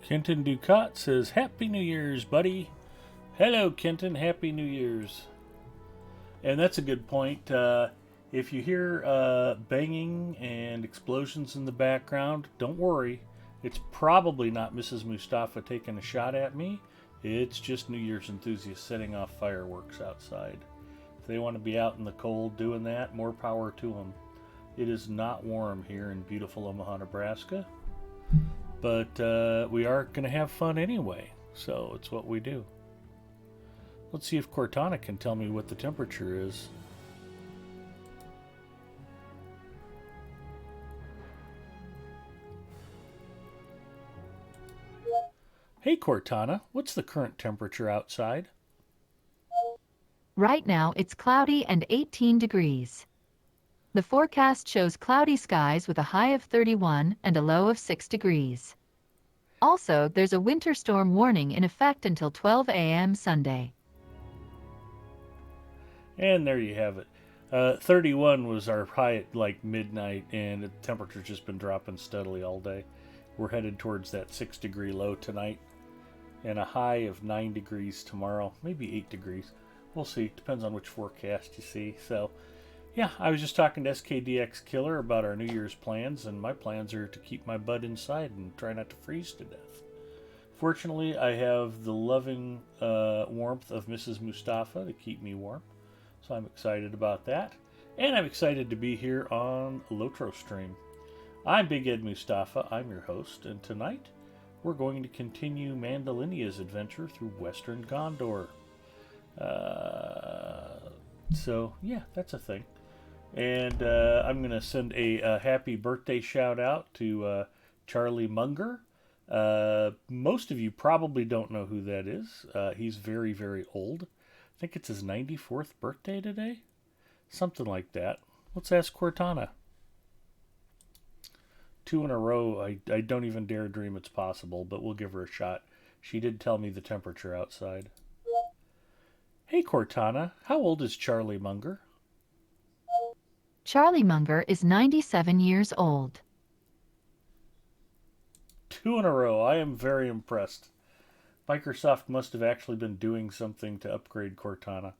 Kenton Ducat says, Happy New Year's, buddy. Hello, Kenton. Happy New Year's. And that's a good point. If you hear banging and explosions in the background, don't worry. It's probably not Mrs. Mustafa taking a shot at me. It's just New Year's enthusiasts setting off fireworks outside. If they want to be out in the cold doing that, more power to them. It is not warm here in beautiful Omaha, Nebraska. But we are going to have fun anyway, so it's what we do. Let's see if Cortana can tell me what the temperature is. Hey Cortana, what's the current temperature outside? Right now it's cloudy and 18 degrees. The forecast shows cloudy skies with a high of 31 and a low of 6 degrees. Also, there's a winter storm warning in effect until 12 a.m. Sunday. And there you have it. 31 was our high at like midnight, and the temperature's just been dropping steadily all day. We're headed towards that 6-degree low tonight, and a high of 9 degrees tomorrow, maybe 8 degrees. We'll see. Depends on which forecast you see. So, yeah, I was just talking to SKDX Killer about our New Year's plans, and my plans are to keep my butt inside and try not to freeze to death. Fortunately, I have the loving warmth of Mrs. Mustafa to keep me warm, so I'm excited about that. And I'm excited to be here on Lotro Stream. I'm Big Ed Mustafa, I'm your host, and tonight we're going to continue Mandalinia's adventure through Western Gondor. So, yeah, that's a thing. And I'm going to send a happy birthday shout out to Charlie Munger. Most of you probably don't know who that is. He's very, very old. I think it's his 94th birthday today. Something like that. Let's ask Cortana. 2 in a row. I don't even dare dream it's possible, but we'll give her a shot. She did tell me the temperature outside. Hey Cortana, how old is Charlie Munger? Charlie Munger is 97 years old. 2 in a row. I am very impressed. Microsoft must have actually been doing something to upgrade Cortana.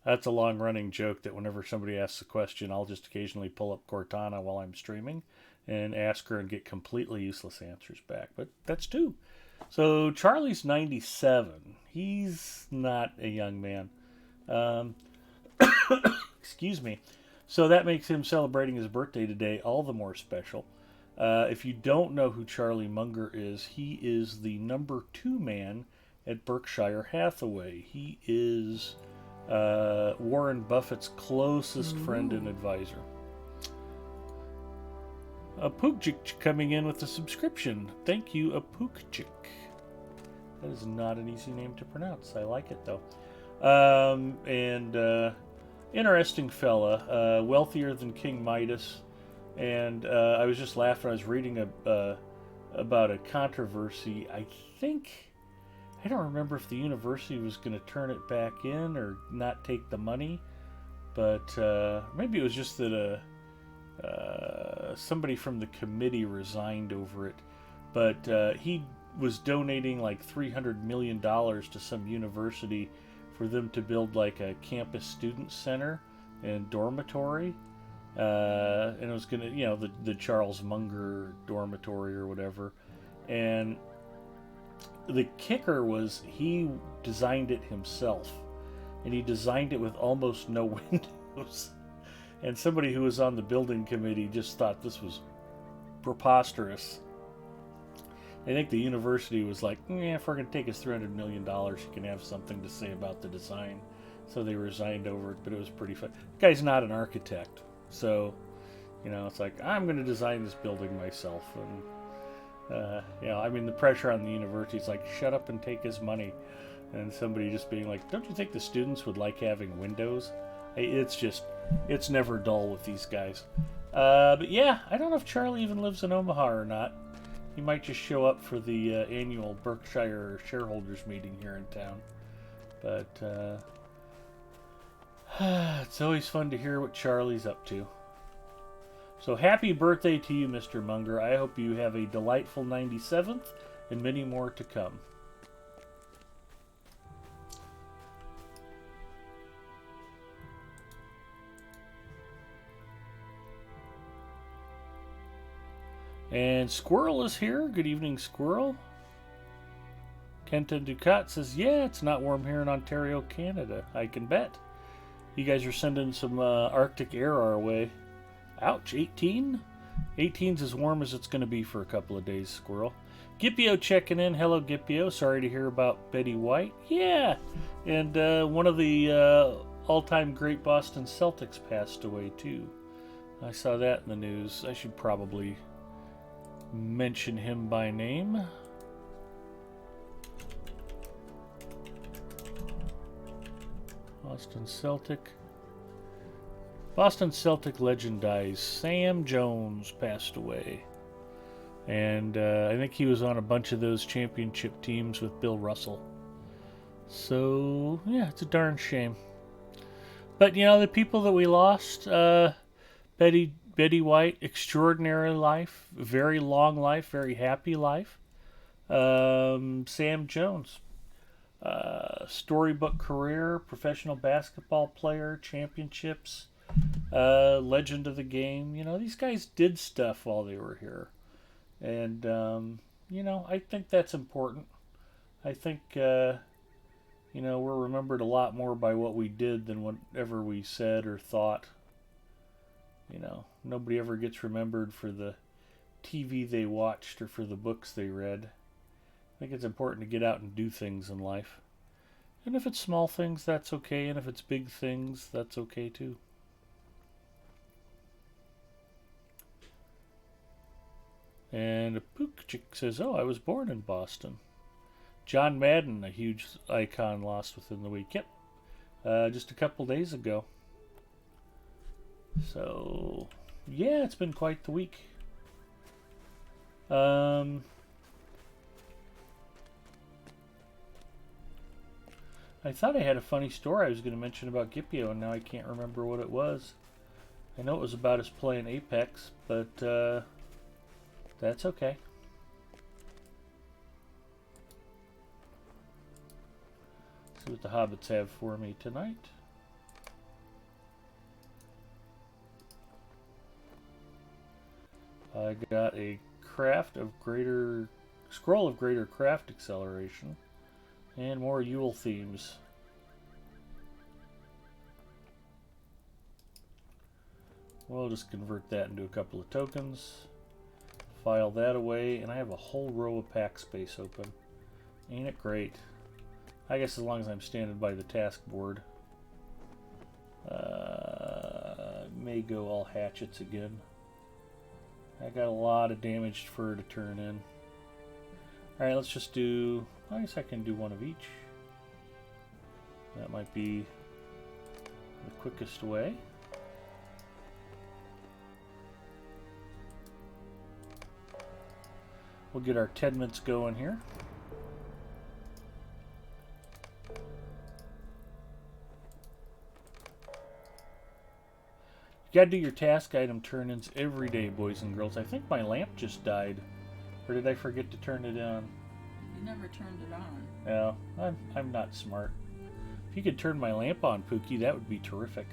That's a long-running joke that whenever somebody asks a question, I'll just occasionally pull up Cortana while I'm streaming and ask her and get completely useless answers back. But that's 2. So Charlie's 97. He's not a young man. Excuse me. So that makes him celebrating his birthday today all the more special. If you don't know who Charlie Munger is, he is the number 2 man at Berkshire Hathaway. He is Warren Buffett's closest friend and advisor. Apukchik coming in with a subscription. Thank you, Apukchik. That is not an easy name to pronounce. I like it, though. Interesting fella. Wealthier than King Midas. And I was just laughing. I was reading about a controversy. I don't remember if the university was going to turn it back in or not take the money. But maybe it was just that somebody from the committee resigned over it. But he was donating like $300 million to some university for them to build like a campus student center and dormitory. And it was gonna, the Charles Munger dormitory or whatever. And the kicker was he designed it himself, and he designed it with almost no windows. And somebody who was on the building committee just thought this was preposterous. I think the university was like, if we're going to take us $300 million, you can have something to say about the design. So they resigned over it, but it was pretty fun. The guy's not an architect. So, it's like, I'm going to design this building myself. And, the pressure on the university is like, shut up and take his money. And somebody just being like, don't you think the students would like having windows? It's never dull with these guys. But yeah, I don't know if Charlie even lives in Omaha or not. He might just show up for the annual Berkshire shareholders meeting here in town. But it's always fun to hear what Charlie's up to. So happy birthday to you, Mr. Munger. I hope you have a delightful 97th and many more to come. And Squirrel is here. Good evening, Squirrel. Kenton Ducat says, yeah, it's not warm here in Ontario, Canada. I can bet. You guys are sending some Arctic air our way. Ouch, 18? 18's as warm as it's going to be for a couple of days, Squirrel. Gippio checking in. Hello, Gippio. Sorry to hear about Betty White. Yeah, and one of the all-time great Boston Celtics passed away, too. I saw that in the news. I should probably mention him by name. Boston Celtic legend dies. Sam Jones passed away. And I think he was on a bunch of those championship teams with Bill Russell. So, yeah, it's a darn shame. But, you know, the people that we lost, Betty White, extraordinary life, very long life, very happy life. Sam Jones, storybook career, professional basketball player, championships, legend of the game. You know, these guys did stuff while they were here. And, you know, I think that's important. I think, you know, we're remembered a lot more by what we did than whatever we said or thought. You know, nobody ever gets remembered for the TV they watched or for the books they read. I think it's important to get out and do things in life. And if it's small things, that's okay. And if it's big things, that's okay too. And a Pook Chick says, oh, I was born in Boston. John Madden, a huge icon, lost within the week. Yep. Just a couple days ago. So, yeah, it's been quite the week. I thought I had a funny story I was going to mention about Gippio, and now I can't remember what it was. I know it was about us playing Apex, but that's okay. See what the hobbits have for me tonight. I got a scroll of greater craft acceleration and more Yule themes. We'll just convert that into a couple of tokens, file that away, and I have a whole row of pack space open. Ain't it great? I guess as long as I'm standing by the task board. May go all hatchets again. I got a lot of damaged fur to turn in. Alright, let's just do... I guess I can do one of each. That might be the quickest way. We'll get our 10 minutes going here. You gotta do your task item turn-ins every day, boys and girls. I think my lamp just died. Or did I forget to turn it on? You never turned it on. Yeah, I'm not smart. If you could turn my lamp on, Pookie, that would be terrific.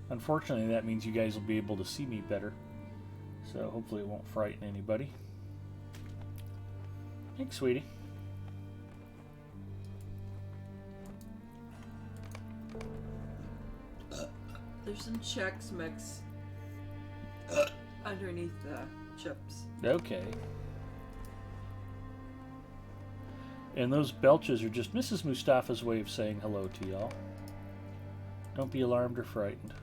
Unfortunately, that means you guys will be able to see me better. So hopefully it won't frighten anybody. Thanks, sweetie. There's some Chex Mix underneath the chips. Okay. And those belches are just Mrs. Mustafa's way of saying hello to y'all. Don't be alarmed or frightened.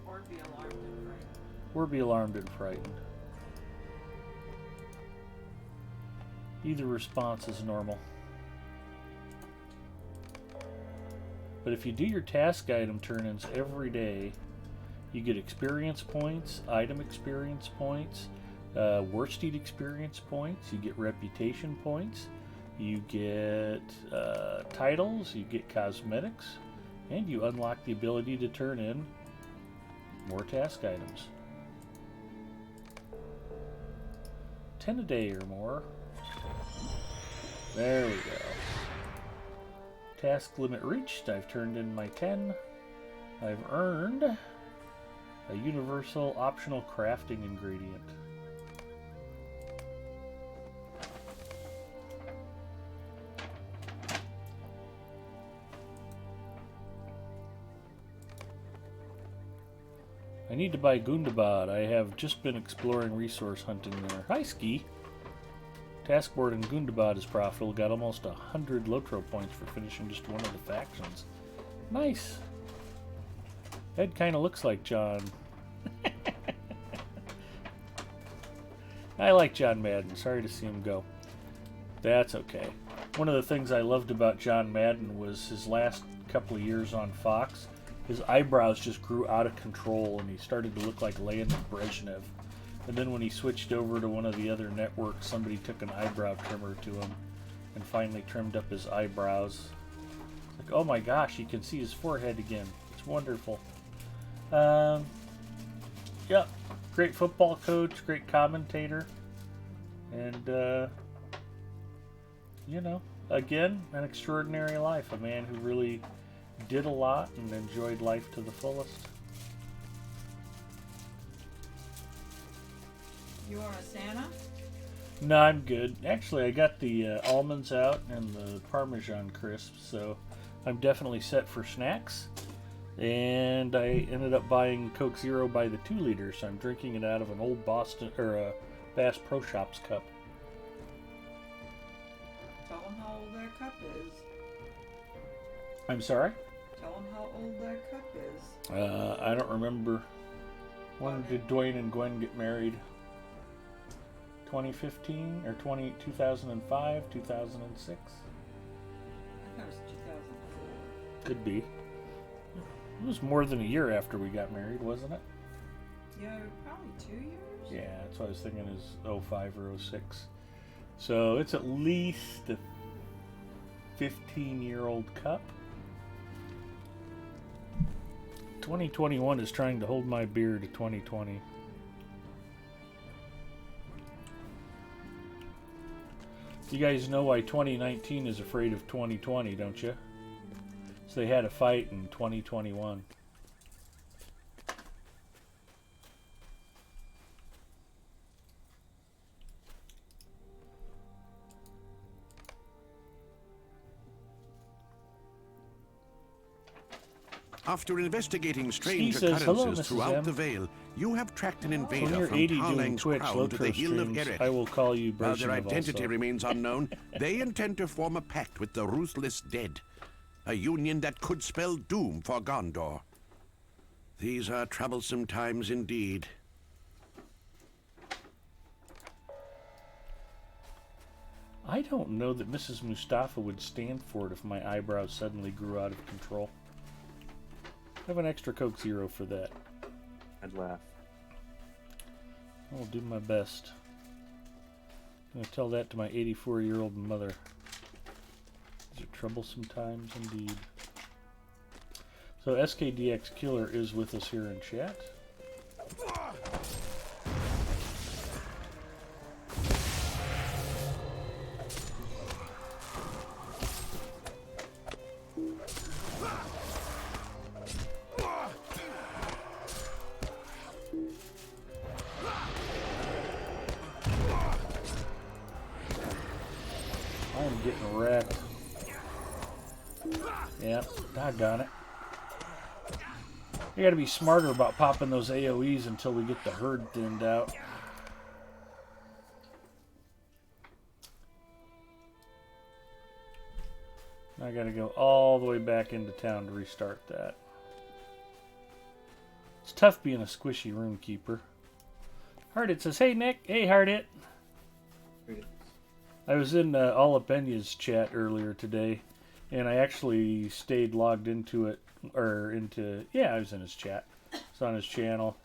Or be alarmed and frightened. Or be alarmed and frightened. Either response is normal. But if you do your task item turn-ins every day, you get experience points, item experience points, worsted experience points, you get reputation points, you get titles, you get cosmetics, and you unlock the ability to turn in more task items. 10 a day or more. There we go. Task limit reached. I've turned in my 10. I've earned a universal optional crafting ingredient. I need to buy Gundabad. I have just been exploring resource hunting there. Hi, Ski. Taskboard in Gundabad is profitable. Got almost 100 Lotro points for finishing just one of the factions. Nice. Head kind of looks like John. I like John Madden. Sorry to see him go. That's okay. One of the things I loved about John Madden was his last couple of years on Fox. His eyebrows just grew out of control and he started to look like Leonid Brezhnev. And then when he switched over to one of the other networks, somebody took an eyebrow trimmer to him and finally trimmed up his eyebrows. It's like, oh my gosh, you can see his forehead again. It's wonderful. Yep, great football coach, great commentator. And, you know, again, an extraordinary life. A man who really did a lot and enjoyed life to the fullest. You are a Santa? No, I'm good. Actually, I got the almonds out and the Parmesan crisps, so I'm definitely set for snacks. And I ended up buying Coke Zero by the 2 liter, so I'm drinking it out of an old Boston or a Bass Pro Shops cup. Tell them how old that cup is. I'm sorry? Tell them how old that cup is. I don't remember. When did Dwayne and Gwen get married? 2015 or 2005, 2006? I thought it was 2004. Could be. It was more than a year after we got married, wasn't it? Yeah, probably 2 years. Yeah, that's what I was thinking is 05 or 06. So it's at least a 15-year-old cup. 2021 is trying to hold my beer to 2020. You guys know why 2019 is afraid of 2020, don't you? So they had a fight in 2021. After investigating strange He says, "Hello, occurrences Mrs. throughout M. the Vale, you have tracked an When invader you're from 80 doing Tarlang's Twitch, crown to the Lotro Hill of streams, Erech. I will call you While their Brezhnev identity also. remains unknown, they intend to form a pact with the ruthless dead. A union that could spell doom for Gondor. These are troublesome times indeed. I don't know that Mrs. Mustafa would stand for it if my eyebrows suddenly grew out of control. I have an extra Coke Zero for that. I'd laugh. I'll do my best. I'm going to tell that to my 84-year-old mother. These are troublesome times indeed. So SKDX Killer is with us here in chat. I'm getting wrecked. Yep, doggone it. We gotta be smarter about popping those AoEs until we get the herd thinned out. I gotta go all the way back into town to restart that. It's tough being a squishy runekeeper. Hardit says, "Hey Nick." Hey Hardit. I was in Olapenya's chat earlier today, and I actually stayed logged into it, I was in his chat. It's on his channel.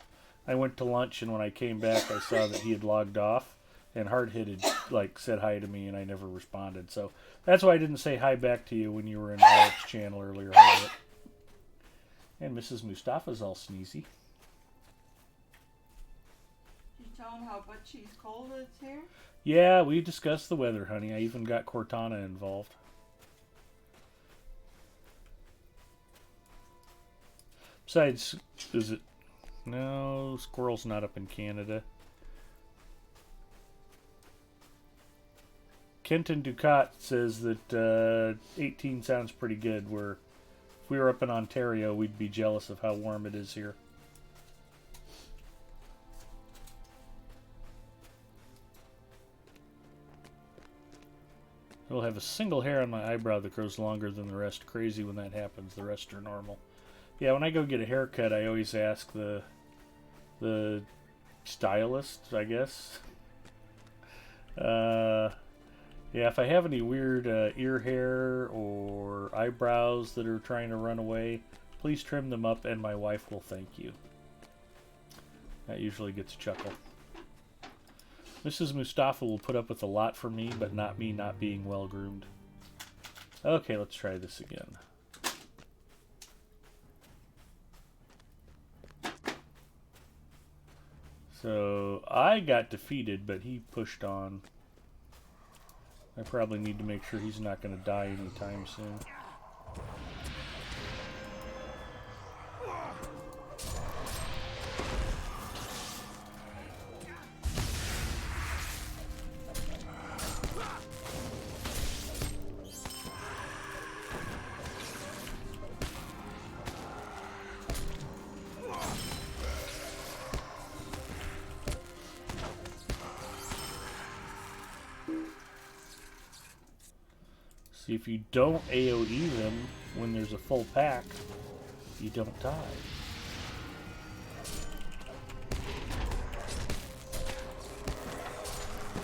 I went to lunch, and when I came back, I saw that he had logged off, and Hardhit had, said hi to me, and I never responded. So that's why I didn't say hi back to you when you were in Alex's channel earlier, Hardhit. And Mrs. Mustafa's all sneezy. She's tell him how butt cheese cold it's here? Yeah, we discussed the weather, honey. I even got Cortana involved. Besides, is it... No, squirrel's not up in Canada. Kenton Ducat says that 18 sounds pretty good. Where if we were up in Ontario, we'd be jealous of how warm it is here. I'll have a single hair on my eyebrow that grows longer than the rest. Crazy when that happens. The rest are normal. Yeah, when I go get a haircut, I always ask the stylist, I guess. Yeah, if I have any weird ear hair or eyebrows that are trying to run away, please trim them up and my wife will thank you. That usually gets a chuckle. Mrs. Mustafa will put up with a lot for me, but not me not being well groomed. Okay, let's try this again. So, I got defeated, but he pushed on. I probably need to make sure he's not going to die anytime soon. See, if you don't AoE them when there's a full pack, you don't die.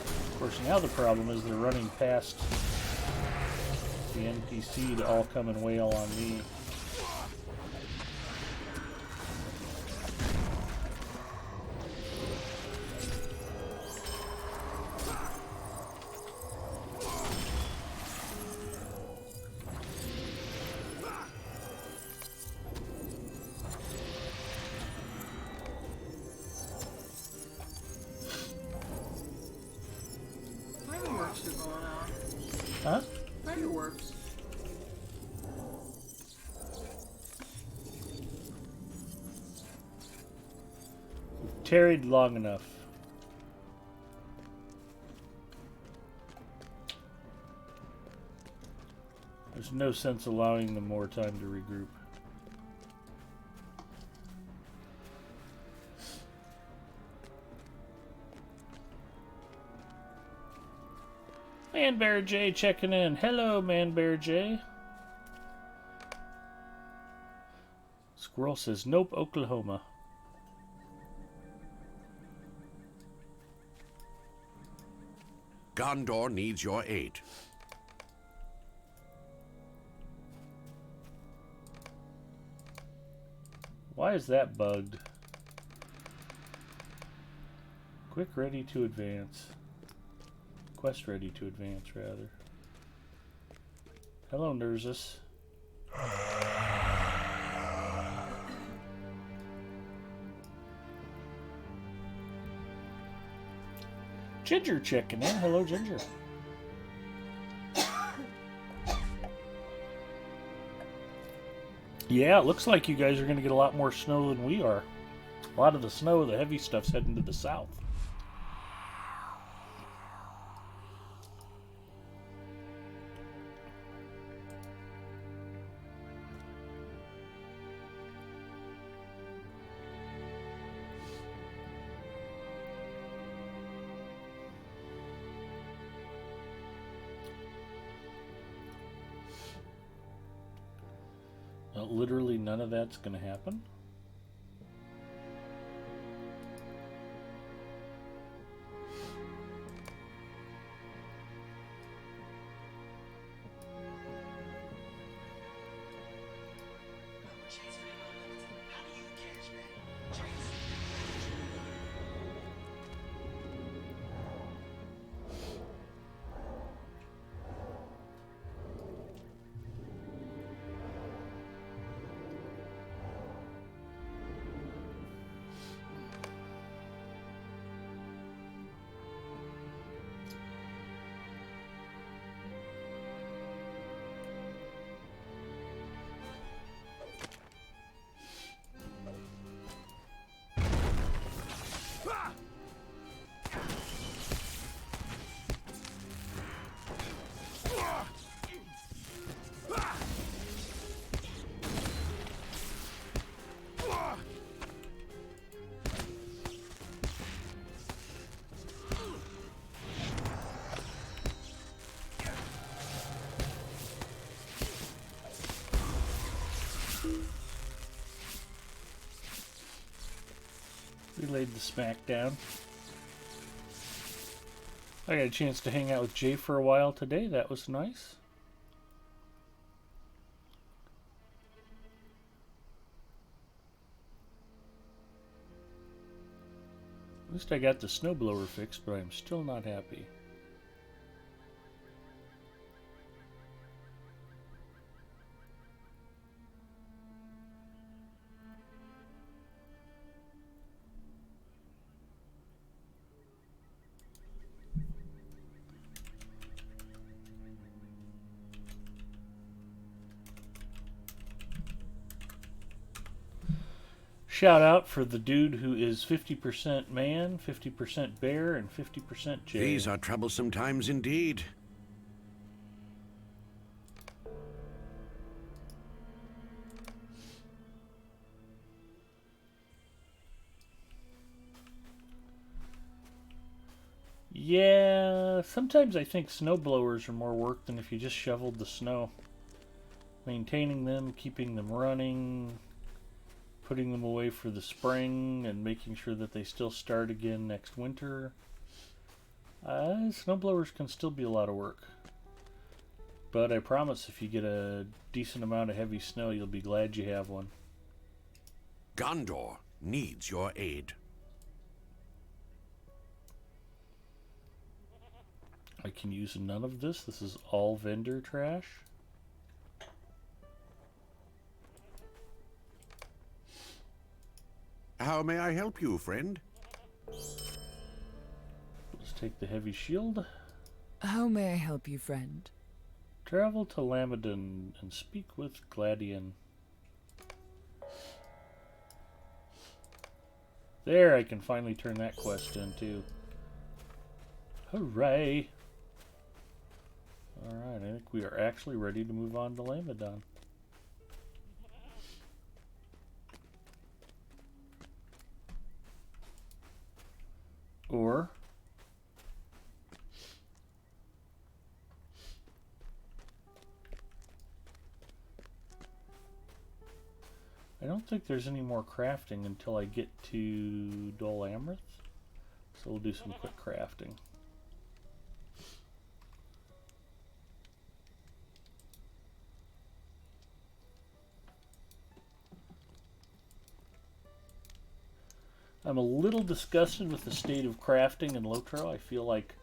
Of course, now the problem is they're running past the NPC to all come and wail on me. Fireworks are going on. Huh? Fireworks. We've tarried long enough. There's no sense allowing them more time to regroup. Man Bear J checking in. Hello, Man Bear J. Squirrel says, nope, Oklahoma. Gondor needs your aid. Why is that bugged? Quick ready to advance. Quest ready to advance, rather. Hello, Nurses. Ginger checking in. Hello, Ginger. Yeah, it looks like you guys are going to get a lot more snow than we are. A lot of the snow, the heavy stuff's heading to the south. Literally none of that's going to happen. laid the smack down. I got a chance to hang out with Jay for a while today. That was nice. At least I got the snowblower fixed, but I'm still not happy. Shout out for the dude who is 50% man, 50% bear, and 50% Jay. These are troublesome times indeed. Yeah, sometimes I think snowblowers are more work than if you just shoveled the snow. Maintaining them, keeping them running, putting them away for the spring, and making sure that they still start again next winter. Snowblowers can still be a lot of work. But I promise if you get a decent amount of heavy snow, you'll be glad you have one. Gondor needs your aid. I can use none of this. This is all vendor trash. How may I help you, friend? Let's take the heavy shield. How may I help you, friend? Travel to Lamedon and speak with Gladian. There, I can finally turn that quest in too. Hooray! Alright, I think we are actually ready to move on to Lamedon. Or I don't think there's any more crafting until I get to Dol Amroth, so we'll do some quick crafting. I'm a little disgusted with the state of crafting in Lotro. I feel like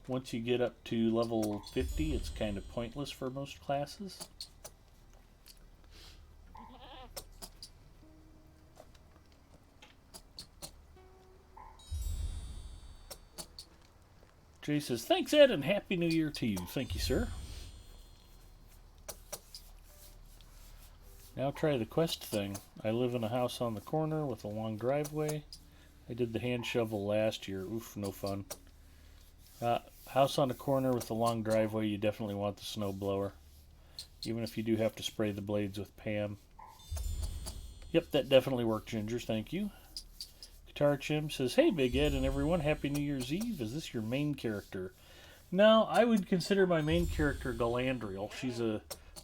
once you get up to level 50, it's kind of pointless for most classes. Jay says, thanks Ed and Happy New Year to you. Thank you, sir. Now try the quest thing. I live in a house on the corner with a long driveway. I did the hand shovel last year. Oof, no fun. House on the corner with a long driveway, you definitely want the snow blower. Even if you do have to spray the blades with Pam. Yep, that definitely worked, Gingers. Thank you. Guitar Chim says, hey Big Ed and everyone, Happy New Year's Eve. Is this your main character? No, I would consider my main character Galadriel. She's a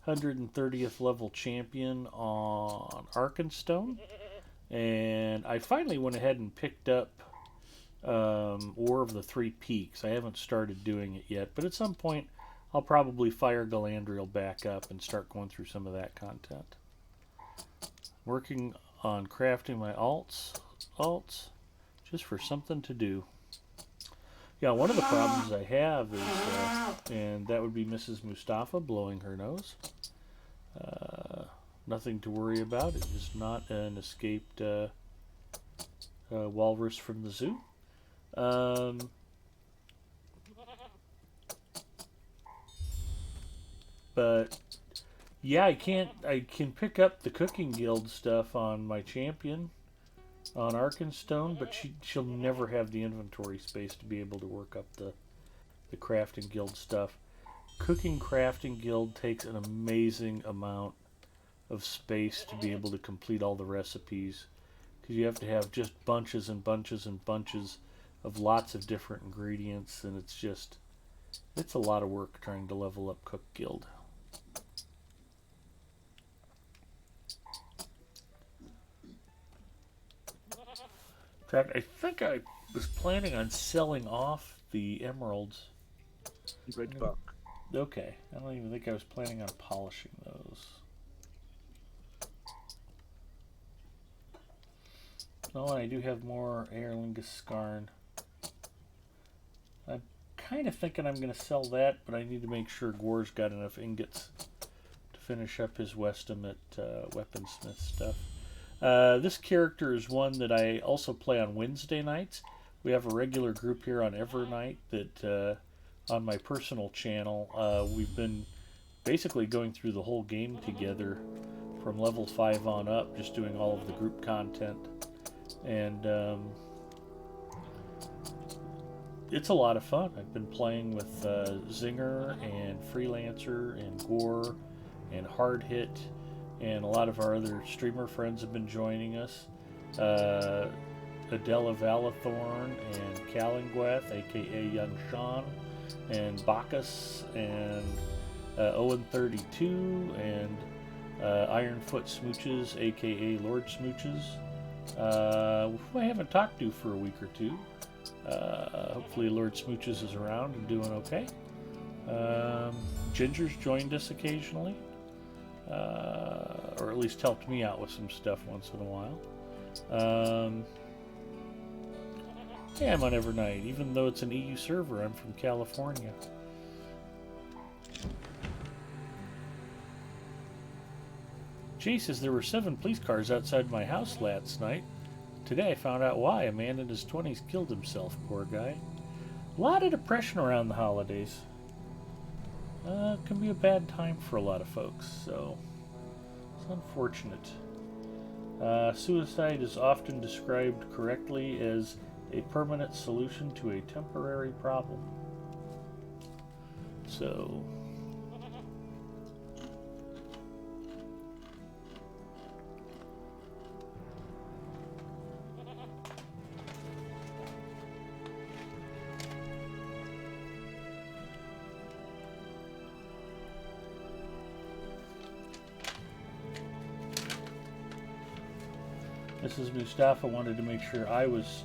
130th level champion on Arkenstone. And I finally went ahead and picked up War of the Three Peaks. I haven't started doing it yet, but at some point I'll probably fire Galadriel back up and start going through some of that content. Working on crafting my alts, just for something to do. Yeah, one of the problems I have is, and that would be Mrs. Mustafa blowing her nose. Nothing to worry about. It is not an escaped walrus from the zoo. But yeah, I can pick up the cooking guild stuff on my champion on Arkenstone, but she'll never have the inventory space to be able to work up the crafting guild stuff. Cooking crafting guild takes an amazing amount of space to be able to complete all the recipes, because you have to have just bunches and bunches and bunches of lots of different ingredients, and it's a lot of work trying to level up Cook Guild. fact, I think I was planning on selling off the emeralds. Great buck. Okay, I don't even think I was planning on polishing those. Oh, I do have more Aerlingus Skarn. I'm kind of thinking I'm going to sell that, but I need to make sure Gore's got enough ingots to finish up his Westimate weaponsmith stuff. This character is one that I also play on Wednesday nights. We have a regular group here on Evernight that on my personal channel we've been basically going through the whole game together from level 5 on up, just doing all of the group content. And it's a lot of fun. I've been playing with Zinger and Freelancer and Gore and Hard Hit, and a lot of our other streamer friends have been joining us. Adela Valathorn and Calingweth, aka Young Sean, and Bacchus, and Owen32, and Ironfoot Smooches, aka Lord Smooches, who I haven't talked to for a week or two. Hopefully Lord Smooches is around and doing okay. Ginger's joined us occasionally, or at least helped me out with some stuff once in a while. Yeah, I'm on Evernight, even though it's an EU server. I'm from California. Jay says there were 7 police cars outside my house last night. Today I found out why. A man in his 20s killed himself, poor guy. A lot of depression around the holidays. It can be a bad time for a lot of folks, so it's unfortunate. Suicide is often described correctly as a permanent solution to a temporary problem. So Mrs. Mustafa wanted to make sure I was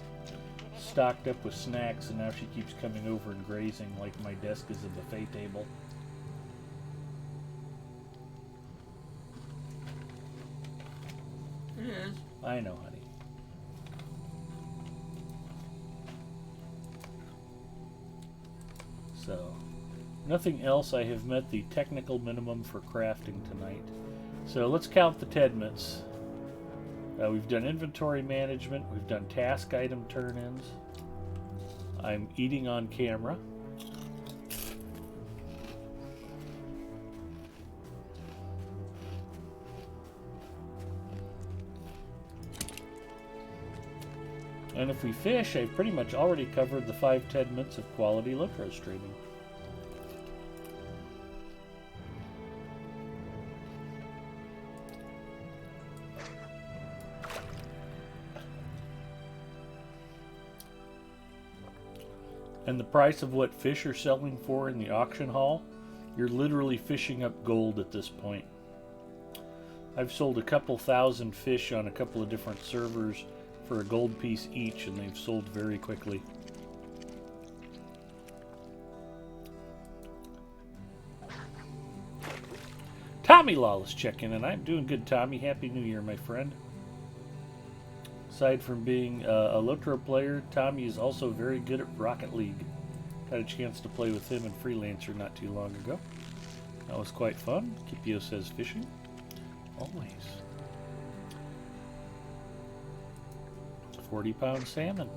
stocked up with snacks, and now she keeps coming over and grazing like my desk is a buffet table. It is. I know, honey. So, nothing else. I have met the technical minimum for crafting tonight. So let's count the Tedments. We've done inventory management. We've done task item turn-ins. I'm eating on camera. And if we fish, I've pretty much already covered the 5 Tedments of quality Locro streaming. And the price of what fish are selling for in the auction hall, you're literally fishing up gold at this point. I've sold a couple thousand fish on a couple of different servers for a gold piece each, and they've sold very quickly. Tommy Lawless checking in. I'm doing good, Tommy. Happy New Year, my friend. Aside from being a Lotro player, Tommy is also very good at Rocket League. Got a chance to play with him and Freelancer not too long ago. That was quite fun. Kipio says fishing. Always. 40-pound salmon.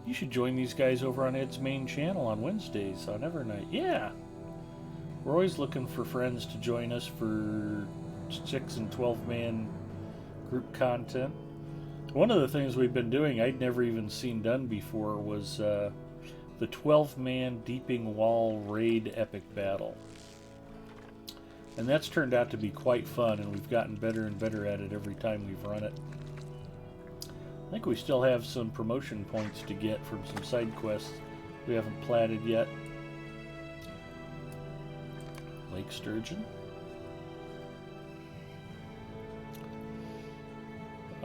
You should join these guys over on Ed's main channel on Wednesdays on Evernight. Yeah. We're always looking for friends to join us for 6 and 12-man group content. One of the things we've been doing I'd never even seen done before was the 12-man Deeping Wall raid epic battle. And that's turned out to be quite fun, and we've gotten better and better at it every time we've run it. I think we still have some promotion points to get from some side quests we haven't platted yet. Lake Sturgeon.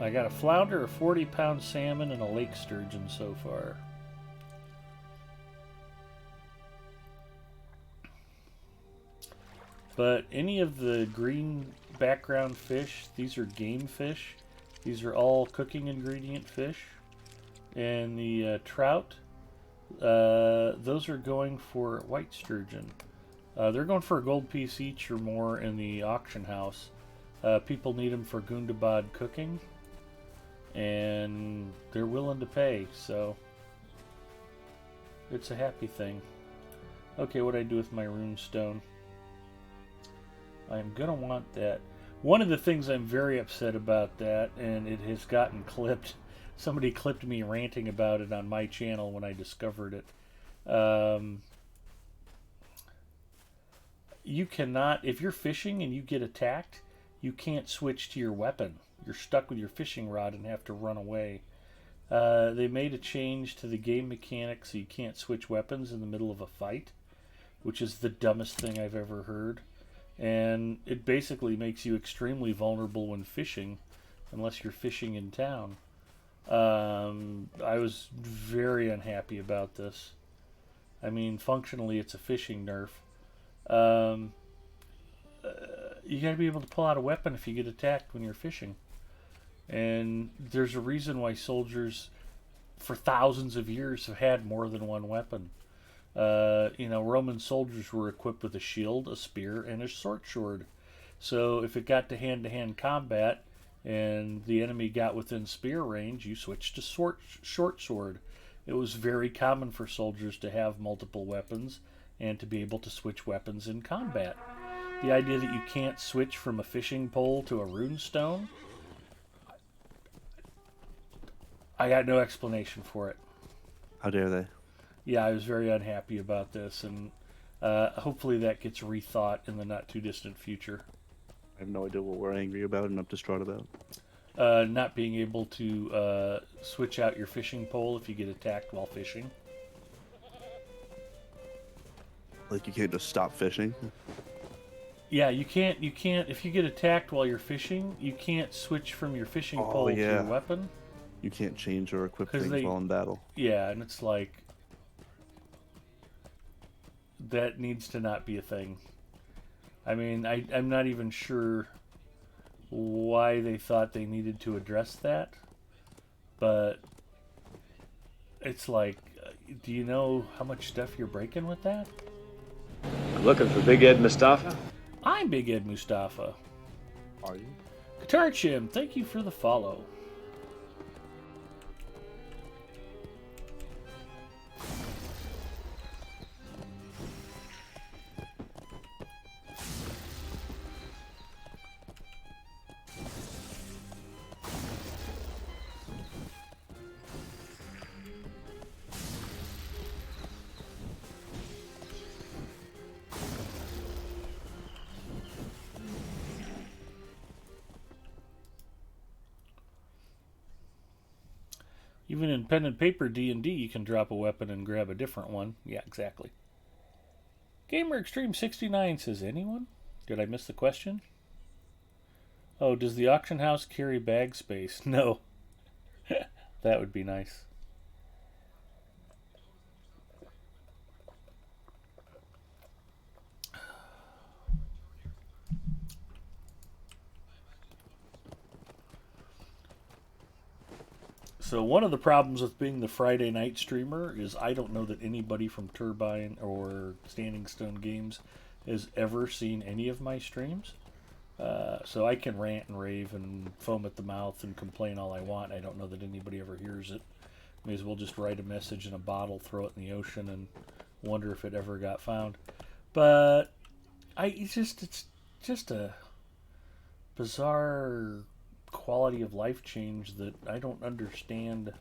I got a flounder, a 40-pound salmon, and a lake sturgeon so far. But any of the green background fish, these are game fish. These are all cooking ingredient fish. And the trout, those are going for white sturgeon. They're going for a gold piece each or more in the auction house. People need them for Gundabad cooking, and they're willing to pay, so it's a happy thing. Okay, what do I do with my rune stone? I'm gonna want that. One of the things I'm very upset about that, and it has gotten clipped. Somebody clipped me ranting about it on my channel when I discovered it. You cannot, if you're fishing and you get attacked, you can't switch to your weapon. You're stuck with your fishing rod and have to run away. They made a change to the game mechanic so you can't switch weapons in the middle of a fight, which is the dumbest thing I've ever heard. And it basically makes you extremely vulnerable when fishing, unless you're fishing in town. I was very unhappy about this. I mean, functionally, it's a fishing nerf. You gotta be able to pull out a weapon if you get attacked when you're fishing. And there's a reason why soldiers, for thousands of years, have had more than one weapon. Roman soldiers were equipped with a shield, a spear, and a short sword. So if it got to hand-to-hand combat and the enemy got within spear range, you switched to short sword. It was very common for soldiers to have multiple weapons and to be able to switch weapons in combat. The idea that you can't switch from a fishing pole to a rune stone, I got no explanation for it. How dare they? Yeah, I was very unhappy about this, and hopefully that gets rethought in the not-too-distant future. I have no idea what we're angry about and I'm distraught about. Not being able to switch out your fishing pole if you get attacked while fishing. Like, you can't just stop fishing? Yeah, you can't, if you get attacked while you're fishing, you can't switch from your fishing pole to your weapon. You can't change or equip things they, while in battle. Yeah, and it's like, that needs to not be a thing. I mean, I'm not even sure why they thought they needed to address that, but it's like, do you know how much stuff you're breaking with that? I'm looking for Big Ed Mustafa. I'm Big Ed Mustafa. Are you? Guitar Chim, thank you for the follow. Even in pen and paper D&D, you can drop a weapon and grab a different one. Yeah, exactly. Gamer Extreme 69 says, anyone? Did I miss the question? Oh, does the auction house carry bag space? No. That would be nice. So one of the problems with being the Friday night streamer is I don't know that anybody from Turbine or Standing Stone Games has ever seen any of my streams. So I can rant and rave and foam at the mouth and complain all I want. I don't know that anybody ever hears it. May as well just write a message in a bottle, throw it in the ocean, and wonder if it ever got found. But it's just a bizarre quality of life change that I don't understand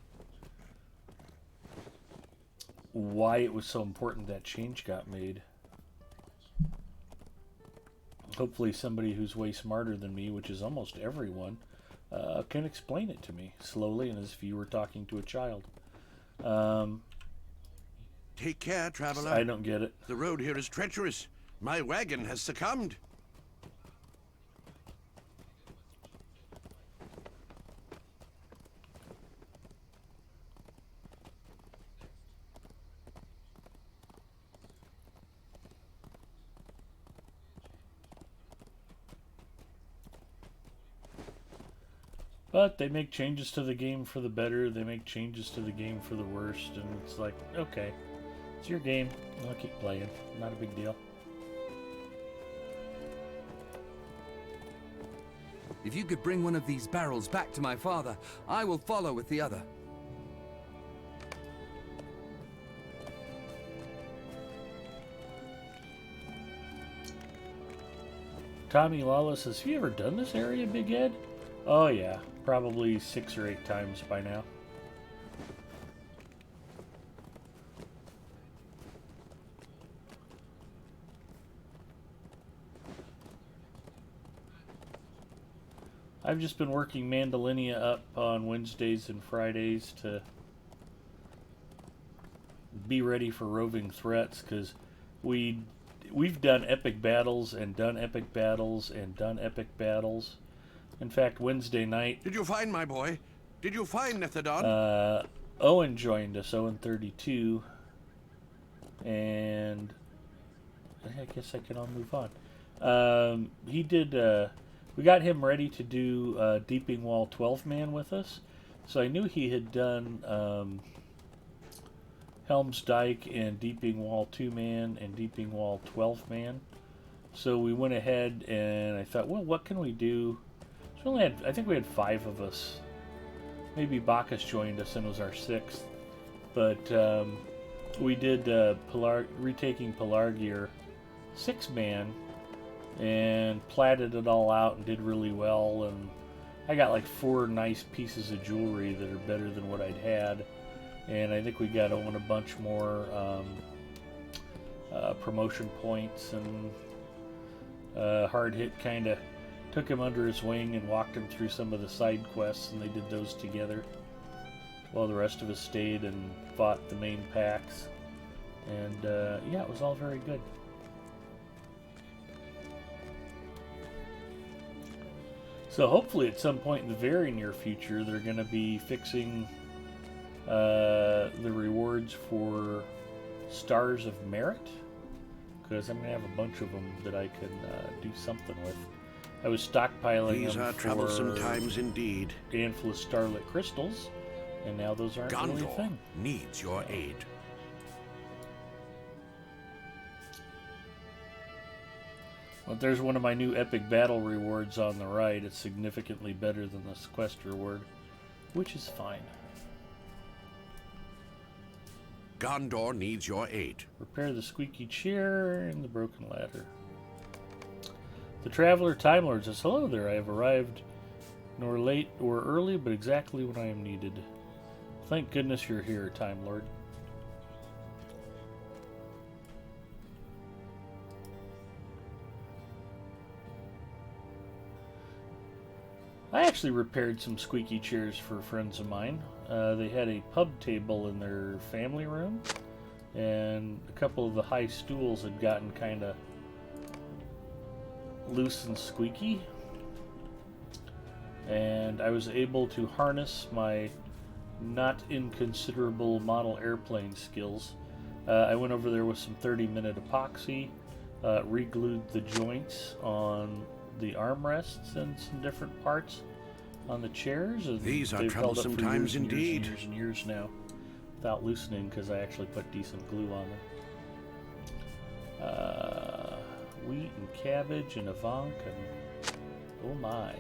why it was so important that change got made. Hopefully somebody who's way smarter than me, which is almost everyone, can explain it to me slowly and as if you were talking to a child. Take care, traveler. I don't get it. The road here is treacherous. My wagon has succumbed. But they make changes to the game for the better, they make changes to the game for the worst, and it's like, okay, it's your game, I'll keep playing, not a big deal. If you could bring one of these barrels back to my father, I will follow with the other. Tommy Lawless says, have you ever done this area, Big Ed? Oh yeah, probably 6 or 8 times by now. I've just been working Mandalinia up on Wednesdays and Fridays to be ready for roving threats, because we've done epic battles and done epic battles and done epic battles. In fact, Wednesday night... Did you find my boy? Did you find Nethadon? Owen joined us, Owen 32. And... I guess I can all move on. He did... we got him ready to do Deeping Wall 12-man with us. So I knew he had done Helm's Dyke and Deeping Wall 2-man and Deeping Wall 12-man. So we went ahead and I thought, well, what can we do? So we only had, I think we had 5 of us. Maybe Bacchus joined us and was our 6th. But we did retaking Pelargir 6-man and platted it all out and did really well. And I got like 4 nice pieces of jewelry that are better than what I'd had. And I think we got Owen a bunch more promotion points, and Hard Hit kind of took him under his wing and walked him through some of the side quests, and they did those together while the rest of us stayed and fought the main packs. And yeah, it was all very good. So hopefully at some point in the very near future they're going to be fixing the rewards for Stars of Merit, because I'm going to have a bunch of them that I can do something with. I was stockpiling These them are for troublesome times indeed. Anflus Starlit Crystals, and now those aren't really a Gondor thing. needs your aid. Well, there's one of my new epic battle rewards on the right. It's significantly better than this quest reward, which is fine. Gondor needs your aid. Repair the squeaky chair and the broken ladder. The Traveler Time Lord says, hello there, I have arrived nor late or early, but exactly when I am needed. Thank goodness you're here, Time Lord. I actually repaired some squeaky chairs for friends of mine. They had a pub table in their family room, and a couple of the high stools had gotten kind of loose and squeaky, and I was able to harness my not inconsiderable model airplane skills. I went over there with some 30-minute epoxy, re-glued the joints on the armrests and some different parts on the chairs, and these are they've held up troublesome for times years and indeed. years and years now without loosening, because I actually put decent glue on them. Wheat and cabbage and Avank, and oh my.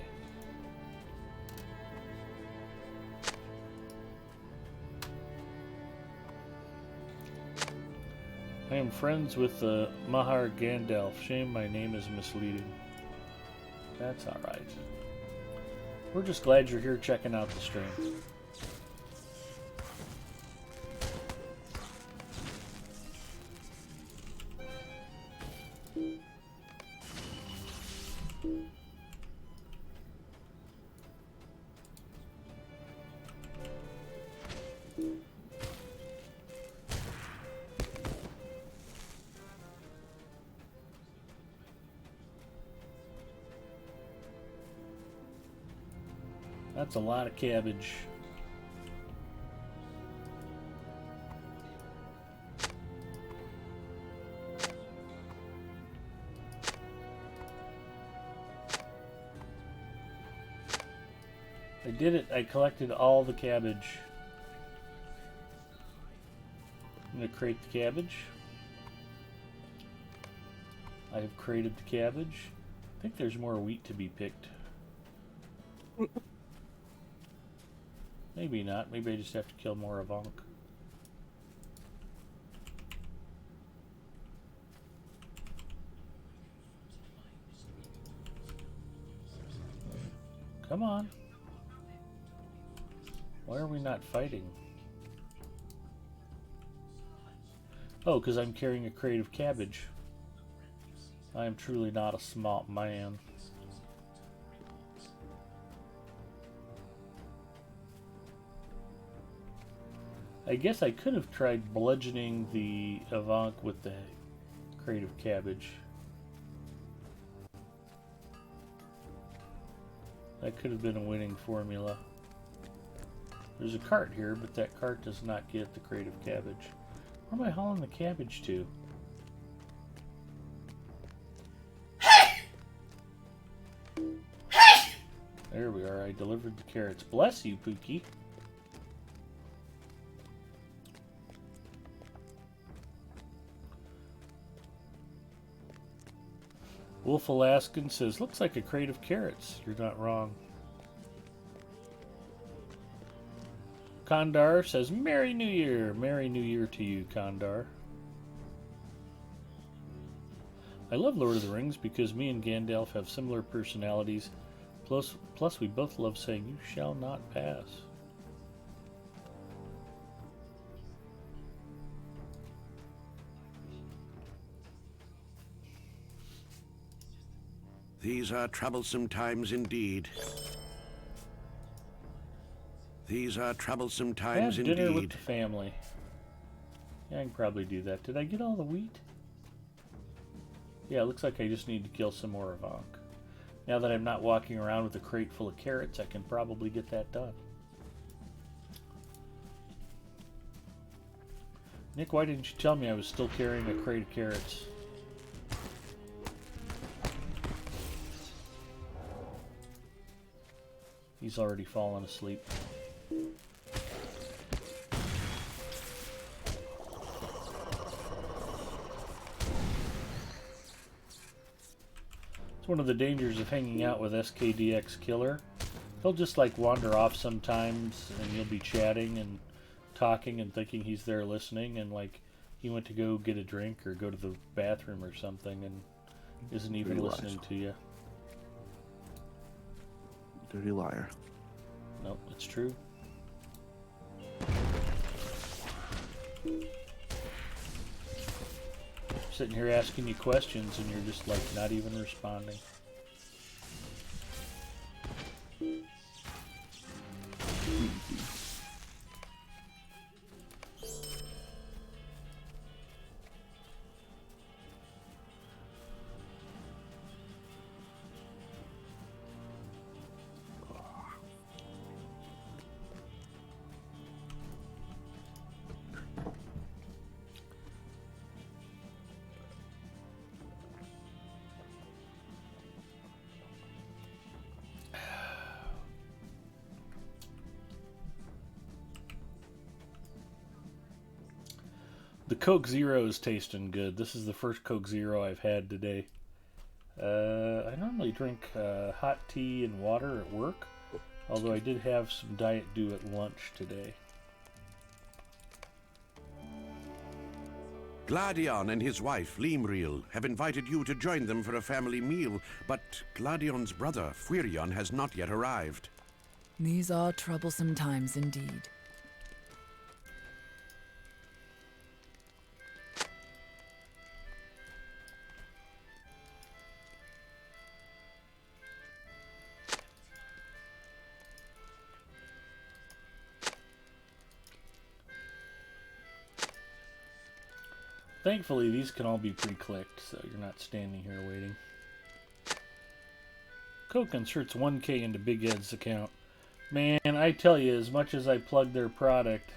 I am friends with Mahar Gandalf. Shame my name is misleading. That's alright. We're just glad you're here checking out the stream. That's a lot of cabbage. I I did it. I collected all the cabbage. I'm going to crate the cabbage. I have crated the cabbage. I think there's more wheat to be picked. Maybe not. Maybe I just have to kill more Avonk. Come on. Why are we not fighting? Oh, because I'm carrying a crate of cabbage. I am truly not a smart man. I guess I could have tried bludgeoning the Avonk with the crate of cabbage. That could have been a winning formula. There's a cart here, but that cart does not get the crate of cabbage. Where am I hauling the cabbage to? There we are. I delivered the carrots. Bless you, Pookie. Wolf Alaskan says, looks like a crate of carrots. You're not wrong. Kondar says, Merry New Year. Merry New Year to you, Kondar. I love Lord of the Rings because me and Gandalf have similar personalities. Plus we both love saying, you shall not pass. These are troublesome times indeed. These are troublesome times Have dinner with indeed. the family. Yeah, I can probably do that. Did I get all the wheat? Yeah, it looks like I just need to kill some more Avonk. Now that I'm not walking around with a crate full of carrots, I can probably get that done. Nick, why didn't you tell me I was still carrying a crate of carrots? He's already fallen asleep. It's one of the dangers of hanging out with SKDX Killer. He'll just like wander off sometimes and you'll be chatting and talking and thinking he's there listening, and like he went to go get a drink or go to the bathroom or something and isn't even listening to you. Dirty liar. Nope, it's true. Sitting here asking you questions and you're just like not even responding. The Coke Zero is tasting good. This is the first Coke Zero I've had today. I normally drink hot tea and water at work, although I did have some Diet Dew at lunch today. Gladion and his wife, Limriel, have invited you to join them for a family meal, but Gladion's brother, Fuirion, has not yet arrived. These are troublesome times indeed. Thankfully, these can all be pre-clicked, so you're not standing here waiting. Coke inserts 1K into Big Ed's account. Man, I tell you, as much as I plug their product,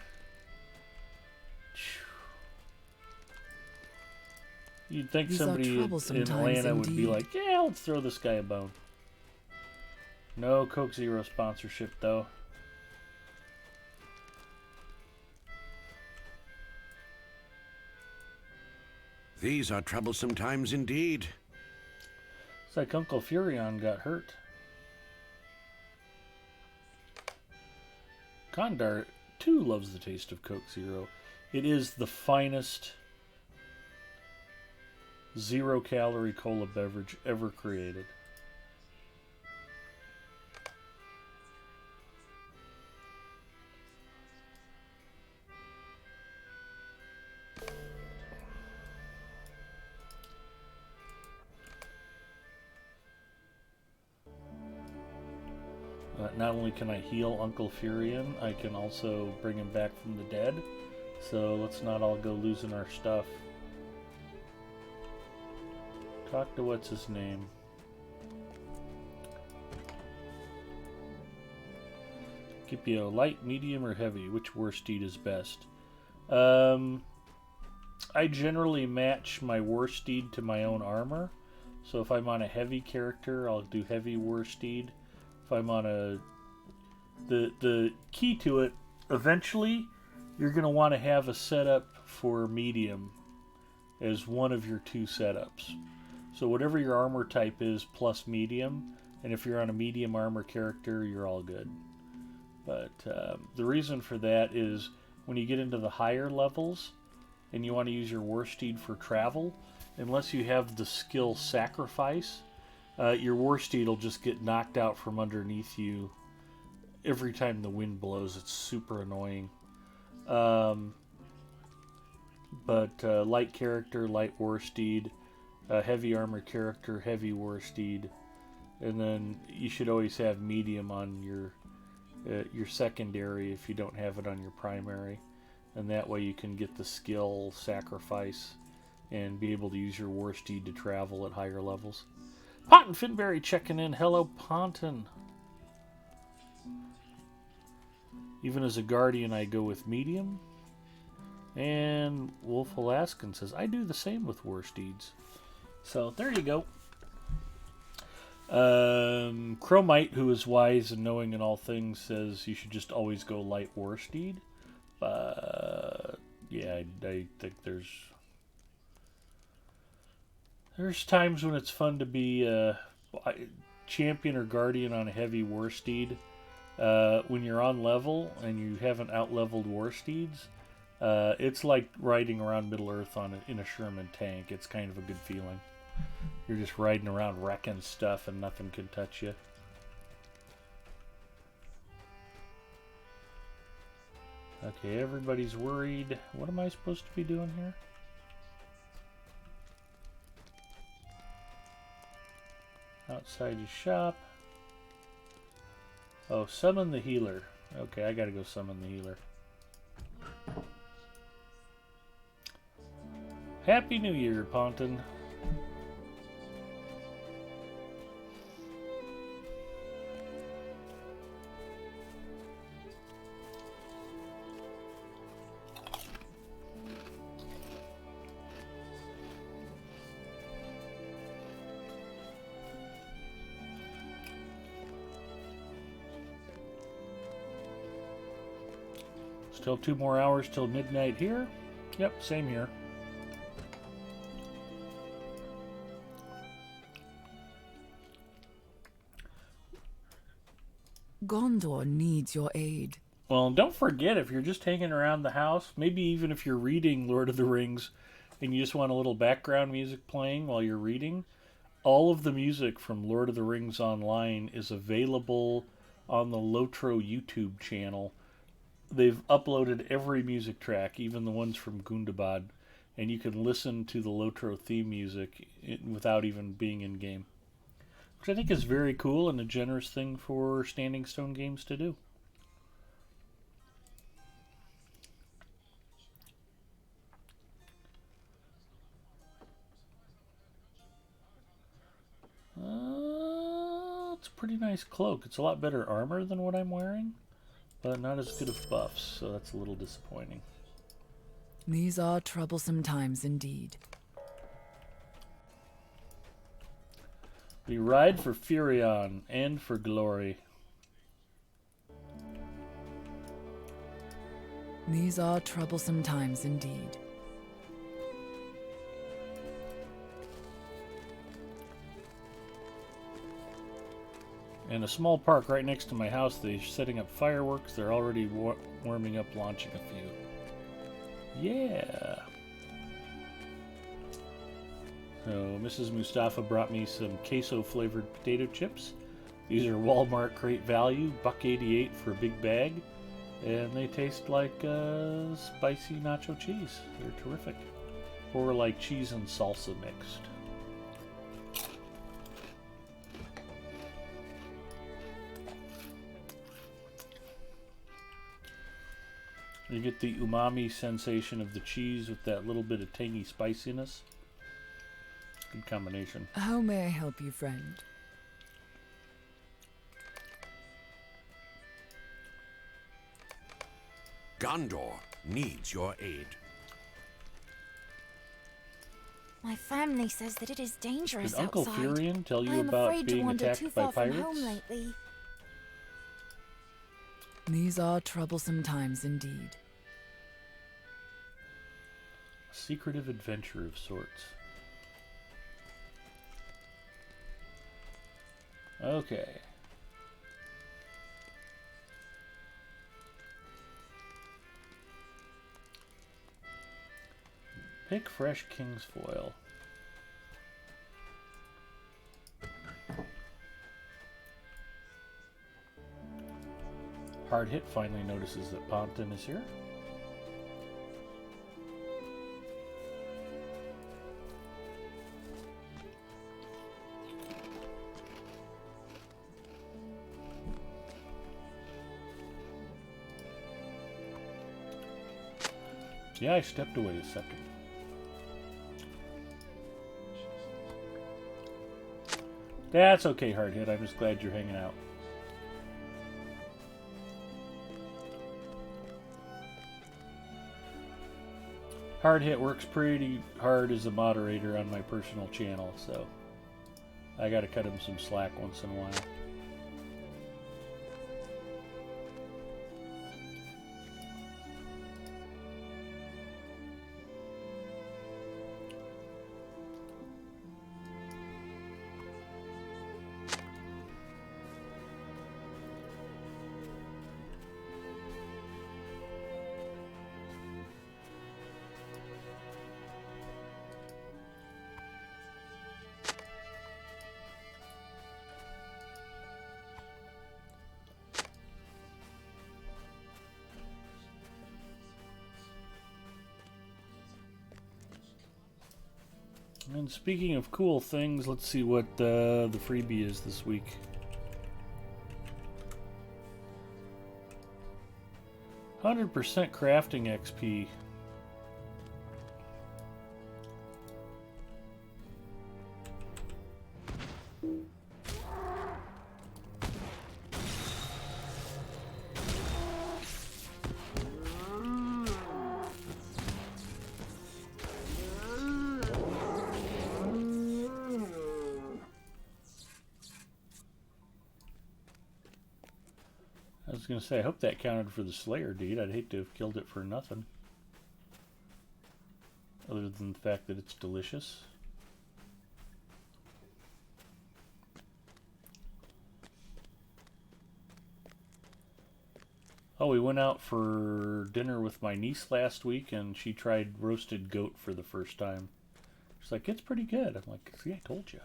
you'd think These are somebody troublesome in times Atlanta would be indeed. like, yeah, let's throw this guy a bone. No Coke Zero sponsorship, though. These are troublesome times indeed. It's like Uncle Furion got hurt. Gondor, too, loves the taste of Coke Zero. It is the finest zero-calorie cola beverage ever created. Not only can I heal Uncle Furion, I can also bring him back from the dead. So let's not all go losing our stuff. Talk to what's his name. Scipio, light, medium, or heavy? Which war steed is best? I generally match my war steed to my own armor. So if I'm on a heavy character, I'll do heavy war steed. If I'm on a... The key to it, eventually, you're going to want to have a setup for medium as one of your two setups. So whatever your armor type is, plus medium, and if you're on a medium armor character, you're all good. But the reason for that is when you get into the higher levels and you want to use your war steed for travel, unless you have the skill sacrifice, your war steed will just get knocked out from underneath you every time the wind blows. It's super annoying. But light character, light war steed, heavy armor character, heavy war steed, and then you should always have medium on your secondary if you don't have it on your primary, and that way you can get the skill sacrifice and be able to use your war steed to travel at higher levels. Ponton Finberry checking in. Hello, Ponton. Even as a guardian, I go with medium. And Wolf Alaskan says, I do the same with war steeds. So, there you go. Chromite, who is wise and knowing in all things, says you should just always go light war steed. Yeah, I think there's times when it's fun to be a champion or guardian on a heavy war steed. When you're on level and you haven't out-leveled war steeds, it's like riding around Middle-earth in a Sherman tank. It's kind of a good feeling. You're just riding around wrecking stuff and nothing can touch you. Okay, everybody's worried. What am I supposed to be doing here? Outside his shop. Oh, summon the healer. Okay, I gotta go summon the healer. Happy New Year, Ponton. Still 2 more hours till midnight here. Yep, same here. Gondor needs your aid. Well, don't forget, if you're just hanging around the house, maybe even if you're reading Lord of the Rings and you just want a little background music playing while you're reading, all of the music from Lord of the Rings Online is available on the Lotro YouTube channel. They've uploaded every music track, even the ones from Gundabad, and you can listen to the Lotro theme music without even being in-game. Which I think is very cool and a generous thing for Standing Stone Games to do. It's a pretty nice cloak. It's a lot better armor than what I'm wearing, but not as good of buffs, so that's a little disappointing. These are troublesome times indeed. We ride for Furion and for glory. These are troublesome times indeed. In a small park right next to my house, they're setting up fireworks. They're already warming up, launching a few. Yeah. So Mrs. Mustafa brought me some queso-flavored potato chips. These are Walmart crate value, $1.88 for a big bag. And they taste like spicy nacho cheese. They're terrific. Or like cheese and salsa mixed. You get the umami sensation of the cheese with that little bit of tangy spiciness. Good combination. How may I help you, friend? Gondor needs your aid. My family says that it is dangerous Did Uncle outside. Furion tell I you am about afraid to being wander attacked too by far from pirates? home lately. These are troublesome times indeed. A secretive adventure of sorts. Okay. Pick fresh king's foil. Hard Hit finally notices that Ponton is here. Yeah, I stepped away a second. That's okay, Hard Hit. I'm just glad you're hanging out. Hard Hit works pretty hard as a moderator on my personal channel, so I gotta cut him some slack once in a while. And speaking of cool things, let's see what the freebie is this week. %% crafting XP. I was going to say, I hope that counted for the Slayer deed. I'd hate to have killed it for nothing. Other than the fact that it's delicious. Oh, we went out for dinner with my niece last week, and she tried roasted goat for the first time. She's like, it's pretty good. I'm like, see, I told you.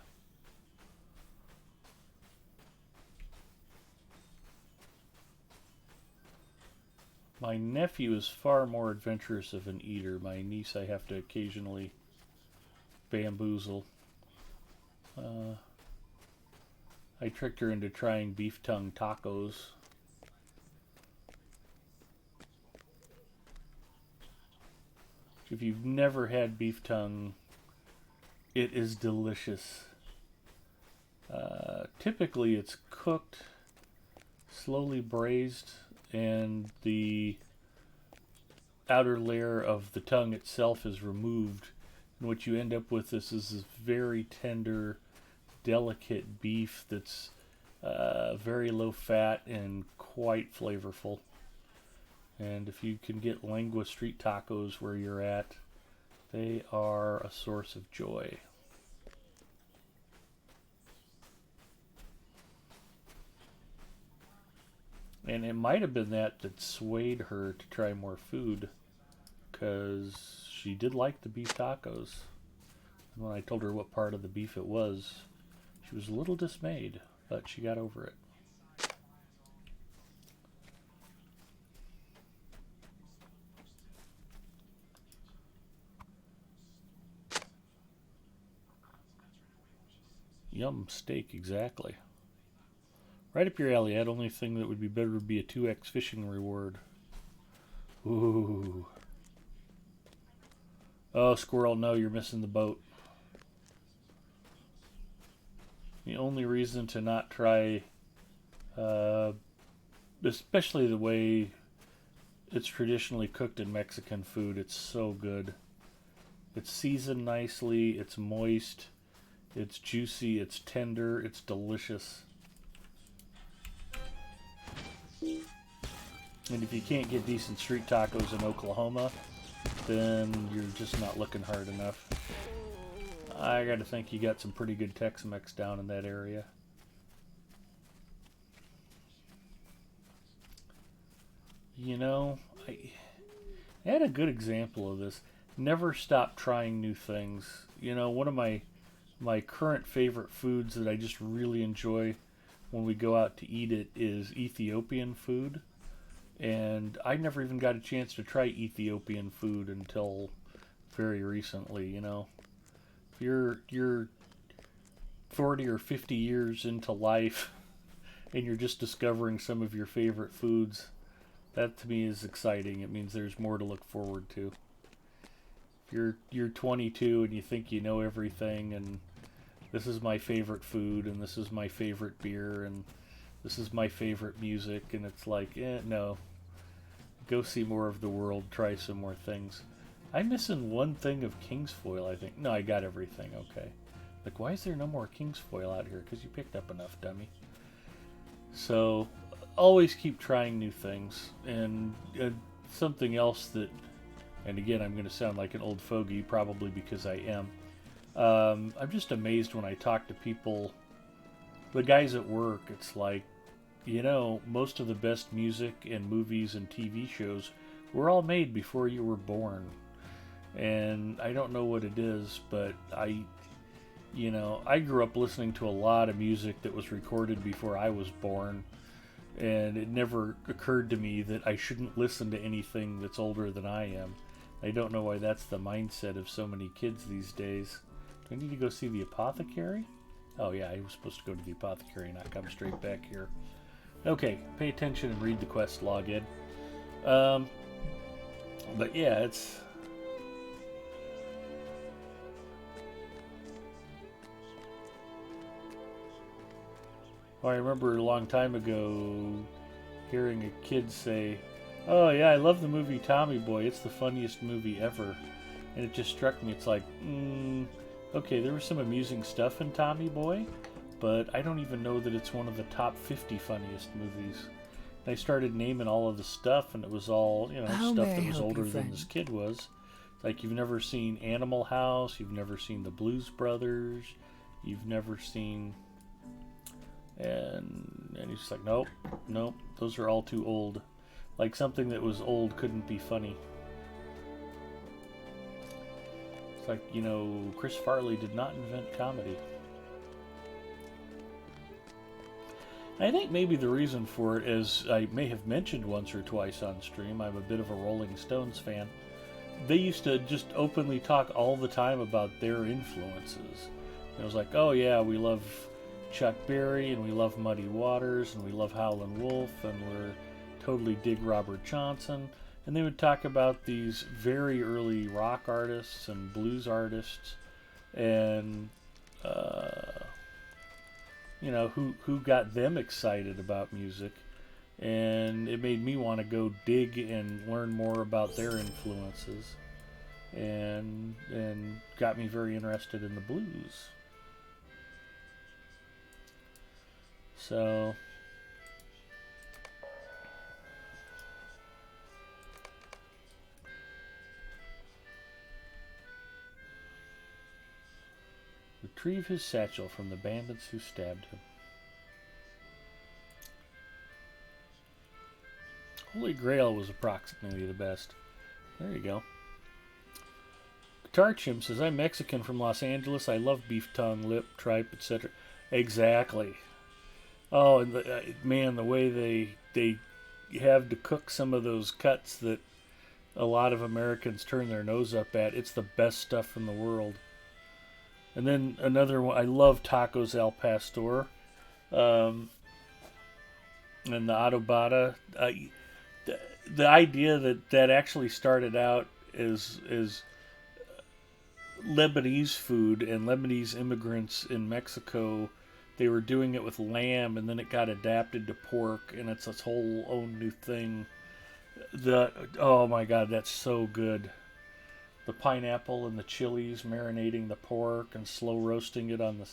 My nephew is far more adventurous of an eater. My niece I have to occasionally bamboozle. I tricked her into trying beef tongue tacos. If you've never had beef tongue, it is delicious. Typically it's cooked, slowly braised, and the outer layer of the tongue itself is removed. And what you end up with is this very tender, delicate beef that's very low fat and quite flavorful. And if you can get Lengua street tacos where you're at, they are a source of joy. And it might have been that swayed her to try more food, because she did like the beef tacos. And when I told her what part of the beef it was, she was a little dismayed, but she got over it. Yum, steak, exactly. Right up your alley. The only thing that would be better would be a 2x fishing reward. Ooh. Oh, squirrel, no, you're missing the boat. The only reason to not try, especially the way it's traditionally cooked in Mexican food, it's so good. It's seasoned nicely, it's moist, it's juicy, it's tender, it's delicious. And if you can't get decent street tacos in Oklahoma, then you're just not looking hard enough. I gotta think you got some pretty good Tex-Mex down in that area. You know, I had a good example of this. Never stop trying new things. You know, one of my current favorite foods that I just really enjoy when we go out to eat it is Ethiopian food. And I never even got a chance to try Ethiopian food until very recently, you know. If you're 40 or 50 years into life and you're just discovering some of your favorite foods, that to me is exciting. It means there's more to look forward to. If you're 22 and you think you know everything, and this is my favorite food, and this is my favorite beer, and this is my favorite music, and it's like, no. Go see more of the world, try some more things. I'm missing one thing of Kingsfoil, I think. No, I got everything, okay. Like, why is there no more Kingsfoil out here? Because you picked up enough, dummy. So, always keep trying new things. And something else that, and again, I'm going to sound like an old fogey, probably because I am. I'm just amazed when I talk to people, the guys at work, it's like, you know, most of the best music and movies and TV shows were all made before you were born. And I don't know what it is, but I grew up listening to a lot of music that was recorded before I was born. And it never occurred to me that I shouldn't listen to anything that's older than I am. I don't know why that's the mindset of so many kids these days. Do I need to go see the apothecary? Oh yeah, I was supposed to go to the apothecary, not come straight back here. Okay, pay attention and read the quest log in. But yeah, it's... I remember a long time ago hearing a kid say, "Oh yeah, I love the movie Tommy Boy. It's the funniest movie ever." And it just struck me. It's like, okay, there was some amusing stuff in Tommy Boy, but I don't even know that it's one of the top 50 funniest movies. And I started naming all of the stuff, and it was all, you know, How stuff may I that was help you, older than friend? this kid was. Like, you've never seen Animal House, you've never seen The Blues Brothers, you've never seen... And he's just like, nope, those are all too old. Like, something that was old couldn't be funny. It's like, you know, Chris Farley did not invent comedy. I think maybe the reason for it, as I may have mentioned once or twice on stream, I'm a bit of a Rolling Stones fan. They used to just openly talk all the time about their influences. And it was like, oh yeah, we love Chuck Berry, and we love Muddy Waters, and we love Howlin' Wolf, and we're totally dig Robert Johnson. And they would talk about these very early rock artists and blues artists, and you know, who got them excited about music. And it made me want to go dig and learn more about their influences, and got me very interested in the blues. So retrieve his satchel from the bandits who stabbed him. Holy Grail was approximately the best. There you go. Guitar Chimp says, I'm Mexican from Los Angeles. I love beef tongue, lip, tripe, etc. Exactly. Oh, and man, the way they have to cook some of those cuts that a lot of Americans turn their nose up at. It's the best stuff in the world. And then another one, I love tacos al pastor, and the adobada. The idea that actually started out as Lebanese food, and Lebanese immigrants in Mexico, they were doing it with lamb, and then it got adapted to pork, and it's its whole own new thing. Oh my God, that's so good. The pineapple and the chilies, marinating the pork and slow roasting it on the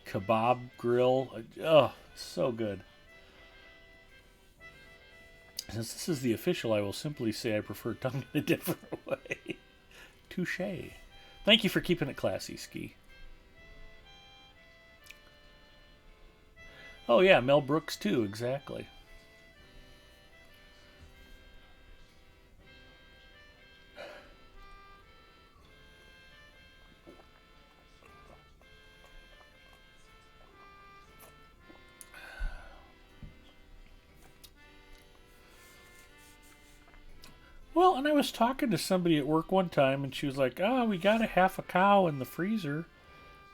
kebab grill. Oh, so good. Since this is the official, I will simply say I prefer tongue in a different way. Touché. Thank you for keeping it classy, Ski. Oh yeah, Mel Brooks too, exactly. Well, and I was talking to somebody at work one time, and she was like, "Oh, we got a half a cow in the freezer,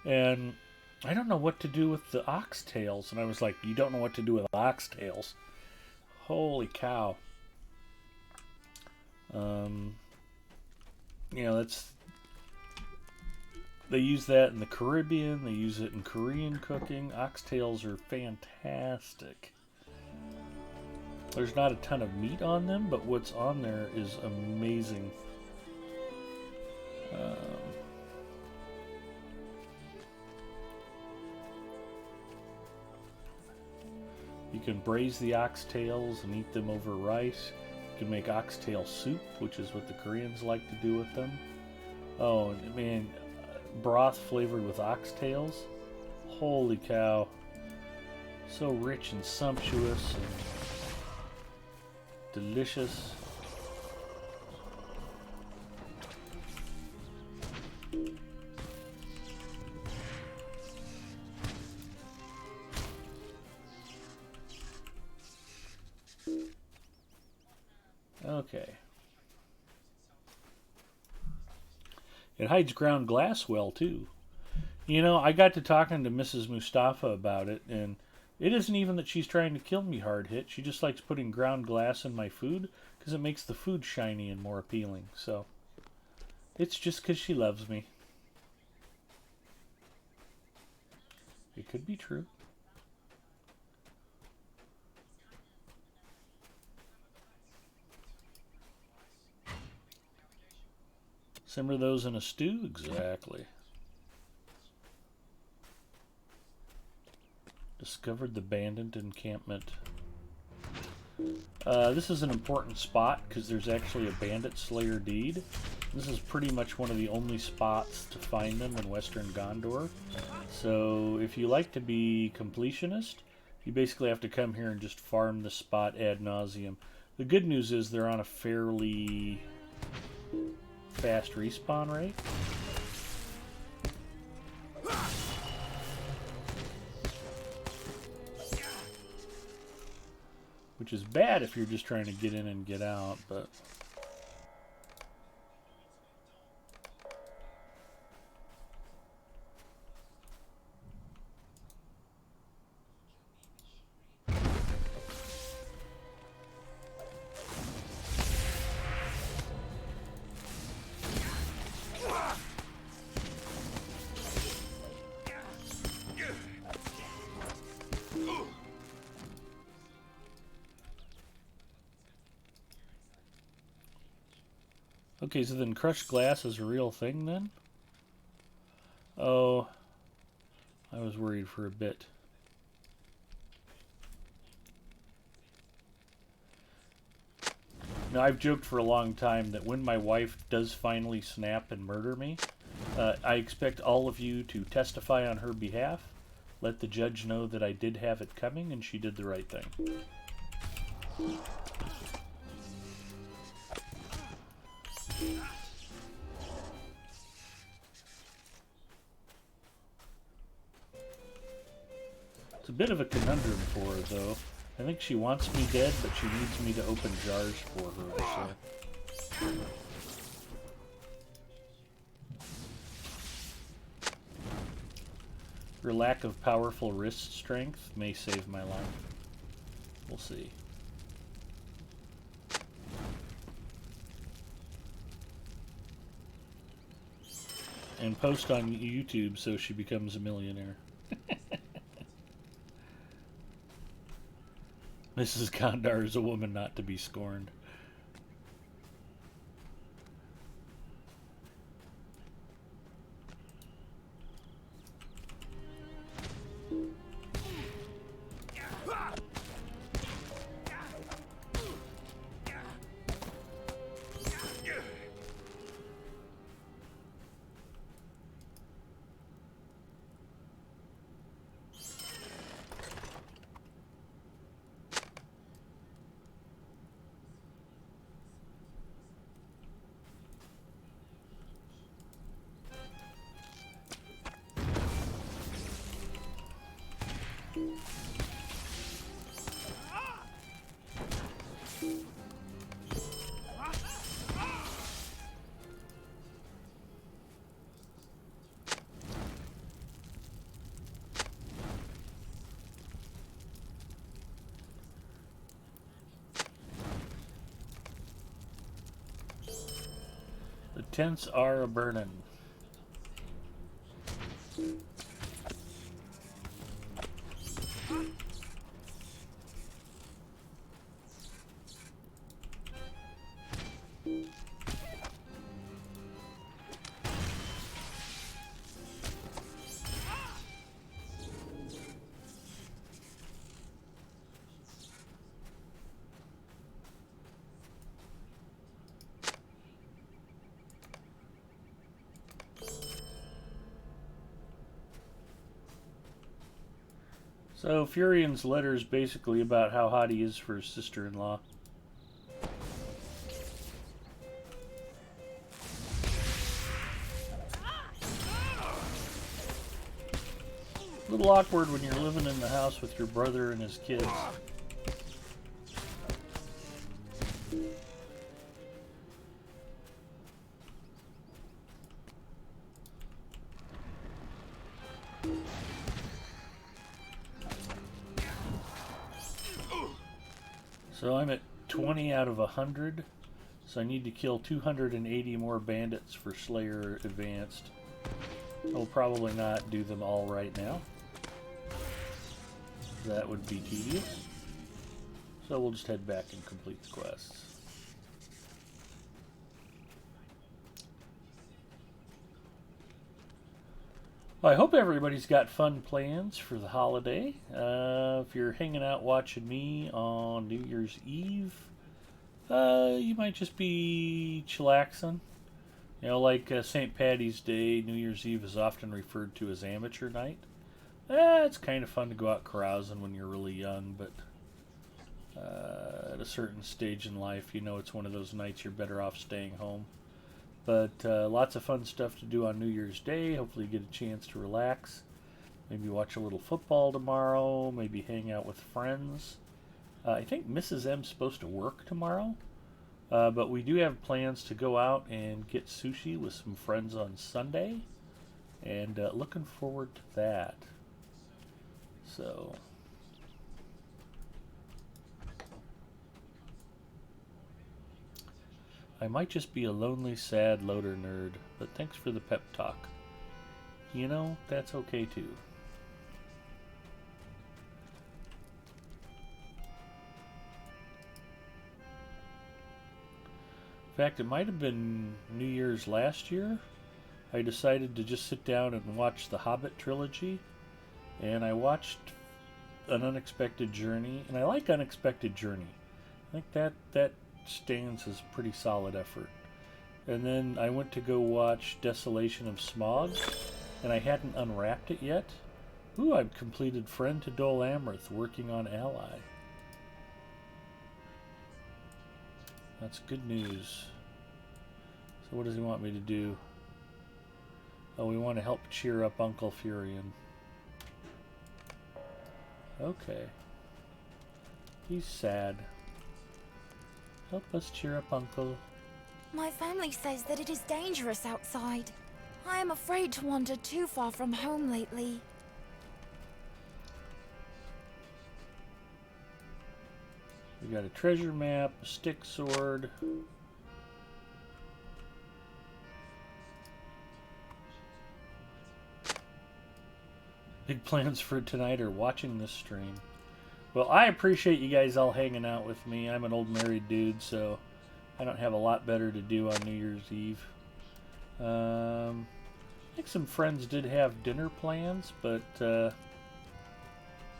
and I don't know what to do with the oxtails." And I was like, "You don't know what to do with oxtails? Holy cow!" That's they use that in the Caribbean. They use it in Korean cooking. Oxtails are fantastic. There's not a ton of meat on them, but what's on there is amazing. You can braise the oxtails and eat them over rice. You can make oxtail soup, which is what the Koreans like to do with them. Oh, man, broth flavored with oxtails. Holy cow. So rich and sumptuous and delicious. Okay. It hides ground glass well, too. I got to talking to Mrs. Mustafa about it, and it isn't even that she's trying to kill me hard hit. She just likes putting ground glass in my food because it makes the food shiny and more appealing. So, it's just because she loves me. It could be true. Simmer those in a stew? Exactly. Discovered the abandoned encampment. This is an important spot because there's actually a bandit slayer deed. This is pretty much one of the only spots to find them in western Gondor. So if you like to be completionist, you basically have to come here and just farm the spot ad nauseum. The good news is they're on a fairly fast respawn rate. Which is bad if you're just trying to get in and get out, but... Okay, so then crushed glass is a real thing then? Oh, I was worried for a bit. Now, I've joked for a long time that when my wife does finally snap and murder me, I expect all of you to testify on her behalf. Let the judge know that I did have it coming and she did the right thing. It's a bit of a conundrum for her, though. I think she wants me dead, but she needs me to open jars for her, so... Her lack of powerful wrist strength may save my life. We'll see. And post on YouTube so she becomes a millionaire. Mrs. Gondar is a woman not to be scorned. The tents are a-burnin'. So Furion's letter is basically about how hot he is for his sister-in-law. A little awkward when you're living in the house with your brother and his kids. So I'm at 20 out of 100, so I need to kill 280 more bandits for Slayer Advanced. I'll probably not do them all right now. That would be tedious. So we'll just head back and complete the quests. Well, I hope everybody's got fun plans for the holiday. If you're hanging out watching me on New Year's Eve, you might just be chillaxing. You know, like St. Paddy's Day, New Year's Eve is often referred to as amateur night. It's kind of fun to go out carousing when you're really young, but at a certain stage in life, you know it's one of those nights you're better off staying home. But lots of fun stuff to do on New Year's Day. Hopefully you get a chance to relax. Maybe watch a little football tomorrow. Maybe hang out with friends. I think Mrs. M's supposed to work tomorrow. But we do have plans to go out and get sushi with some friends on Sunday. And looking forward to that. So... I might just be a lonely, sad loader nerd, but thanks for the pep talk. You know, that's okay too. In fact, it might have been New Year's last year. I decided to just sit down and watch the Hobbit trilogy, and I watched An Unexpected Journey, and I like Unexpected Journey. I think that stands as pretty solid effort. And then I went to go watch Desolation of Smog, and I hadn't unwrapped it yet. Ooh, I've completed Friend to Dol Amroth, working on Ally. That's good news. So what does he want me to do? Oh, we want to help cheer up Uncle Furion. Okay. He's sad. Help us cheer up Uncle. My family says that it is dangerous outside. I am afraid to wander too far from home lately. We got a treasure map, a stick sword. Big plans for tonight are watching this stream. Well, I appreciate you guys all hanging out with me. I'm an old married dude, so I don't have a lot better to do on New Year's Eve. I think some friends did have dinner plans, but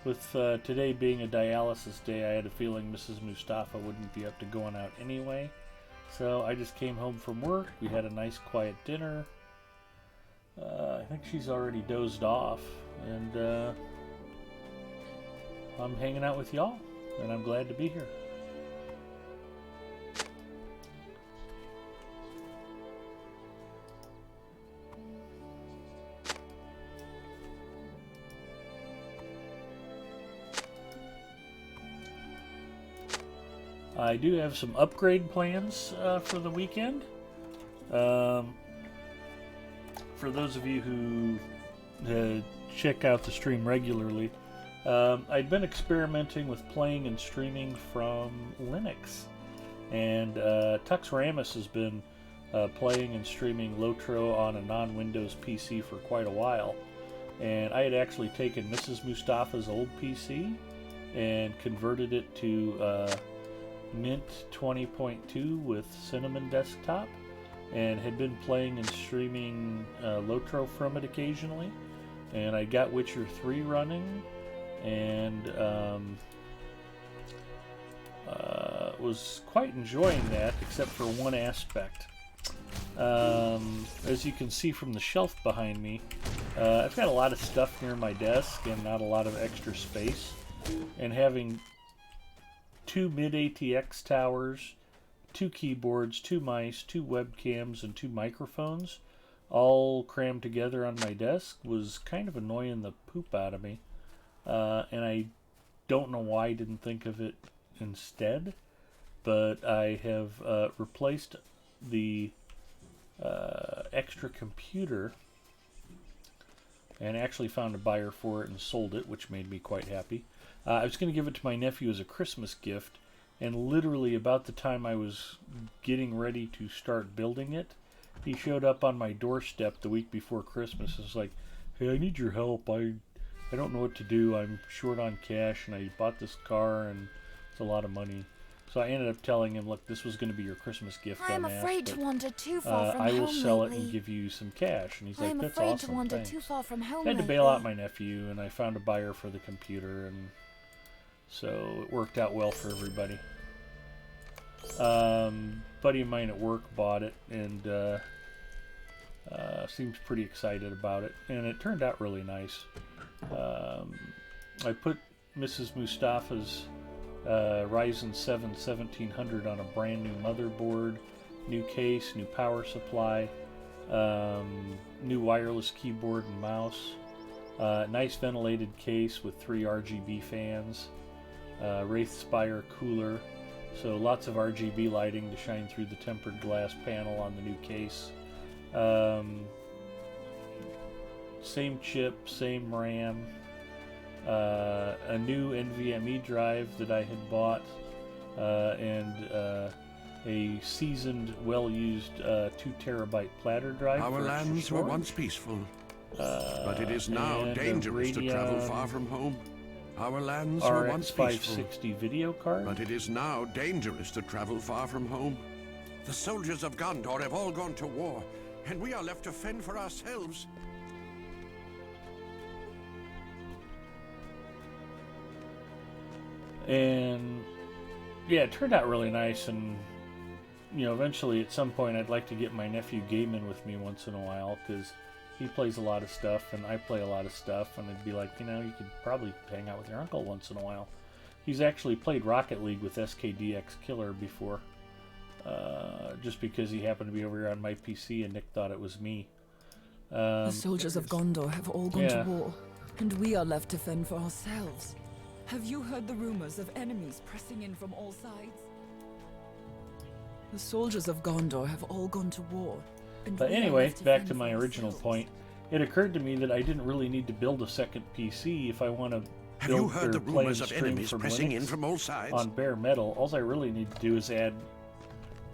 with today being a dialysis day, I had a feeling Mrs. Mustafa wouldn't be up to going out anyway. So I just came home from work. We had a nice quiet dinner. I think she's already dozed off, and I'm hanging out with y'all, and I'm glad to be here. I do have some upgrade plans for the weekend. For those of you who check out the stream regularly, I'd been experimenting with playing and streaming from Linux, and Tux Ramus has been playing and streaming Lotro on a non-Windows PC for quite a while, and I had actually taken Mrs. Mustafa's old PC and converted it to Mint 20.2 with Cinnamon Desktop, and had been playing and streaming Lotro from it occasionally, and I got Witcher 3 running, and was quite enjoying that, except for one aspect. As you can see from the shelf behind me, I've got a lot of stuff near my desk and not a lot of extra space, and having 2 mid-ATX towers, 2 keyboards, 2 mice, 2 webcams, and 2 microphones all crammed together on my desk was kind of annoying the poop out of me. And I don't know why I didn't think of it instead, but I have replaced the extra computer and actually found a buyer for it and sold it, which made me quite happy. I was going to give it to my nephew as a Christmas gift, and literally about the time I was getting ready to start building it, he showed up on my doorstep the week before Christmas. It's like, hey, I need your help. I don't know what to do. I'm short on cash, and I bought this car, and it's a lot of money. So I ended up telling him, look, this was going to be your Christmas gift. I am afraid to wander too far from home I will sell it lately. and give you some cash. And he's I like, am that's afraid awesome, to wander thanks. too far from home I had to lately. bail out my nephew, and I found a buyer for the computer, and so it worked out well for everybody. Buddy of mine at work bought it, and seems pretty excited about it, and it turned out really nice. I put Mrs. Mustafa's Ryzen 7 1700 on a brand new motherboard, new case, new power supply, new wireless keyboard and mouse, nice ventilated case with 3 RGB fans, Wraith Spire cooler, so lots of RGB lighting to shine through the tempered glass panel on the new case. Same chip, same RAM, a new NVMe drive that I had bought, and a seasoned, well-used 2 terabyte platter drive. Our lands were once peaceful, but it is now dangerous to travel far from home. Our lands were once peaceful, 560 video card, but it is now dangerous to travel far from home. The soldiers of Gondor have all gone to war, and we are left to fend for ourselves. and yeah, it turned out really nice, and you know, eventually at some point I'd like to get my nephew gaming with me once in a while, because he plays a lot of stuff and I play a lot of stuff, and it'd be like, you know, you could probably hang out with your uncle once in a while. He's actually played Rocket League with SKDX Killer before, just because he happened to be over here on my PC and Nick thought it was me. The soldiers of Gondor have all gone to war, and we are left to fend for ourselves. Have you heard the rumors of enemies pressing in from all sides? The soldiers of Gondor have all gone to war. But anyway, back to my original point. It occurred to me that I didn't really need to build a second PC if I want to Have you build heard or the play rumors and of stream enemies from pressing Linux in from all sides? on bare metal. All I really need to do is add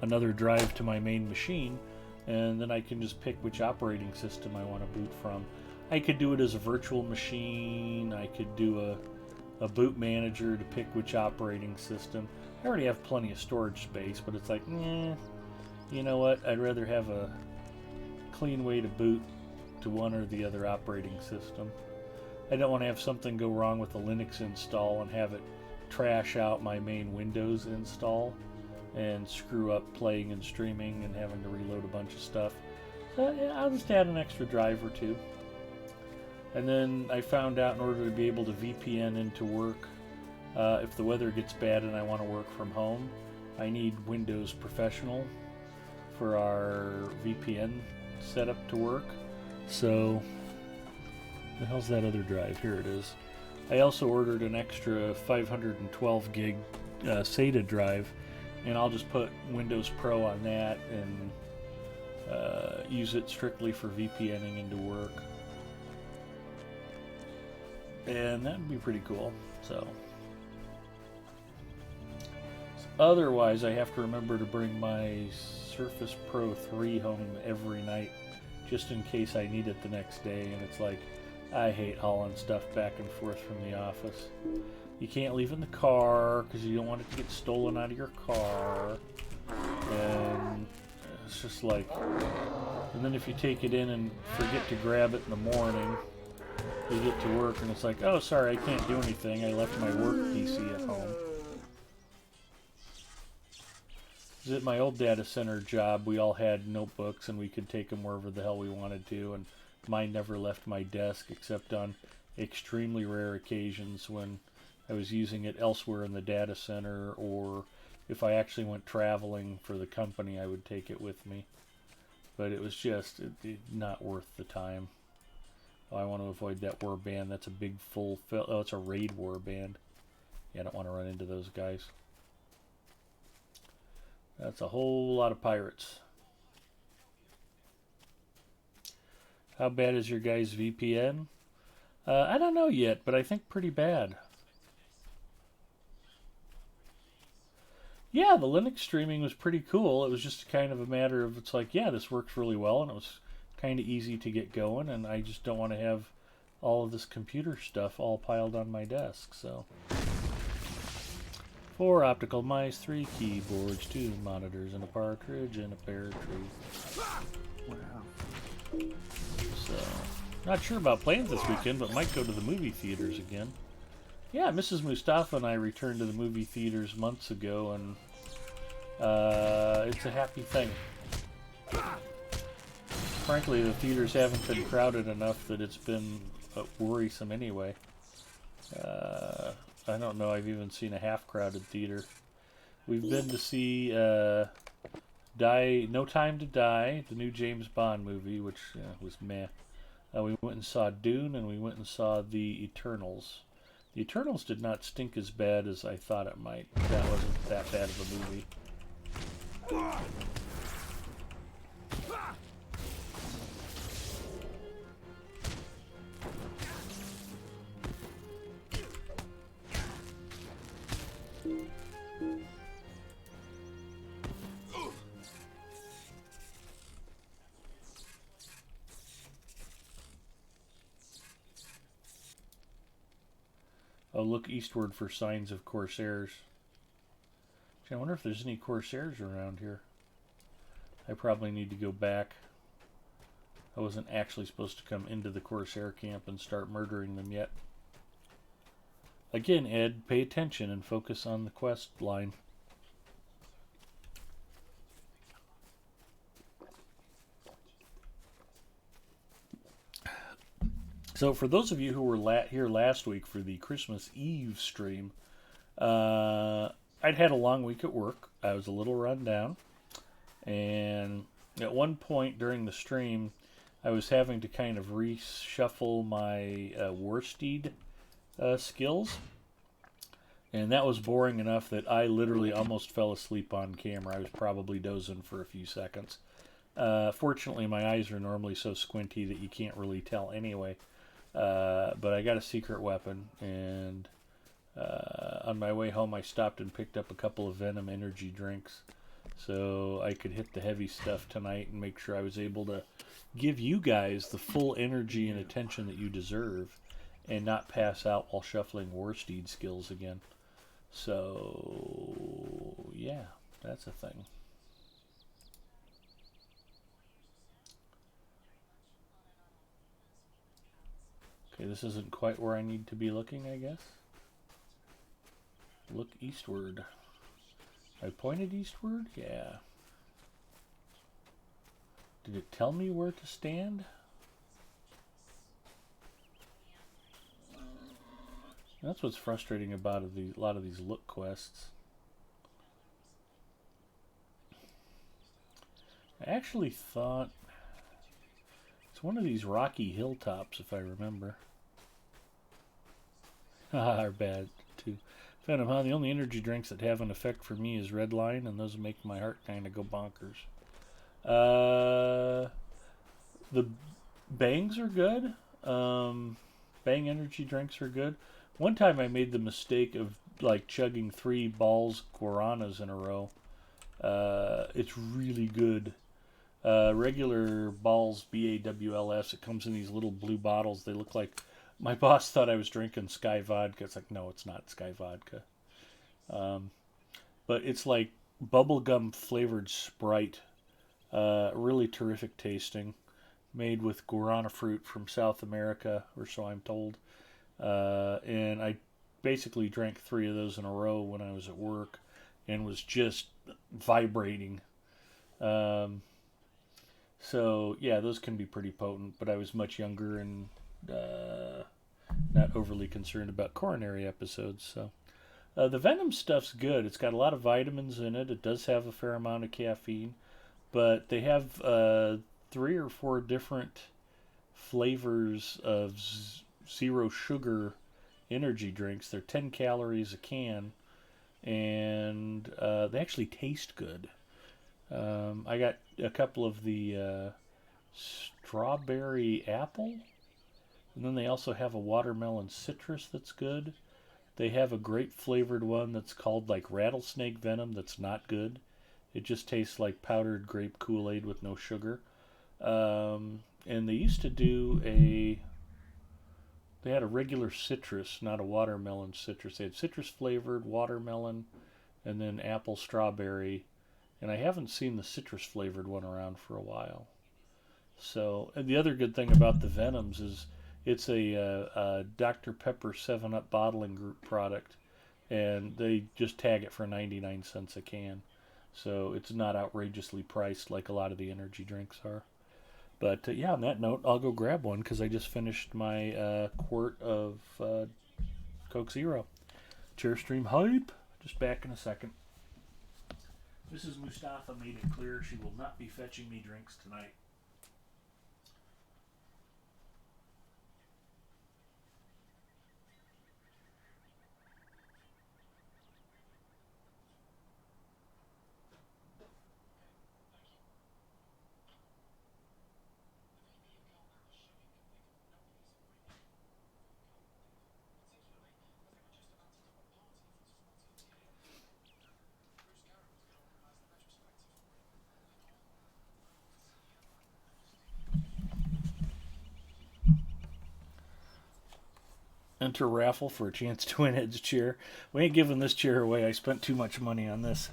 another drive to my main machine, and then I can just pick which operating system I want to boot from. I could do it as a virtual machine. I could do a boot manager to pick which operating system. I already have plenty of storage space, but it's like, you know what? I'd rather have a clean way to boot to one or the other operating system. I don't want to have something go wrong with the Linux install and have it trash out my main Windows install and screw up playing and streaming and having to reload a bunch of stuff. So yeah, I'll just add an extra drive or two. And then I found out in order to be able to VPN into work, if the weather gets bad and I want to work from home, I need Windows Professional for our VPN setup to work. So, the hell's that other drive? Here it is. I also ordered an extra 512 gig SATA drive, and I'll just put Windows Pro on that and use it strictly for VPNing into work. And that would be pretty cool. So otherwise, I have to remember to bring my Surface Pro 3 home every night, just in case I need it the next day. And it's like, I hate hauling stuff back and forth from the office. You can't leave in the car because you don't want it to get stolen out of your car. And it's just like, and then if you take it in and forget to grab it in the morning, you get to work and it's like, oh, sorry, I can't do anything. I left my work PC at home. At my old data center job, we all had notebooks and we could take them wherever the hell we wanted to, and mine never left my desk except on extremely rare occasions when I was using it elsewhere in the data center, or if I actually went traveling for the company, I would take it with me. But it was just not worth the time. I want to avoid that warband. That's a big full oh, it's a raid warband. Yeah, I don't want to run into those guys. That's a whole lot of pirates. How bad is your guys' VPN? I don't know yet, but I think pretty bad. Yeah, the Linux streaming was pretty cool. It was just kind of a matter of, it's like, yeah, this works really well, and it was kind of easy to get going, and I just don't want to have all of this computer stuff all piled on my desk, so. 4 optical mice, 3 keyboards, 2 monitors, and a partridge, and a pear tree. Wow. So, not sure about plans this weekend, but might go to the movie theaters again. Yeah, Mrs. Mustafa and I returned to the movie theaters months ago, and it's a happy thing. Frankly, the theaters haven't been crowded enough that it's been worrisome anyway. I don't know I've even seen a half-crowded theater. We've been to see No Time to Die, the new James Bond movie, which was meh. We went and saw Dune, and we went and saw The Eternals. The Eternals did not stink as bad as I thought it might. That wasn't that bad of a movie. Oh, look eastward for signs of Corsairs. Gee, I wonder if there's any Corsairs around here. I probably need to go back. I wasn't actually supposed to come into the Corsair camp and start murdering them yet. Again, Ed, pay attention and focus on the quest line. So for those of you who were here last week for the Christmas Eve stream, I'd had a long week at work. I was a little run down. And at one point during the stream, I was having to kind of reshuffle my war steed skills. And that was boring enough that I literally almost fell asleep on camera. I was probably dozing for a few seconds. Fortunately, my eyes are normally so squinty that you can't really tell anyway. But I got a secret weapon, and on my way home I stopped and picked up a couple of Venom energy drinks so I could hit the heavy stuff tonight and make sure I was able to give you guys the full energy and attention that you deserve and not pass out while shuffling war steed skills again. So, yeah, that's a thing. Okay, this isn't quite where I need to be looking, I guess. Look eastward. I pointed eastward? Yeah. Did it tell me where to stand? That's what's frustrating about a lot of these look quests. I actually thought it's one of these rocky hilltops, if I remember. Haha, are bad too. Venom, huh? The only energy drinks that have an effect for me is Red Line, and those make my heart kind of go bonkers. The bangs are good. Bang energy drinks are good. One time I made the mistake of like chugging 3 balls guaranas in a row. It's really good. Regular balls, BAWLS, it comes in these little blue bottles. They look like, my boss thought I was drinking Sky Vodka. It's like, no, it's not Sky Vodka. But it's like bubblegum flavored Sprite. Really terrific tasting. Made with guarana fruit from South America, or so I'm told. And I basically drank 3 of those in a row when I was at work and was just vibrating. So, yeah, those can be pretty potent, but I was much younger and not overly concerned about coronary episodes. So, the Venom stuff's good. It's got a lot of vitamins in it. It does have a fair amount of caffeine, but they have 3 or 4 different flavors of zero sugar energy drinks. They're 10 calories a can, and they actually taste good. I got a couple of the strawberry apple, and then they also have a watermelon citrus that's good. They have a grape flavored one that's called like rattlesnake venom that's not good. It just tastes like powdered grape Kool-Aid with no sugar. And they used to do they had a regular citrus, not a watermelon citrus. They had citrus flavored, watermelon, and then apple strawberry. And I haven't seen the citrus flavored one around for a while. So, and the other good thing about the Venoms is it's a Dr. Pepper 7-Up bottling group product, and they just tag it for 99 cents a can. So it's not outrageously priced like a lot of the energy drinks are. But yeah, on that note, I'll go grab one because I just finished my quart of Coke Zero. Chair stream hype. Just back in a second. Mrs. Mustafa made it clear she will not be fetching me drinks tonight. Enter raffle for a chance to win Ed's chair. We ain't giving this chair away. I spent too much money on this.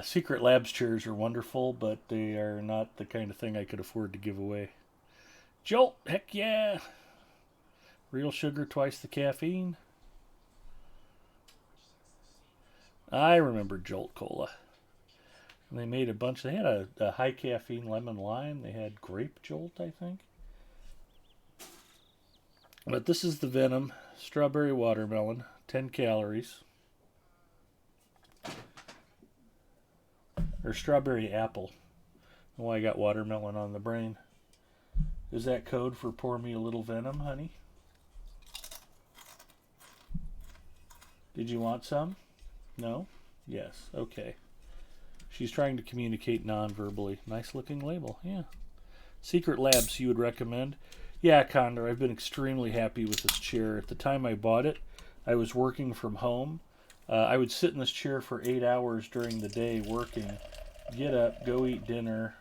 Secret Labs chairs are wonderful, but they are not the kind of thing I could afford to give away. Jolt, heck yeah! Real sugar, twice the caffeine. I remember Jolt Cola. And they made a bunch. They had a high caffeine lemon lime. They had grape Jolt, I think. But this is the Venom strawberry watermelon, 10 calories. Or strawberry apple. Oh, I got watermelon on the brain. Is that code for pour me a little venom, honey? Did you want some? No? Yes. Okay. She's trying to communicate non-verbally. Nice looking label. Yeah. Secret Labs you would recommend? Yeah, Condor. I've been extremely happy with this chair. At the time I bought it, I was working from home. I would sit in this chair for 8 hours during the day working. Get up, go eat dinner,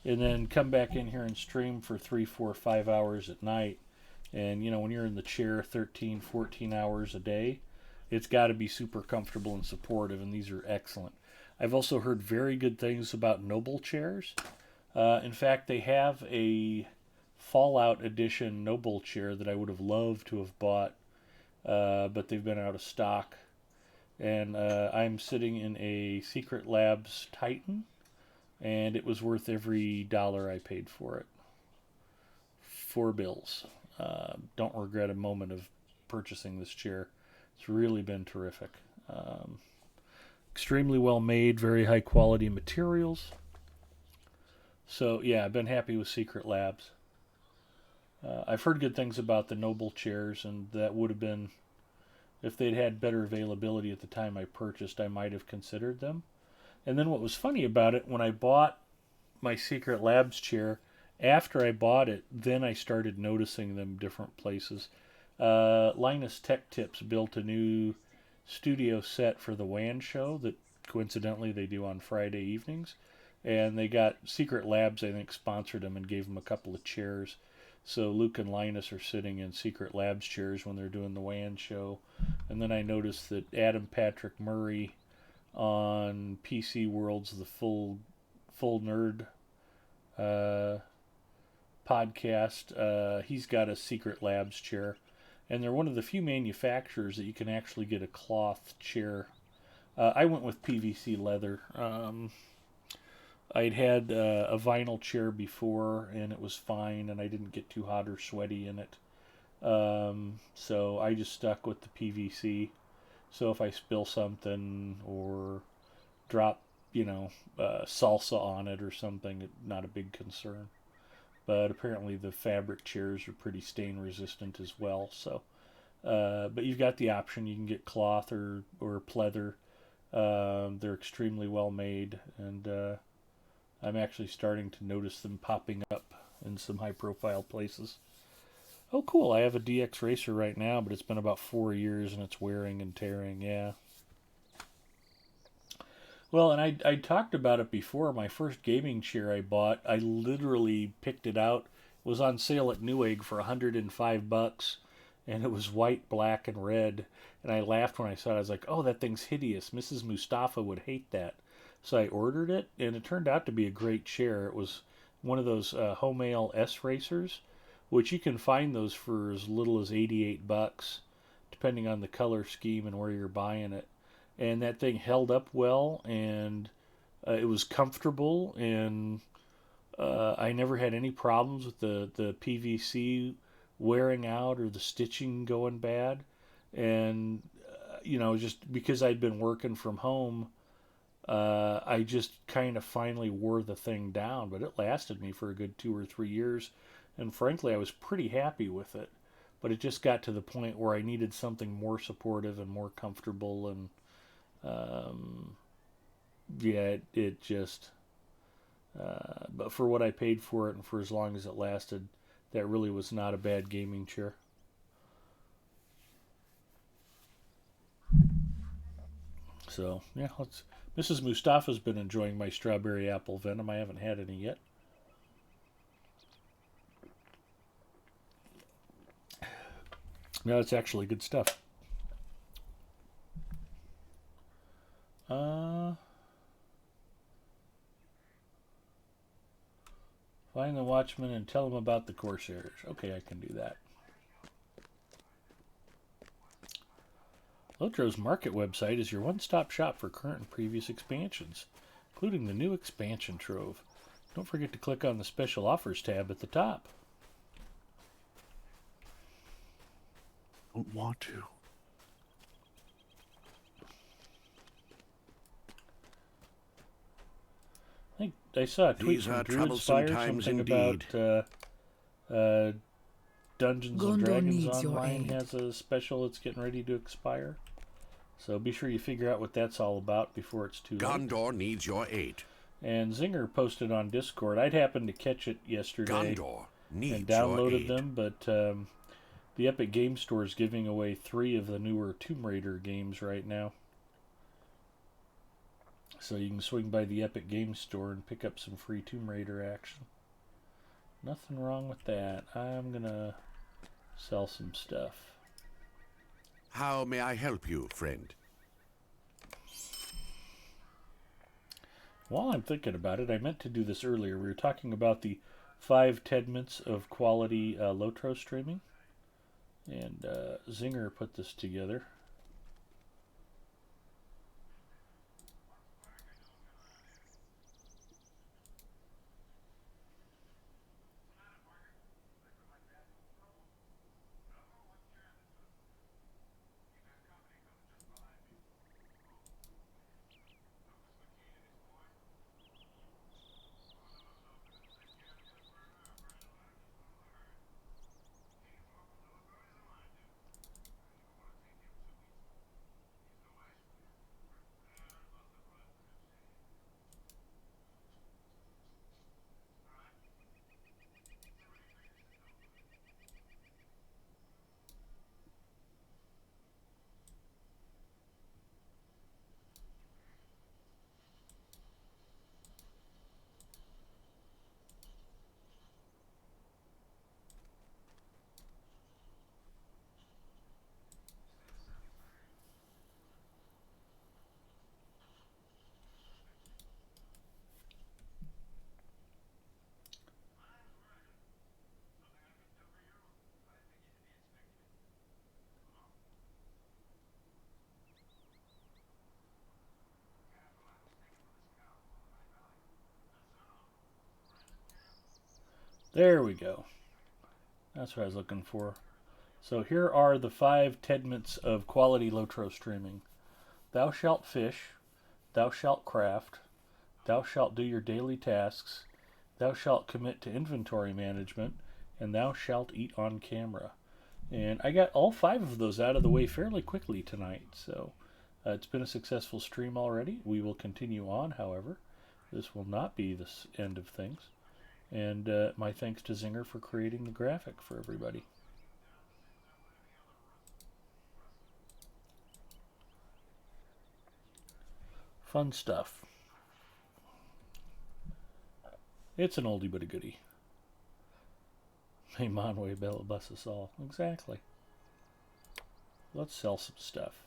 and then come back in here and stream for 3, 4, 5 hours at night. And, you know, when you're in the chair 13, 14 hours a day, it's got to be super comfortable and supportive, and these are excellent. I've also heard very good things about Noble chairs. In fact, they have a Fallout Edition Noble chair that I would have loved to have bought, but they've been out of stock. And I'm sitting in a Secret Labs Titan, and it was worth every dollar I paid for it. $4. Don't regret a moment of purchasing this chair. It's really been terrific. Extremely well made, very high quality materials. So yeah, I've been happy with Secret Labs. I've heard good things about the Noble chairs, and that would have been, if they'd had better availability at the time I purchased, I might have considered them. And then what was funny about it, when I bought my Secret Labs chair, after I bought it, then I started noticing them different places. Linus Tech Tips built a new studio set for the WAN show that coincidentally they do on Friday evenings. And they got Secret Labs, I think, sponsored them and gave them a couple of chairs. So Luke and Linus are sitting in Secret Labs chairs when they're doing the WAN show. And then I noticed that Adam Patrick Murray on PC World's The Full Nerd podcast, he's got a Secret Labs chair. And they're one of the few manufacturers that you can actually get a cloth chair. I went with PVC leather. I'd had a vinyl chair before, and it was fine, and I didn't get too hot or sweaty in it. So I just stuck with the PVC. So if I spill something or drop, salsa on it or something, not a big concern. But apparently the fabric chairs are pretty stain resistant as well. So, but you've got the option. You can get cloth or pleather. They're extremely well made, and I'm actually starting to notice them popping up in some high-profile places. Oh, cool. I have a DX Racer right now, but it's been about 4 years, and it's wearing and tearing, yeah. Well, and I talked about it before. My first gaming chair I bought, I literally picked it out. It was on sale at Newegg for $105, and it was white, black, and red. And I laughed when I saw it. I was like, oh, that thing's hideous. Mrs. Mustafa would hate that. So I ordered it, and it turned out to be a great chair. It was one of those Homail S racers, which you can find those for as little as $88, depending on the color scheme and where you're buying it. And that thing held up well, and it was comfortable, and I never had any problems with the PVC wearing out or the stitching going bad. And, just because I'd been working from home, I just kind of finally wore the thing down, but it lasted me for a good 2 or 3 years, and frankly, I was pretty happy with it. But it just got to the point where I needed something more supportive and more comfortable, and it just, but for what I paid for it and for as long as it lasted, that really was not a bad gaming chair. So, yeah, Mrs. Mustafa's been enjoying my strawberry apple venom. I haven't had any yet. No, it's actually good stuff. Find the Watchman and tell them about the Corsairs. Okay, I can do that. Lotro's Market website is your one-stop shop for current and previous expansions, including the new expansion trove. Don't forget to click on the special offers tab at the top. don't want to. I think I saw a tweet These from are Druid's troublesome Fire, times something indeed. about Dungeons and Gondor Dragons needs your Online aid. has a special that's getting ready to expire. So be sure you figure out what that's all about before it's too late. Gondor needs your aid. And Zinger posted on Discord. I'd happened to catch it yesterday Gondor needs and downloaded your aid. them, but the Epic Game Store is giving away 3 of the newer Tomb Raider games right now. So you can swing by the Epic Game Store and pick up some free Tomb Raider action. Nothing wrong with that. I'm going to sell some stuff. How may I help you, friend? While I'm thinking about it, I meant to do this earlier. We were talking about the 5 tenets of quality Lotro streaming. And Zinger put this together. There we go. That's what I was looking for. So here are the 5 tenets of quality Lotro streaming. Thou shalt fish. Thou shalt craft. Thou shalt do your daily tasks. Thou shalt commit to inventory management. And thou shalt eat on camera. And I got all 5 of those out of the way fairly quickly tonight. So it's been a successful stream already. We will continue on, however. This will not be the end of things. And my thanks to Zinger for creating the graphic for everybody. Fun stuff. It's an oldie but a goodie. May Monway Bella bless us all. Exactly. Let's sell some stuff.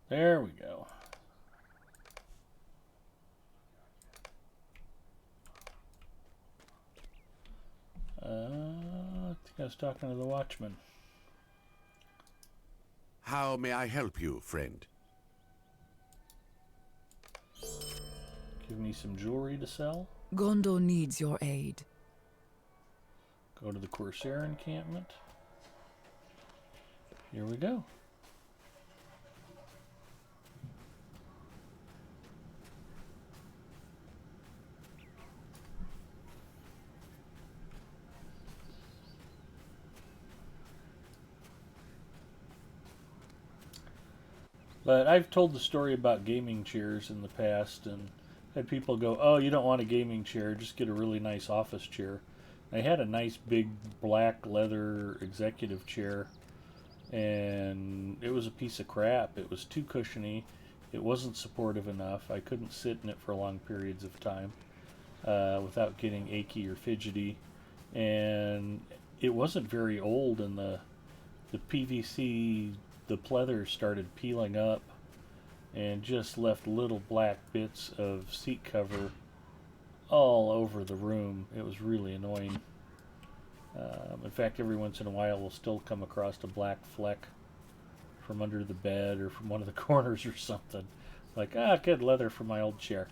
There we go. was talking to the watchman. How may I help you, friend? Give me some jewelry to sell. Gondor needs your aid. Go to the Corsair encampment. Here we go. But I've told the story about gaming chairs in the past and had people go, oh, you don't want a gaming chair, just get a really nice office chair. I had a nice big black leather executive chair, and it was a piece of crap. It was too cushiony. It wasn't supportive enough. I couldn't sit in it for long periods of time without getting achy or fidgety. And it wasn't very old, and the PVC, the pleather started peeling up and just left little black bits of seat cover all over the room. It was really annoying. In fact, every once in a while we'll still come across a black fleck from under the bed or from one of the corners or something. Like, good leather for my old chair.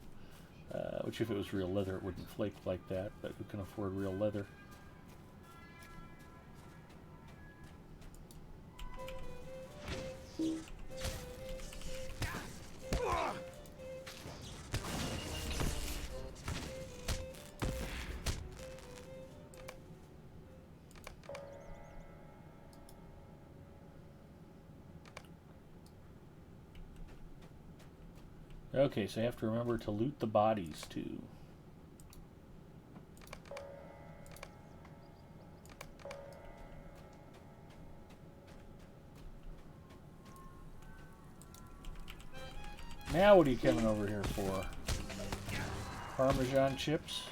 Which if it was real leather it wouldn't flake like that, but who can afford real leather? Okay, so I have to remember to loot the bodies too. Now what are you coming over here for? Parmesan chips?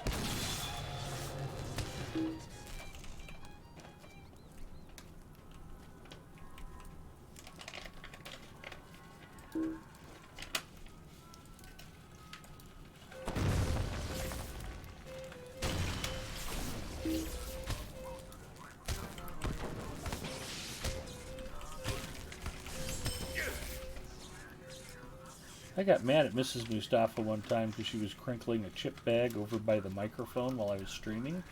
I got mad at Mrs. Mustafa one time because she was crinkling a chip bag over by the microphone while I was streaming.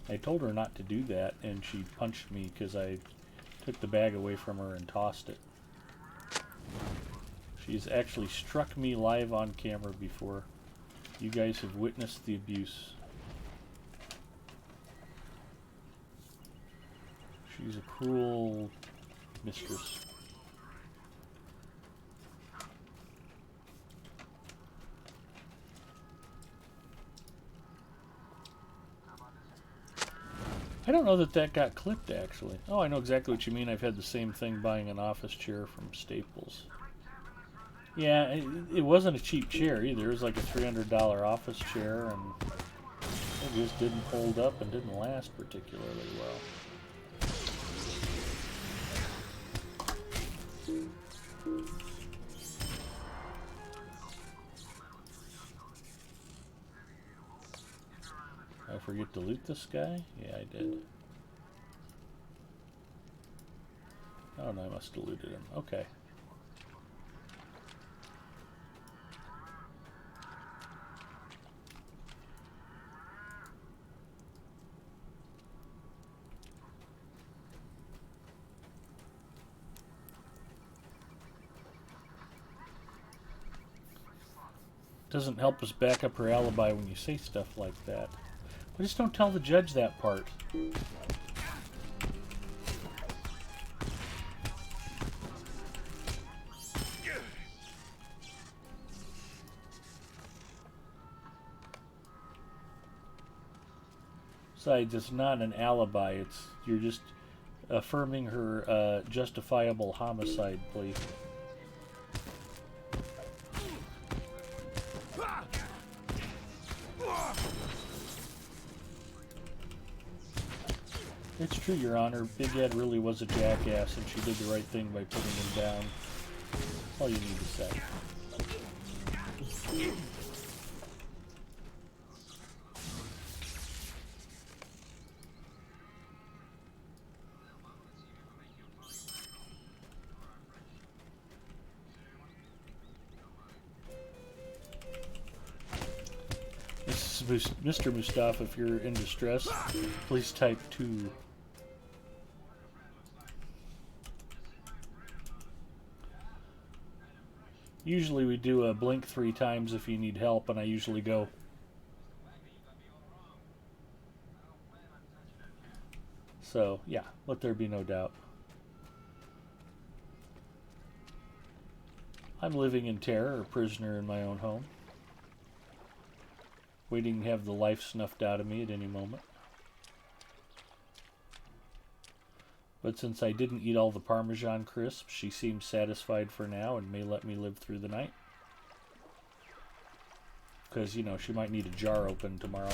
I told her not to do that, and she punched me because I took the bag away from her and tossed it. She's actually struck me live on camera before. You guys have witnessed the abuse. She's a cruel mistress. I don't know that that got clipped, actually. Oh, I know exactly what you mean. I've had the same thing buying an office chair from Staples. Yeah, it wasn't a cheap chair either. It was like a $300 office chair, and it just didn't hold up and didn't last particularly well. I forget to loot this guy? Yeah, I did. Oh no, I must have looted him. Okay. Doesn't help us back up her alibi when you say stuff like that. But just don't tell the judge that part. Besides, it's not an alibi. You're just affirming her justifiable homicide plea. It's true, Your Honor. Big Ed really was a jackass, and she did the right thing by putting him down. That's all you need to say. Mr. Mustafa, if you're in distress, please type 2. Usually we do a blink 3 times if you need help, and I usually go. So, yeah, let there be no doubt. I'm living in terror, a prisoner in my own home, waiting to have the life snuffed out of me at any moment. But since I didn't eat all the Parmesan crisps, she seems satisfied for now and may let me live through the night. Because, you know, she might need a jar open tomorrow.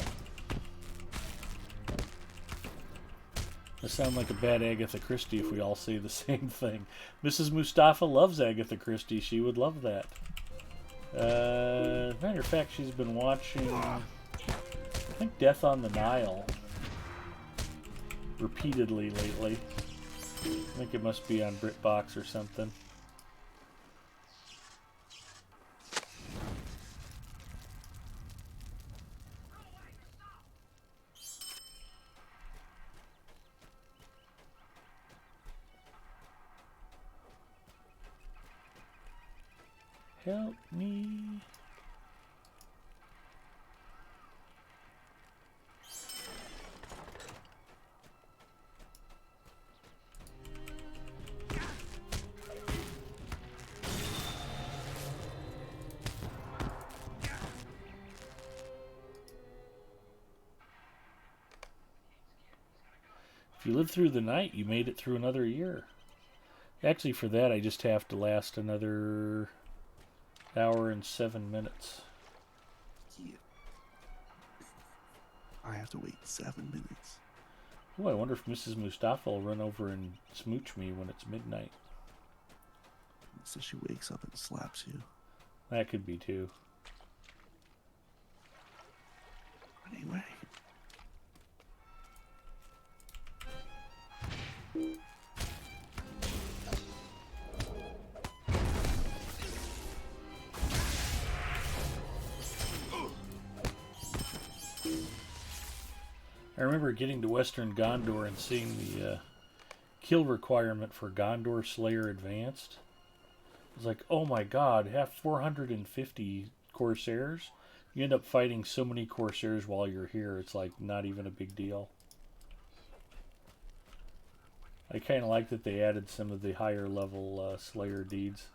I sound like a bad Agatha Christie if we all say the same thing. Mrs. Mustafa loves Agatha Christie. She would love that. Matter of fact, she's been watching, I think, Death on the Nile repeatedly lately. I think it must be on BritBox or something. Help me. If you live through the night, you made it through another year. Actually, for that, I just have to last another hour and 7 minutes. Yeah. I have to wait 7 minutes. Oh, I wonder if Mrs. Mustafa will run over and smooch me when it's midnight. So she wakes up and slaps you. That could be too. Anyway. I remember getting to Western Gondor and seeing the kill requirement for Gondor Slayer Advanced. It was like, oh my god, have 450 Corsairs? You end up fighting so many Corsairs while you're here, it's like not even a big deal. I kind of like that they added some of the higher level Slayer deeds.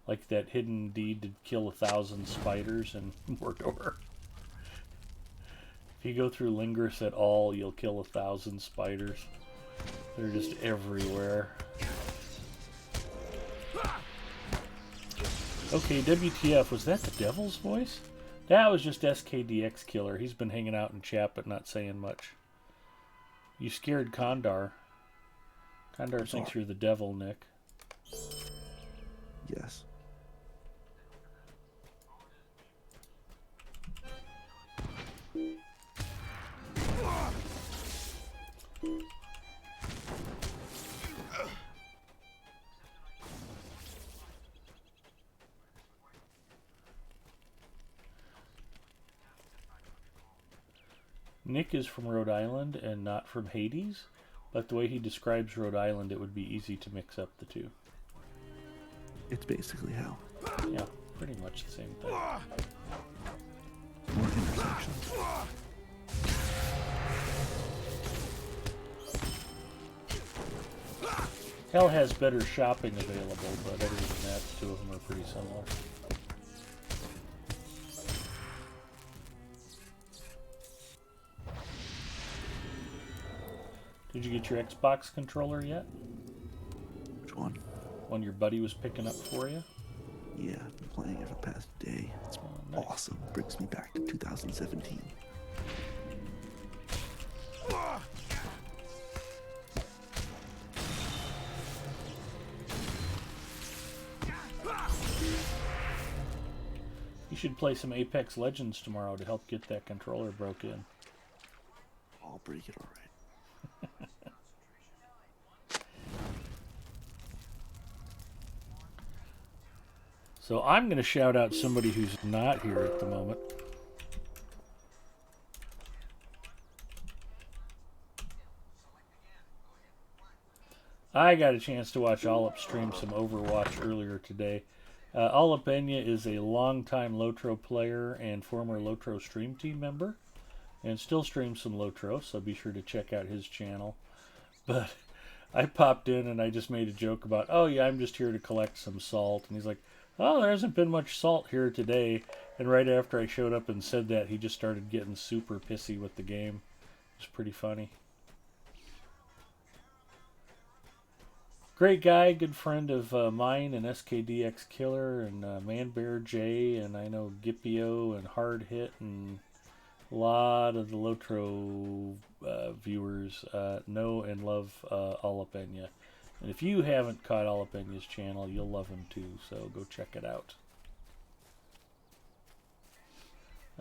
Like that hidden deed to kill 1,000 spiders in Mordor. If you go through Lingris at all, you'll kill 1,000 spiders. They're just everywhere. Okay, WTF, was that the devil's voice? That was just SKDX Killer. He's been hanging out in chat but not saying much. You scared Condar. Condar thinks you're the devil, Nick. Yes. Nick is from Rhode Island and not from Hades, but the way he describes Rhode Island, it would be easy to mix up the two. It's basically hell. Yeah, pretty much the same thing. More intersections. Hell has better shopping available, but other than that, the two of them are pretty similar. Did you get your Xbox controller yet? Which one? One your buddy was picking up for you? Yeah, I've been playing it for the past day. It's nice. Awesome. Brings me back to 2017. You should play some Apex Legends tomorrow to help get that controller broke in. I'll break it alright. So I'm going to shout out somebody who's not here at the moment. I got a chance to watch All stream some Overwatch earlier today. Alapenya is a longtime Lotro player and former Lotro stream team member, and still streams some Lotro, so be sure to check out his channel. But I popped in and I just made a joke about, oh yeah, I'm just here to collect some salt. And he's like, oh, there hasn't been much salt here today. And right after I showed up and said that, he just started getting super pissy with the game. It was pretty funny. Great guy, good friend of mine and SKDX Killer and Manbear J, and I know Gipio and Hard Hit and a lot of the Lotro viewers know and love Alapenya. And if you haven't caught Alapenya's channel, you'll love him too, so go check it out.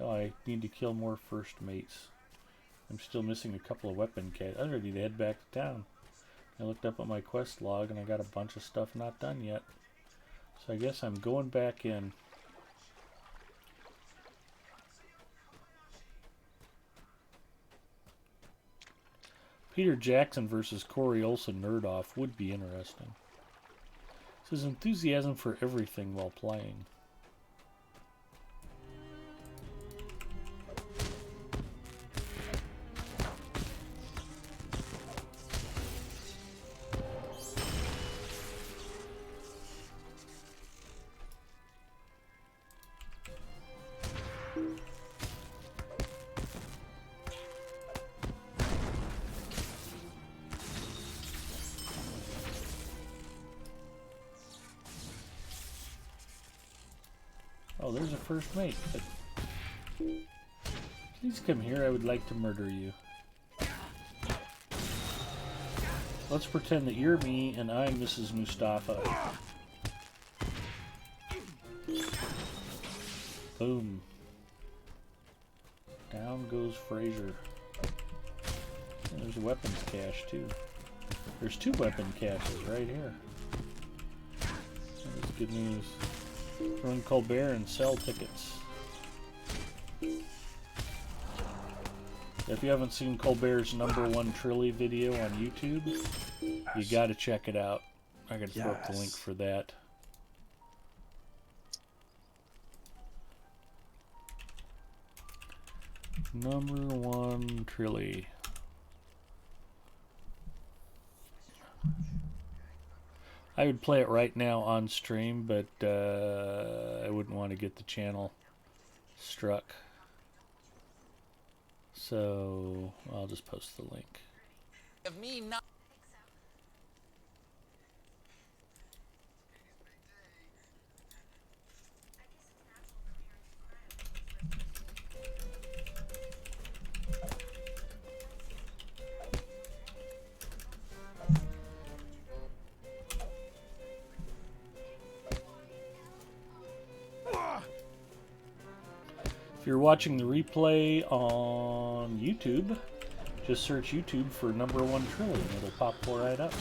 Oh, I need to kill more first mates. I'm still missing a couple of weapon cats. I'm ready to head back to town. I looked up at my quest log and I got a bunch of stuff not done yet. So I guess I'm going back in. Peter Jackson versus Corey Olsen Nerdoff would be interesting. It says enthusiasm for everything while playing. Oh, there's a first mate. But please come here. I would like to murder you. Let's pretend that you're me and I'm Mrs. Mustafa. Boom. Down goes Fraser. And there's a weapons cache too. There's 2 weapon caches right here. That's good news. Run Colbert and sell tickets. If you haven't seen Colbert's #1 Trilly video on YouTube, you gotta check it out. I gotta throw up the link for that. #1 Trilly. I would play it right now on stream, but I wouldn't want to get the channel struck. So I'll just post the link. Of me not If you're watching the replay on YouTube, just search YouTube for #1 Trilly and it'll pop right up.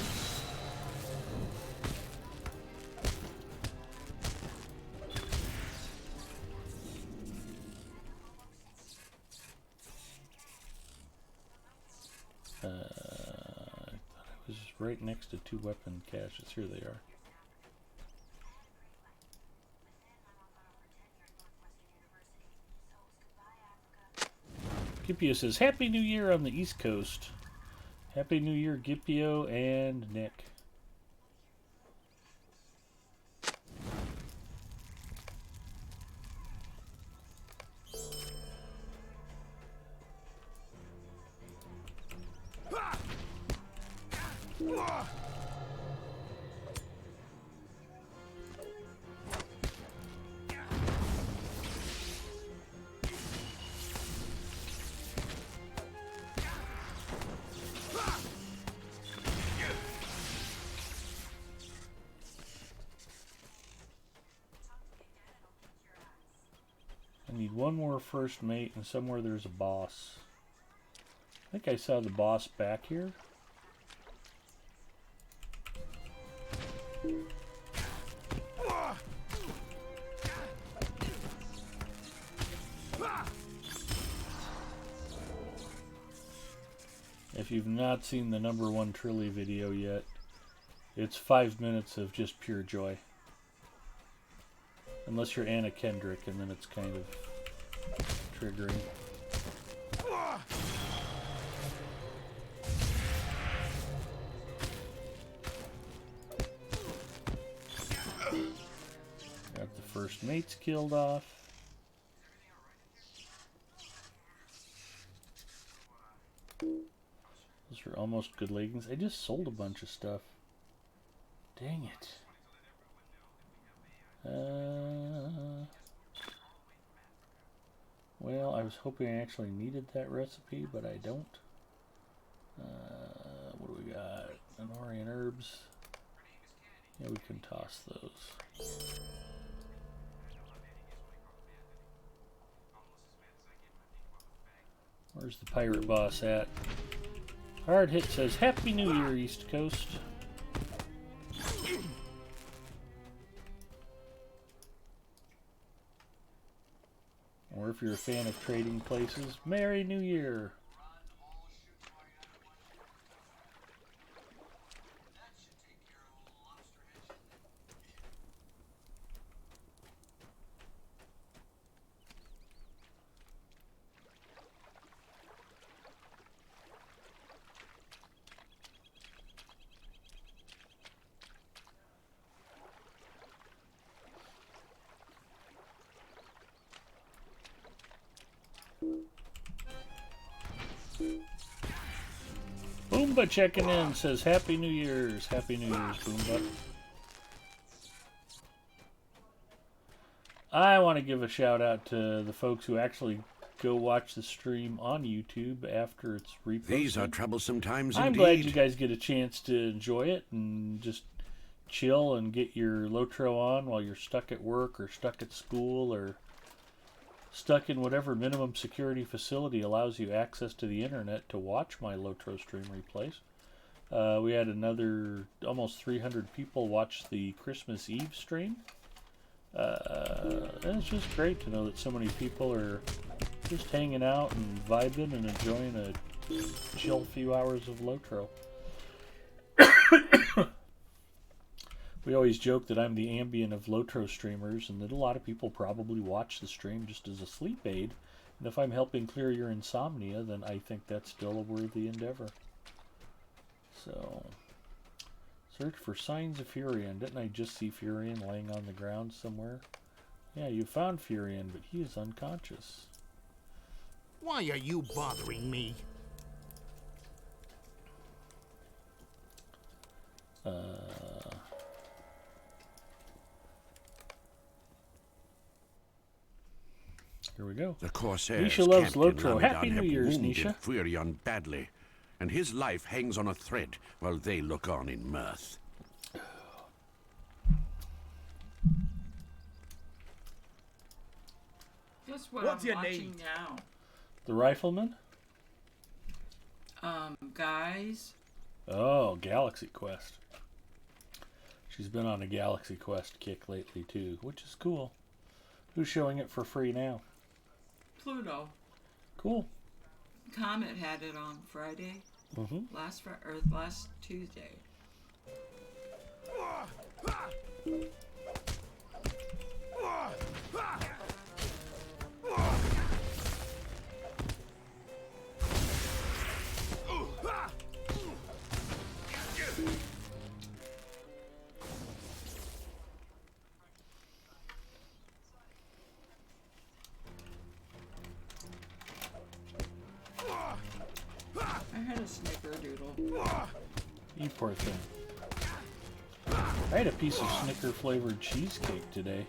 I thought I was right next to 2 weapon caches. Here they are. Gipio says, Happy New Year on the East Coast. Happy New Year, Gipio and Nick. I need 1 more first mate and somewhere there's a boss. I think I saw the boss back here. If you've not seen the #1 Trilly video yet, It's 5 minutes of just pure joy. Unless you're Anna Kendrick, and then it's kind of triggering. Got the first mates killed off. Those are almost good leggings. I just sold a bunch of stuff. Dang it. Well, I was hoping I actually needed that recipe, but I don't. What do we got? Anorian herbs. Yeah, we can toss those. Where's the pirate boss at? Hard Hit says, Happy New Year, East Coast. Or if you're a fan of trading places, Merry New Year. Boomba checking in, says Happy New Year's. Happy New Year's, Boomba. I want to give a shout out to the folks who actually go watch the stream on YouTube after it's reposted. These are troublesome times I'm indeed. glad you guys get a chance to enjoy it and just chill and get your Lotro on while you're stuck at work or stuck at school or stuck in whatever minimum security facility allows you access to the internet to watch my Lotro stream replays. We had another almost 300 people watch the Christmas Eve stream. And it's just great to know that so many people are just hanging out and vibing and enjoying a chill few hours of Lotro. We always joke that I'm the Ambien of Lotro streamers and that a lot of people probably watch the stream just as a sleep aid. And if I'm helping clear your insomnia, then I think that's still a worthy endeavor. So, search for signs of Furion. Didn't I just see Furion laying on the ground somewhere? Yeah, you found Furion, but he is unconscious. Why are you bothering me? Here we go. The Corsairs Nisha loves camped in Lotro. Happy Lamidan New have Year's, wounded Nisha. Furion badly, and his life hangs on a thread while they look on in mirth. Guess what What's I'm your watching name? now? The Rifleman? Guys. Oh, Galaxy Quest. She's been on a Galaxy Quest kick lately, too, which is cool. Who's showing it for free now? Pluto. Cool. Comet had it on Friday. Mm-hmm. Last Tuesday. I had a snickerdoodle. You poor thing. I had a piece of Snicker flavored cheesecake today.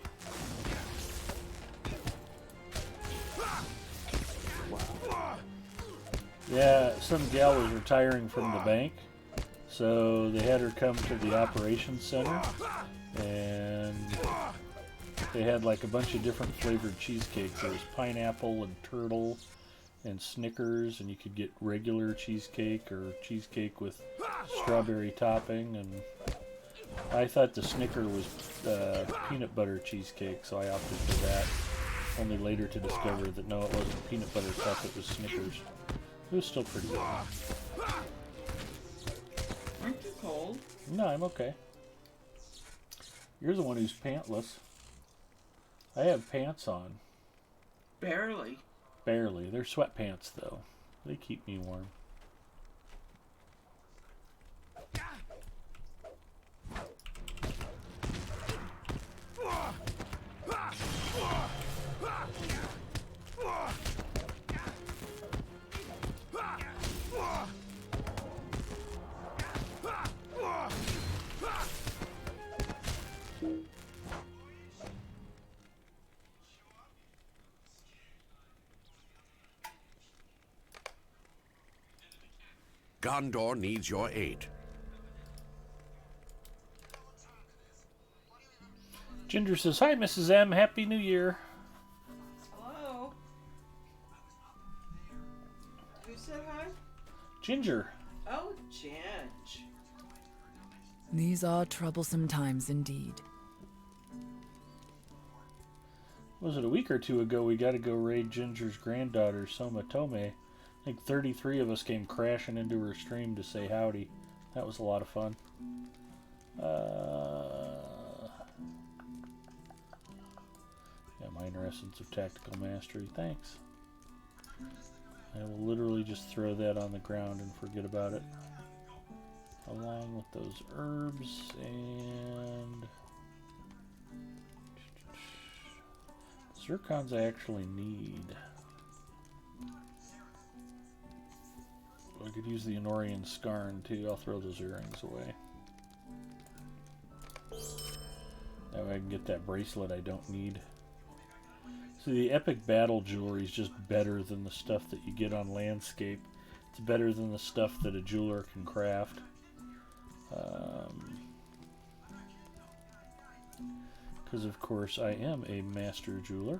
Yeah, some gal was retiring from the bank, so they had her come to the operations center, and they had like a bunch of different flavored cheesecakes. There was pineapple and turtle and Snickers, and you could get regular cheesecake or cheesecake with strawberry topping, and I thought the Snicker was peanut butter cheesecake, so I opted for that, only later to discover that no, it wasn't peanut butter stuff, it was Snickers. It was still pretty good. Aren't you cold? No, I'm okay. You're the one who's pantless. I have pants on. Barely. Barely. They're sweatpants, though. They keep me warm. Gondor needs your aid. Ginger says, "Hi, Mrs. M. Happy New Year." Hello. Who said hi? Ginger. Oh, Ginge. These are troublesome times indeed. Was it a week or two ago we got to go raid Ginger's granddaughter, Soma Tome? I think 33 of us came crashing into her stream to say howdy. That was a lot of fun. Yeah, minor essence of tactical mastery. Thanks. I will literally just throw that on the ground and forget about it. Along with those herbs and... Zircons I actually need. I could use the Enorian Scarn too. I'll throw those earrings away. That way I can get that bracelet I don't need. See, the epic battle jewelry is just better than the stuff that you get on landscape. It's better than the stuff that a jeweler can craft. Because of course I am a master jeweler.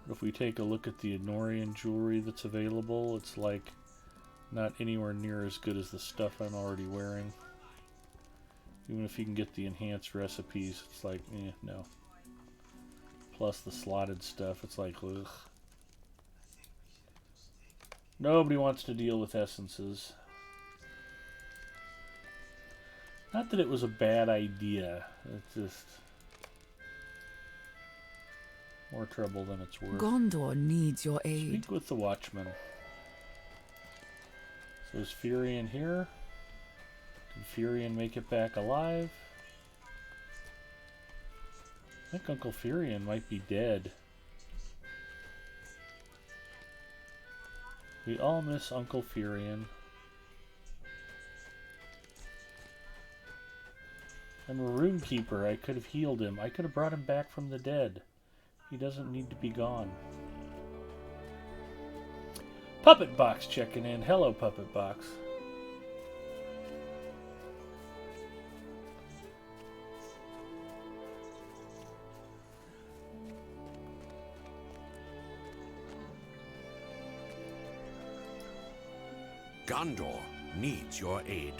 But if we take a look at the Enorian jewelry that's available, it's like not anywhere near as good as the stuff I'm already wearing. Even if you can get the enhanced recipes, it's like, no. Plus the slotted stuff, it's like, ugh. Nobody wants to deal with essences. Not that it was a bad idea, it's just more trouble than it's worth. Gondor needs your aid. Speak with the Watchman. So is Furion here? Did Furion make it back alive? I think Uncle Furion might be dead. We all miss Uncle Furion. I'm a rune keeper. I could have healed him. I could have brought him back from the dead. He doesn't need to be gone. Puppet Box checking in. Hello, Puppet Box. Gondor needs your aid.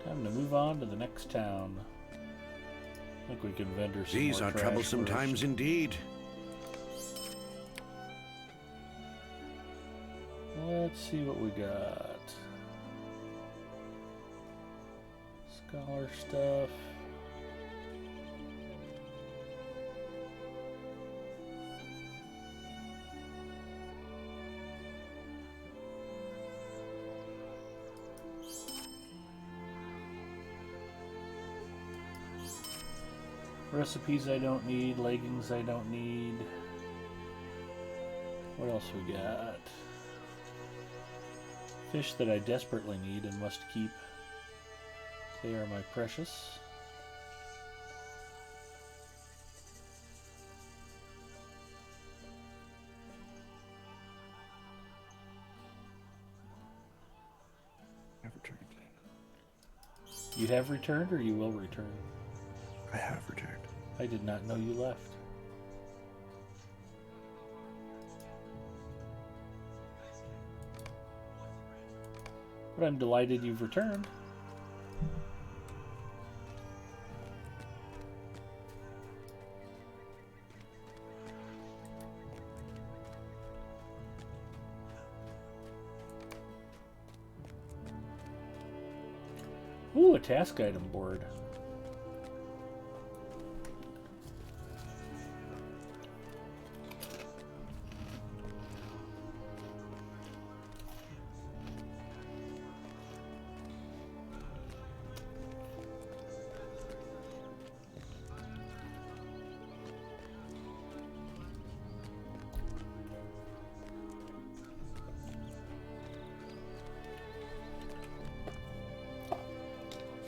Time to move on to the next town. I think we can vendor some These more are trash troublesome first. times indeed. Let's see what we got. Scholar stuff. Recipes I don't need, leggings I don't need. What else we got? Fish that I desperately need and must keep. They are my precious. I've returned. You have returned or you will return? I have returned. I did not know you left. But I'm delighted you've returned. Ooh, a task item board.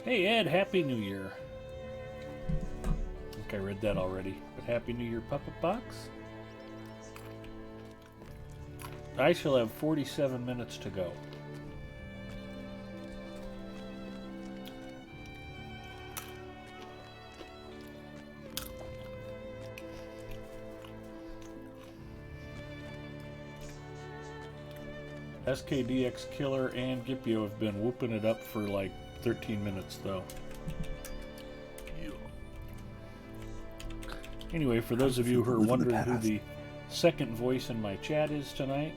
Hey Ed, Happy New Year. I think I read that already, but Happy New Year, Puppet Box. I shall have 47 minutes to go. SKDX Killer and Gipio have been whooping it up for like 13 minutes though. Anyway, for those of you who are wondering who the second voice in my chat is tonight,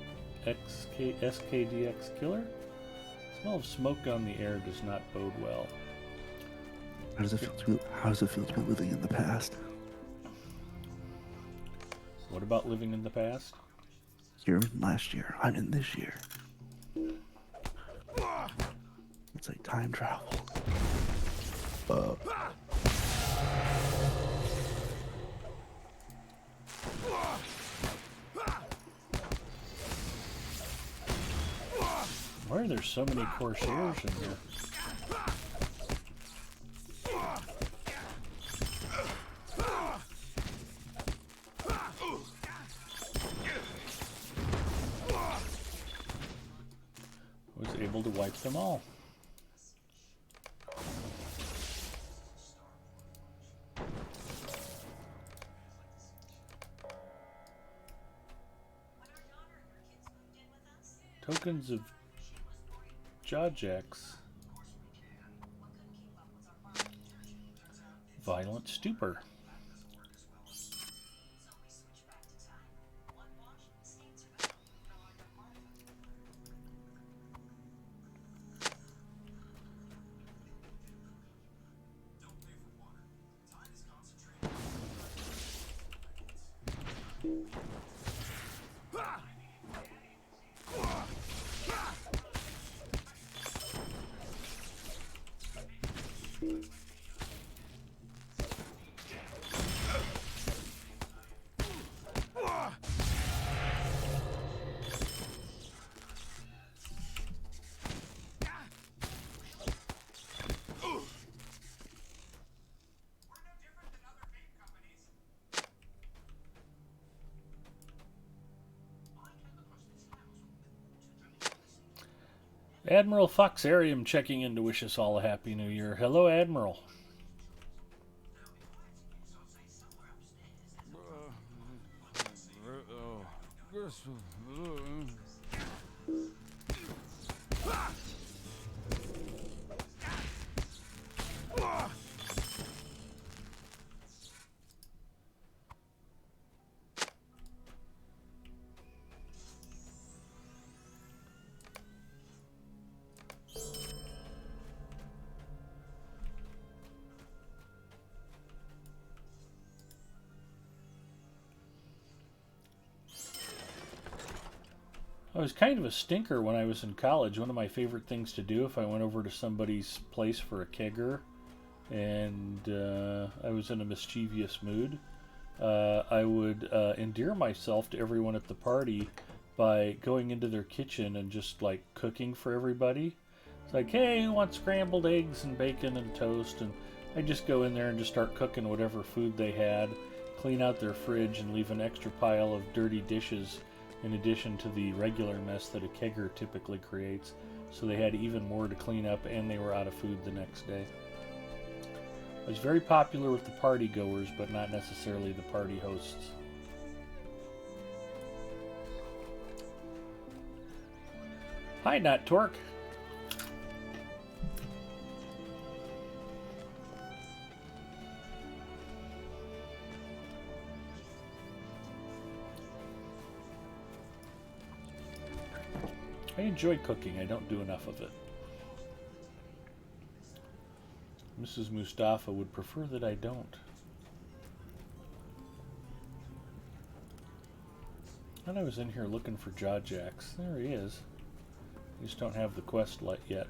SKDX Killer. Smell of smoke on the air does not bode well. How does it feel to be living in the past? What about living in the past? You're in last year. I'm in this year. It's like time travel. Why are there so many Corsairs in here? Was able to wipe them all. Tokens of Jawjacks. Violent Stupor. Admiral Foxarium checking in to wish us all a Happy New Year. Hello, Admiral. I was kind of a stinker when I was in college. One of my favorite things to do if I went over to somebody's place for a kegger and I was in a mischievous mood, I would endear myself to everyone at the party by going into their kitchen and just like cooking for everybody. It's like, hey, who wants scrambled eggs and bacon and toast? And I'd just go in there and just start cooking whatever food they had, clean out their fridge and leave an extra pile of dirty dishes in addition to the regular mess that a kegger typically creates, so they had even more to clean up and they were out of food the next day. I was very popular with the party goers, but not necessarily the party hosts. Hi, Not Torque. I enjoy cooking. I don't do enough of it. Mrs. Mustafa would prefer that I don't. And I was in here looking for Jaw-Jax. There he is. I just don't have the quest light yet.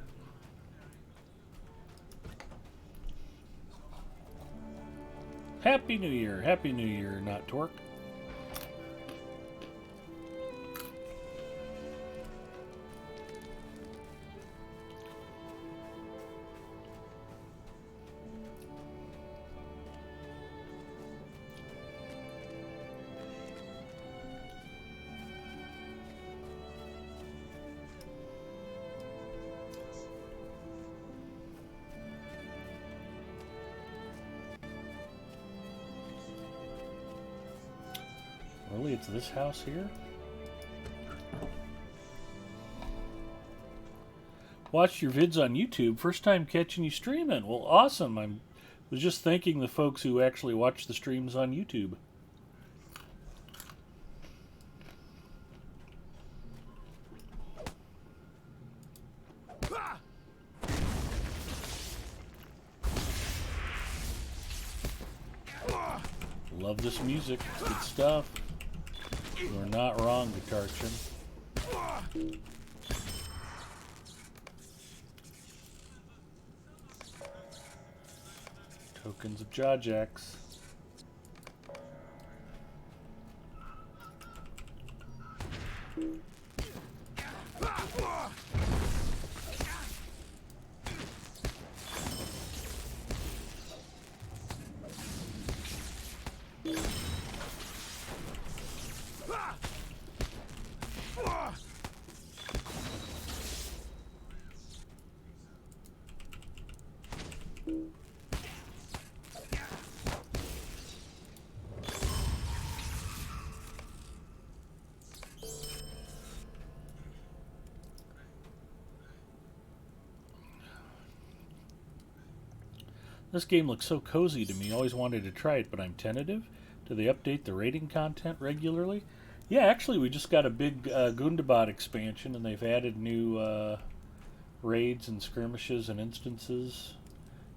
Happy New Year! Happy New Year, not Torque. Really, it's this house here? Watched your vids on YouTube. First time catching you streaming. Well, awesome. I was just thanking the folks who actually watch the streams on YouTube. Love this music. It's good stuff. You are not wrong, Guitar Chin. Tokens of Jaw-Jax. This game looks so cozy to me. Always wanted to try it, but I'm tentative. Do they update the raiding content regularly? Yeah, actually, we just got a big Gundabad expansion, and they've added new raids and skirmishes and instances.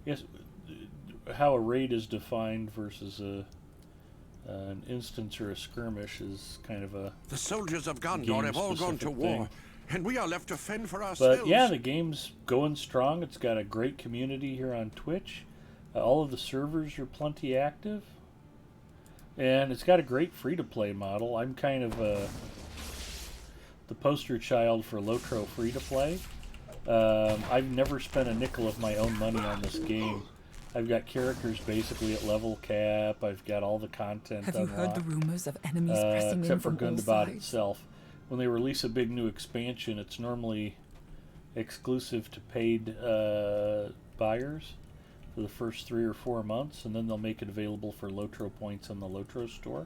Yes, how a raid is defined versus an instance or a skirmish is kind of a... The soldiers of Gondor have all gone to war, and we are left to fend for ourselves. But yeah, the game's going strong. It's got a great community here on Twitch. All of the servers are plenty active. And it's got a great free-to-play model. I'm kind of the poster child for Lotro free-to-play. I've never spent a nickel of my own money on this game. I've got characters basically at level cap. I've got all the content Have you unlocked, heard the rumors of enemies pressing in except for from all Gundabad sides? itself. When they release a big new expansion, it's normally exclusive to paid buyers for the first 3 or 4 months, and then they'll make it available for Lotro points on the Lotro store.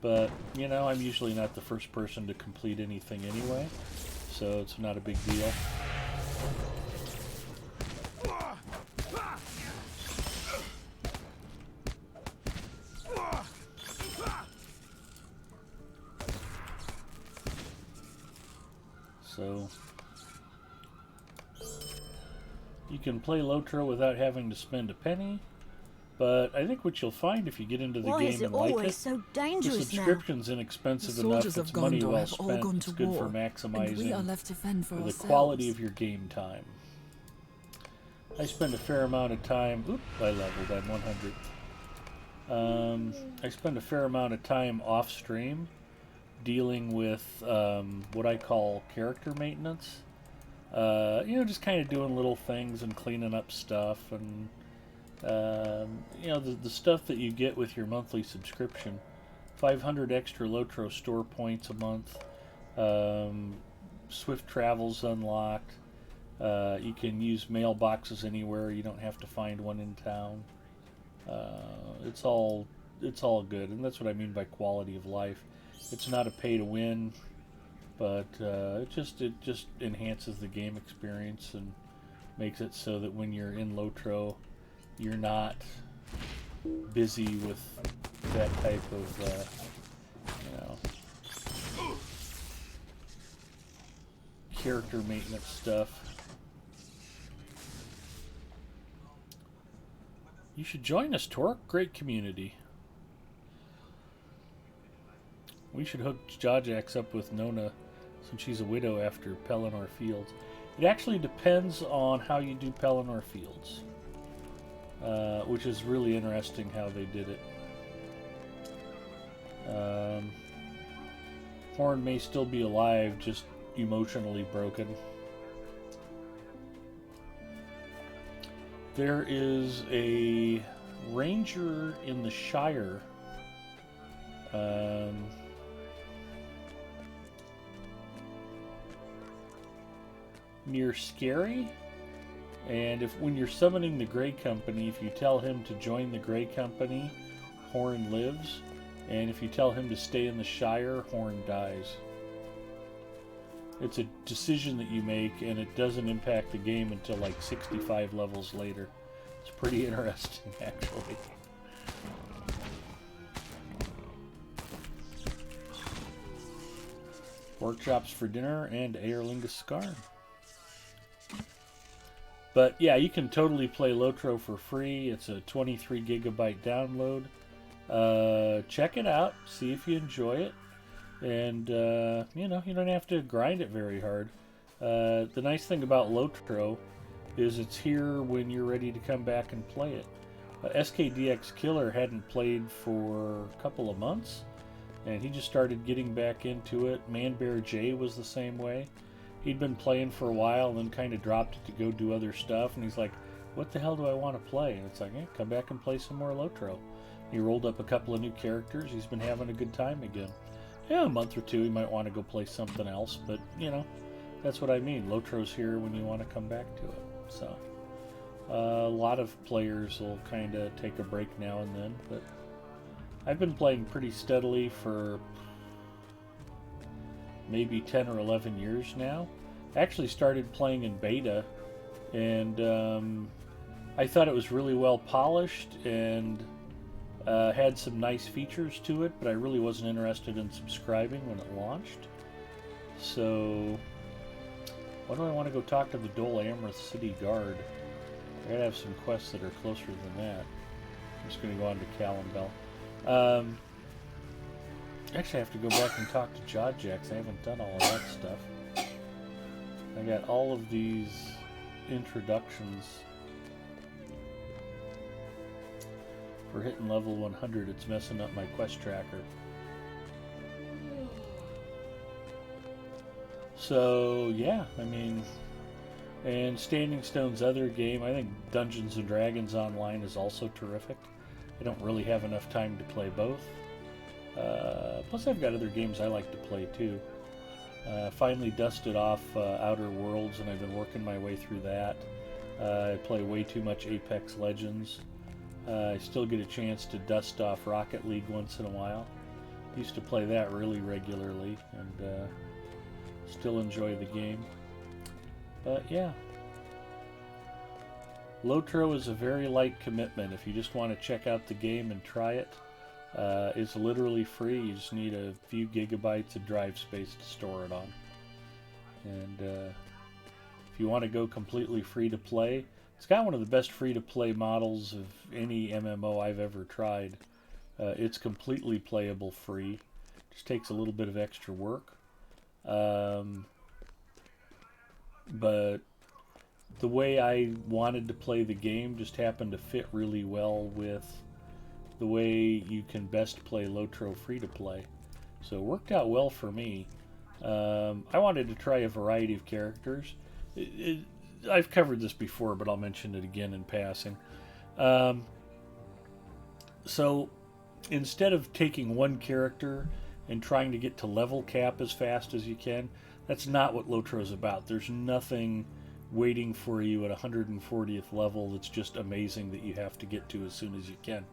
But, you know, I'm usually not the first person to complete anything anyway, so it's not a big deal. So you can play Lotro without having to spend a penny, but I think what you'll find if you get into the game and like it, so the dangerous subscription's inexpensive enough, it's money well spent, it's good for maximizing the quality of your game time. I spend a fair amount of time, I leveled, I'm 100. I spend a fair amount of time off stream dealing with what I call character maintenance. You know, just kind of doing little things and cleaning up stuff, and you know, the stuff that you get with your monthly subscription. 500 extra Lotro store points a month. Swift travel's unlocked. You can use mailboxes anywhere. You don't have to find one in town. It's all good, and that's what I mean by quality of life. It's not a pay to win, but it just enhances the game experience and makes it so that when you're in Lotro, you're not busy with that type of you know, character maintenance stuff. You should join us, Torque. Great community. We should hook Jajax up with Nona since she's a widow after Pelennor Fields. It actually depends on how you do Pelennor Fields, which is really interesting how they did it. Horn may still be alive, just emotionally broken. There is a ranger in the Shire. Near Scary, and when you're summoning the Grey Company, if you tell him to join the Grey Company, Horn lives, and if you tell him to stay in the Shire, Horn dies. It's a decision that you make, and it doesn't impact the game until like 65 levels later. It's pretty interesting, actually. Pork chops for dinner and Aerlingus Scarn. But yeah, you can totally play Lotro for free. It's a 23 gigabyte download. Check it out. See if you enjoy it. And, you know, you don't have to grind it very hard. The nice thing about Lotro is it's here when you're ready to come back and play it. SKDX Killer hadn't played for a couple of months, and he just started getting back into it. Manbear J was the same way. He'd been playing for a while and then kind of dropped it to go do other stuff, and he's like, what the hell do I want to play? And it's like, come back and play some more Lotro. He rolled up a couple of new characters. He's been having a good time again. Yeah, a month or two he might want to go play something else, but, you know, that's what I mean. Lotro's here when you want to come back to it. So, a lot of players will kind of take a break now and then, but I've been playing pretty steadily for maybe 10 or 11 years now. I actually started playing in beta, and I thought it was really well polished and had some nice features to it, but I really wasn't interested in subscribing when it launched. So, why do I want to go talk to the Dol Amroth City Guard? I gotta have some quests that are closer than that. I'm just gonna go on to Callum. Actually, I have to go back and talk to Jajax. I haven't done all of that stuff. I got all of these introductions for hitting level 100. It's messing up my quest tracker. So, yeah, I mean, and Standing Stone's other game, I think Dungeons & Dragons Online is also terrific. I don't really have enough time to play both. Plus, I've got other games I like to play, too. Finally dusted off Outer Worlds, and I've been working my way through that. I play way too much Apex Legends. I still get a chance to dust off Rocket League once in a while. Used to play that really regularly, and still enjoy the game. But, yeah. Lotro is a very light commitment. If you just want to check out the game and try it, it's literally free. You just need a few gigabytes of drive space to store it on. And if you want to go completely free to play, it's got one of the best free to play models of any MMO I've ever tried. It's completely playable free. Just takes a little bit of extra work. But the way I wanted to play the game just happened to fit really well with the way you can best play Lotro free-to-play. So it worked out well for me. I wanted to try a variety of characters. I've covered this before, but I'll mention it again in passing. So instead of taking one character and trying to get to level cap as fast as you can, that's not what Lotro is about. There's nothing waiting for you at 140th level that's just amazing that you have to get to as soon as you can.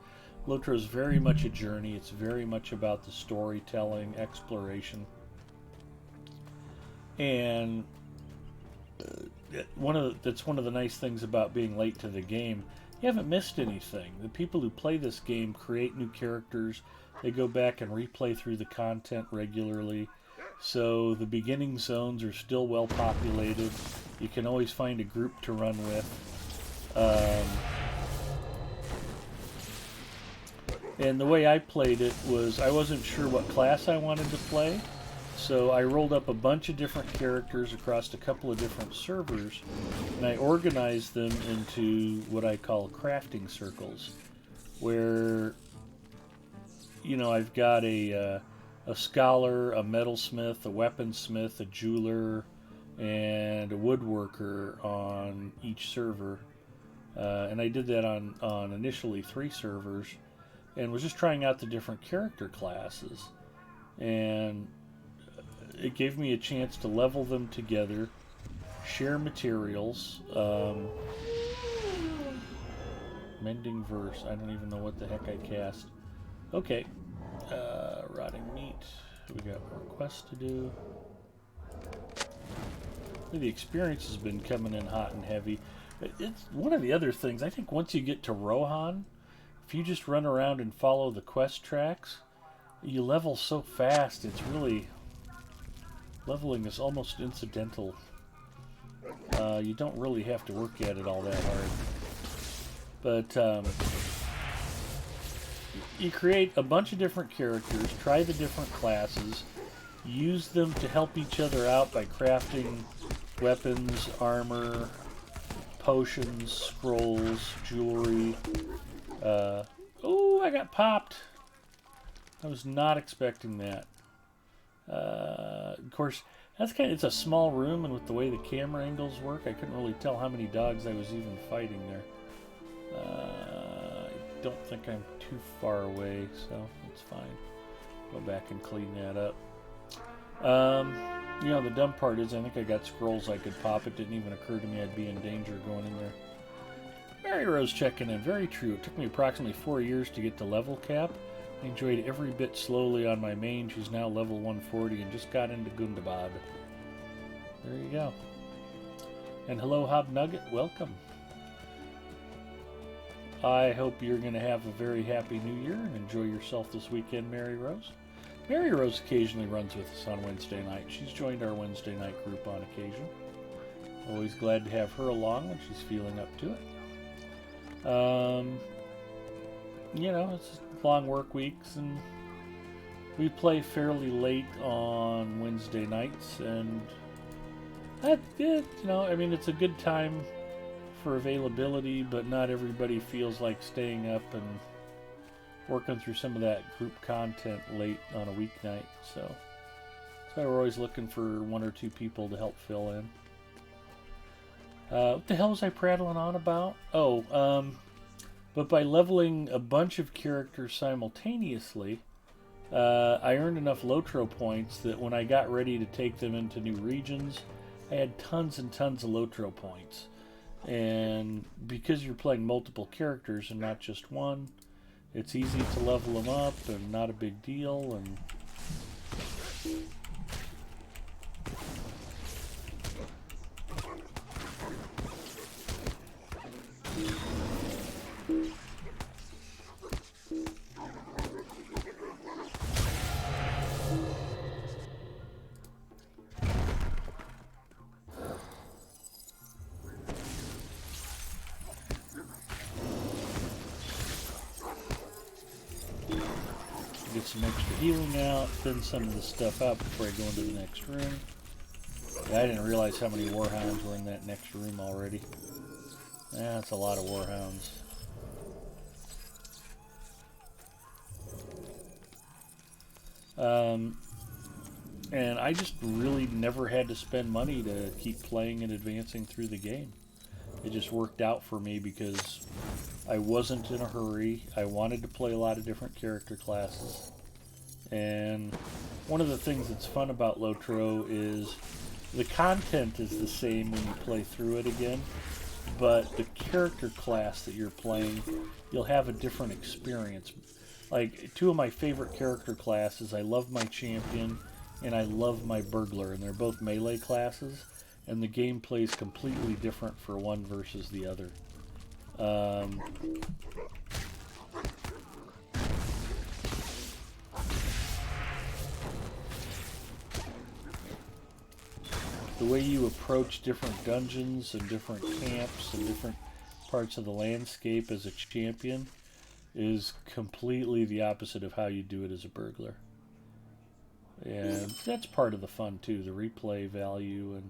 Lotro is very much a journey. It's very much about the storytelling, exploration. And that's one of the nice things about being late to the game. You haven't missed anything. The people who play this game create new characters. They go back and replay through the content regularly. So the beginning zones are still well populated. You can always find a group to run with. And the way I played it was I wasn't sure what class I wanted to play, so I rolled up a bunch of different characters across a couple of different servers, and I organized them into what I call crafting circles, where, you know, I've got a scholar, a metalsmith, a weaponsmith, a jeweler, and a woodworker on each server. And I did that on initially 3 servers, and was just trying out the different character classes. And it gave me a chance to level them together, share materials, mending verse. I don't even know what the heck I cast. Okay, rotting meat. We got more quests to do. The experience has been coming in hot and heavy. It's one of the other things. I think once you get to Rohan, if you just run around and follow the quest tracks, you level so fast. It's really, leveling is almost incidental. You don't really have to work at it all that hard. But you create a bunch of different characters, try the different classes, use them to help each other out by crafting weapons, armor, potions, scrolls, jewelry. Oh, I got popped. I was not expecting that. Of course, it's a small room, and with the way the camera angles work, I couldn't really tell how many dogs I was even fighting there. I don't think I'm too far away, so it's fine. Go back and clean that up. You know, the dumb part is I think I got scrolls I could pop. It didn't even occur to me I'd be in danger going in there. Mary Rose checking in. Very true. It took me approximately 4 years to get to level cap. I enjoyed every bit slowly on my main. She's now level 140 and just got into Gundabad. There you go. And hello, Hobnugget. Welcome. I hope you're going to have a very happy new year and enjoy yourself this weekend, Mary Rose. Mary Rose occasionally runs with us on Wednesday night. She's joined our Wednesday night group on occasion. Always glad to have her along when she's feeling up to it. You know, it's long work weeks, and we play fairly late on Wednesday nights, and that's good. You know, I mean, it's a good time for availability, but not everybody feels like staying up and working through some of that group content late on a weeknight, so that's why we're always looking for 1 or 2 people to help fill in. What the hell was I prattling on about? But by leveling a bunch of characters simultaneously, I earned enough Lotro points that when I got ready to take them into new regions, I had tons and tons of Lotro points. And because you're playing multiple characters and not just one, it's easy to level them up and not a big deal. And get some extra healing out, thin some of the stuff out before I go into the next room. Yeah, I didn't realize how many warhounds were in that next room already. Yeah, that's a lot of warhounds. And I just really never had to spend money to keep playing and advancing through the game. It just worked out for me because I wasn't in a hurry. I wanted to play a lot of different character classes. And one of the things that's fun about Lotro is the content is the same when you play through it again, but the character class that you're playing, you'll have a different experience. Like, 2 of my favorite character classes, I love my champion and I love my burglar, and they're both melee classes, and the game plays completely different for one versus the other. The way you approach different dungeons and different camps and different parts of the landscape as a champion is completely the opposite of how you do it as a burglar. And that's part of the fun too, the replay value and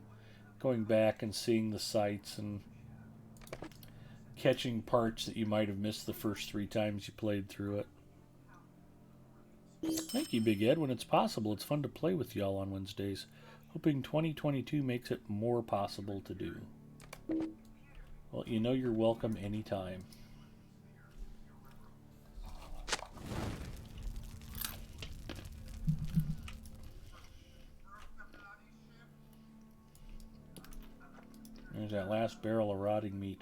going back and seeing the sights and catching parts that you might have missed the first 3 times you played through it. Thank you, Big Ed. When it's possible, it's fun to play with y'all on Wednesdays. Hoping 2022 makes it more possible to do. Well, you know you're welcome anytime. There's that last barrel of rotting meat.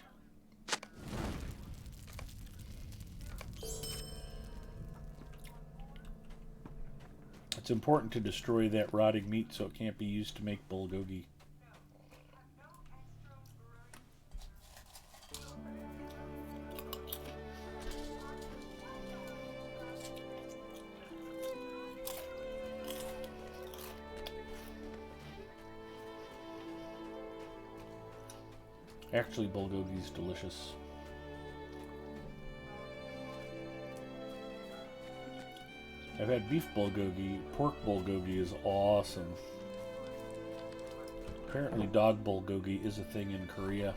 It's important to destroy that rotting meat so it can't be used to make bulgogi. Actually, bulgogi is delicious. I've had beef bulgogi. Pork bulgogi is awesome. Apparently dog bulgogi is a thing in Korea.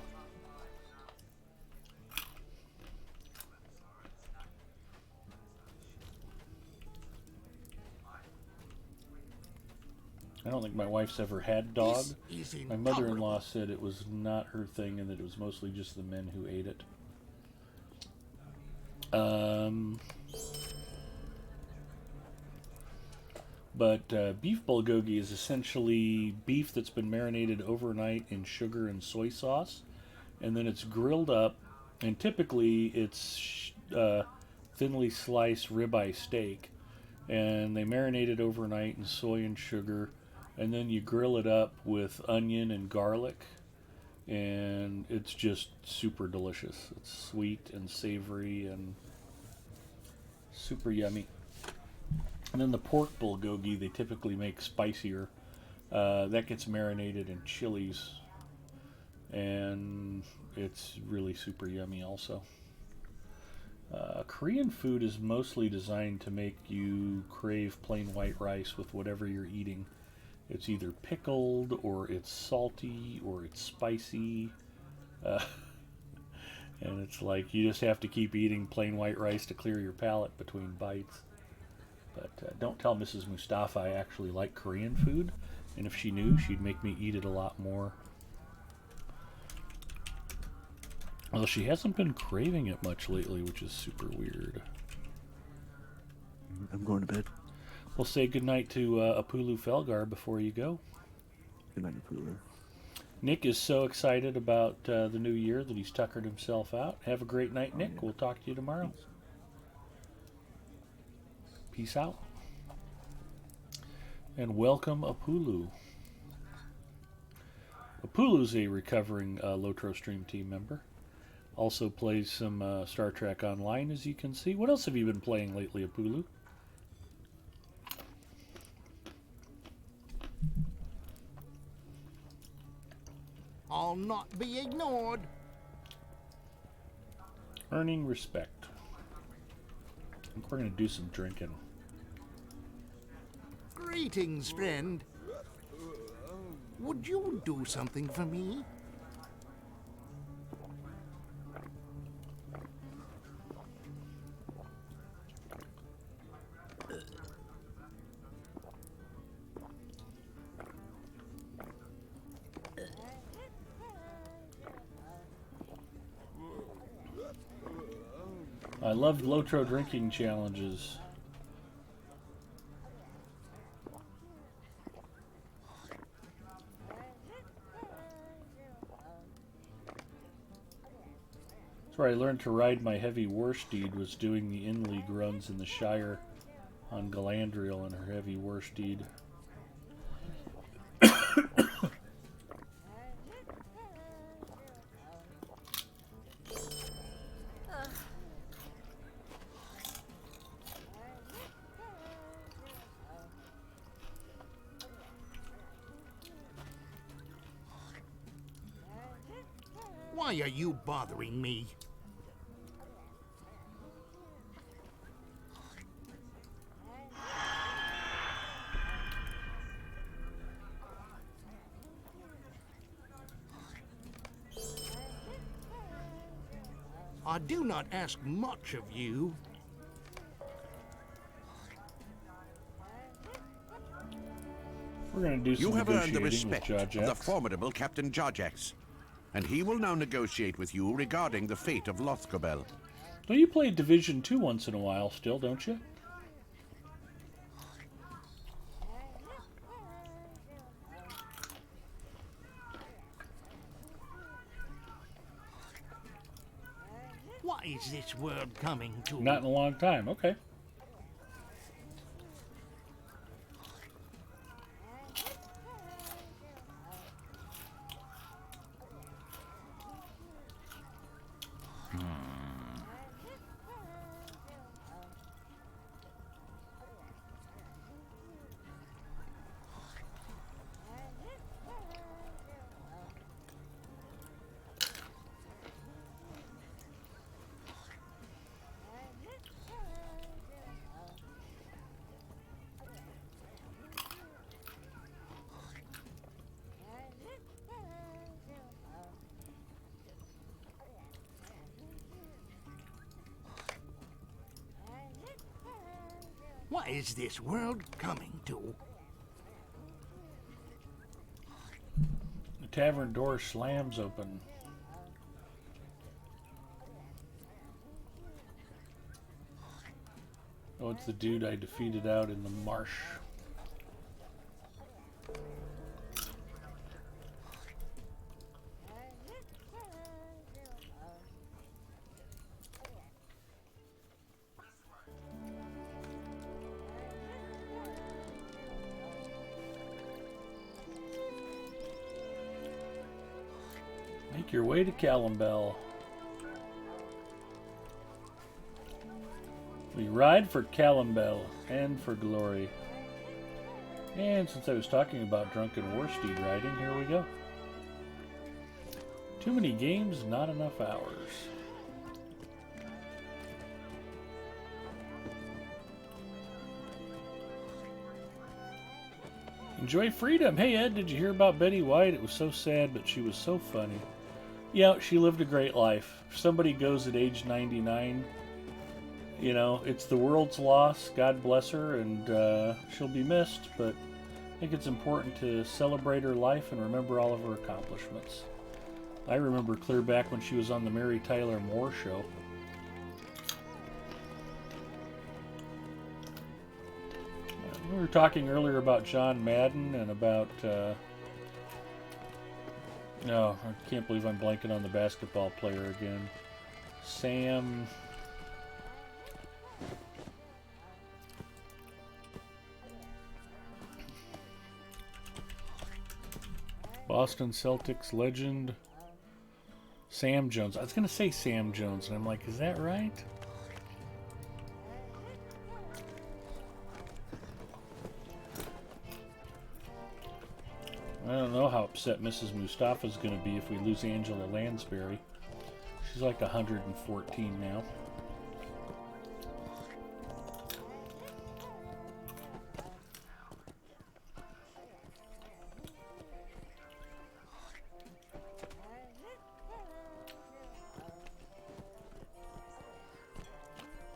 I don't think my wife's ever had dog. My mother-in-law said it was not her thing and that it was mostly just the men who ate it. But beef bulgogi is essentially beef that's been marinated overnight in sugar and soy sauce, and then it's grilled up, and typically it's thinly sliced ribeye steak, and they marinate it overnight in soy and sugar, and then you grill it up with onion and garlic, and it's just super delicious. It's sweet and savory and super yummy. And then the pork bulgogi they typically make spicier. That gets marinated in chilies, and it's really super yummy also. Korean food is mostly designed to make you crave plain white rice with whatever you're eating. It's either pickled, or it's salty, or it's spicy. And it's like you just have to keep eating plain white rice to clear your palate between bites. But don't tell Mrs. Mustafa I actually like Korean food, and if she knew, she'd make me eat it a lot more. Although she hasn't been craving it much lately, which is super weird. I'm going to bed. We'll say goodnight to Apulu Felgar before you go. Good night, Apulu. Nick is so excited about the new year that he's tuckered himself out. Have a great night, Nick. Yeah. We'll talk to you tomorrow. Peace out. And welcome, Apulu. Apulu's a recovering Lotro Stream team member. Also plays some Star Trek Online, as you can see. What else have you been playing lately, Apulu? I'll not be ignored. Earning respect. I think we're going to do some drinking. Greetings, friend. Would you do something for me? I love Lotro drinking challenges. That's where I learned to ride my heavy war steed, was doing the in-league runs in the Shire on Galadriel and her heavy war steed. Why are you bothering me? I do not ask much of you. We're going to do some You have earned the negotiating with respect of the Jajax. formidable Captain Jajax, and he will now negotiate with you regarding the fate of Lothgobel. Well, you play Division 2 once in a while still, don't you? What is this world coming to? Not in a long time. Okay. What is this world coming to? The tavern door slams open. Oh, it's the dude I defeated out in the marsh. Make your way to Callambel. We ride for Callambel and for glory. And since I was talking about drunken war steed riding, here we go. Too many games, not enough hours. Enjoy freedom. Hey Ed, did you hear about Betty White? It was so sad, but she was so funny. Yeah, she lived a great life. If somebody goes at age 99, you know, it's the world's loss. God bless her, and she'll be missed, but I think it's important to celebrate her life and remember all of her accomplishments. I remember clear back when she was on the Mary Tyler Moore Show. We were talking earlier about John Madden and about... no, I can't believe I'm blanking on the basketball player again. Sam... Boston Celtics legend Sam Jones. I was going to say Sam Jones, and I'm like, is that right? I don't know how upset Mrs. Mustafa is going to be if we lose Angela Lansbury. She's like 114 now.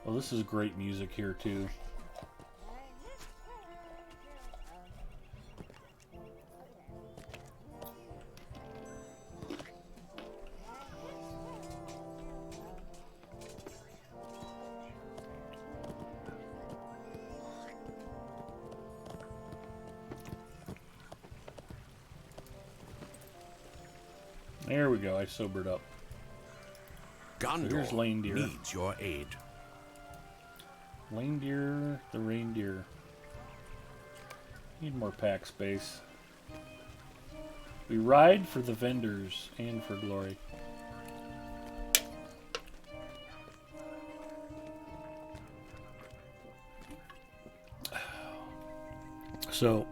Well, this is great music here, too. There we go, I sobered up. Gondor Here's Reindeer. needs your aid. Reindeer, the reindeer. Need more pack space. We ride for the vendors and for glory. So,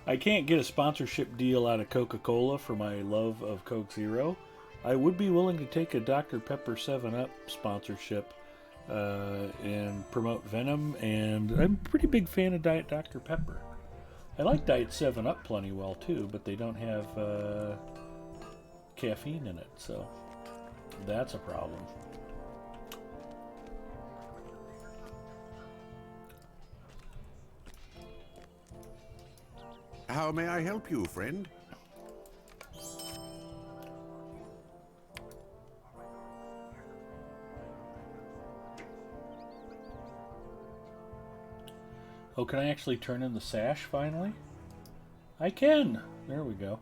I can't get a sponsorship deal out of Coca-Cola for my love of Coke Zero. I would be willing to take a Dr. Pepper 7-Up sponsorship and promote Venom, and I'm a pretty big fan of Diet Dr. Pepper. I like Diet 7-Up plenty well too, but they don't have caffeine in it, so That's a problem. How may I help you, friend? Oh, can I actually turn in the sash finally? I can! There we go.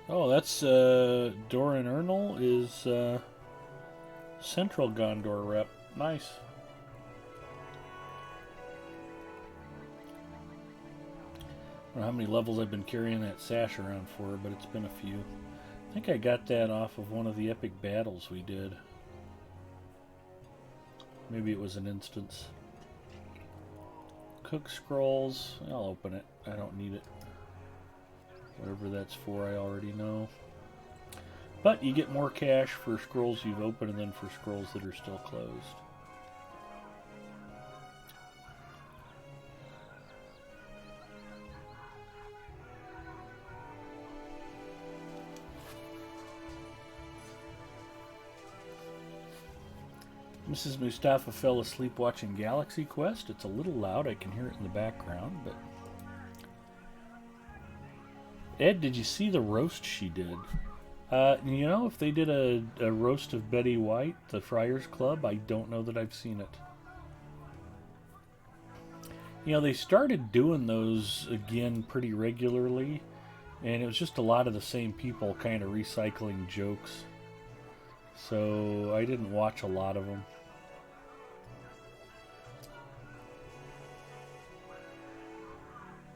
Oh, that's Doran Ernal is Central Gondor rep. Nice. I don't know how many levels I've been carrying that sash around for, but it's been a few. I think I got that off of one of the epic battles we did. Maybe it was an instance. Cook scrolls. I'll open it. I don't need it. Whatever that's for, I already know. But you get more cash for scrolls you've opened than for scrolls that are still closed. Mrs. Mustafa fell asleep watching Galaxy Quest. It's a little loud. I can hear it in the background, but... Ed, did you see the roast she did? You know, if they did a roast of Betty White, the Friars Club, I don't know that I've seen it. You know, they started doing those again pretty regularly, and it was just a lot of the same people kind of recycling jokes. So I didn't watch a lot of them.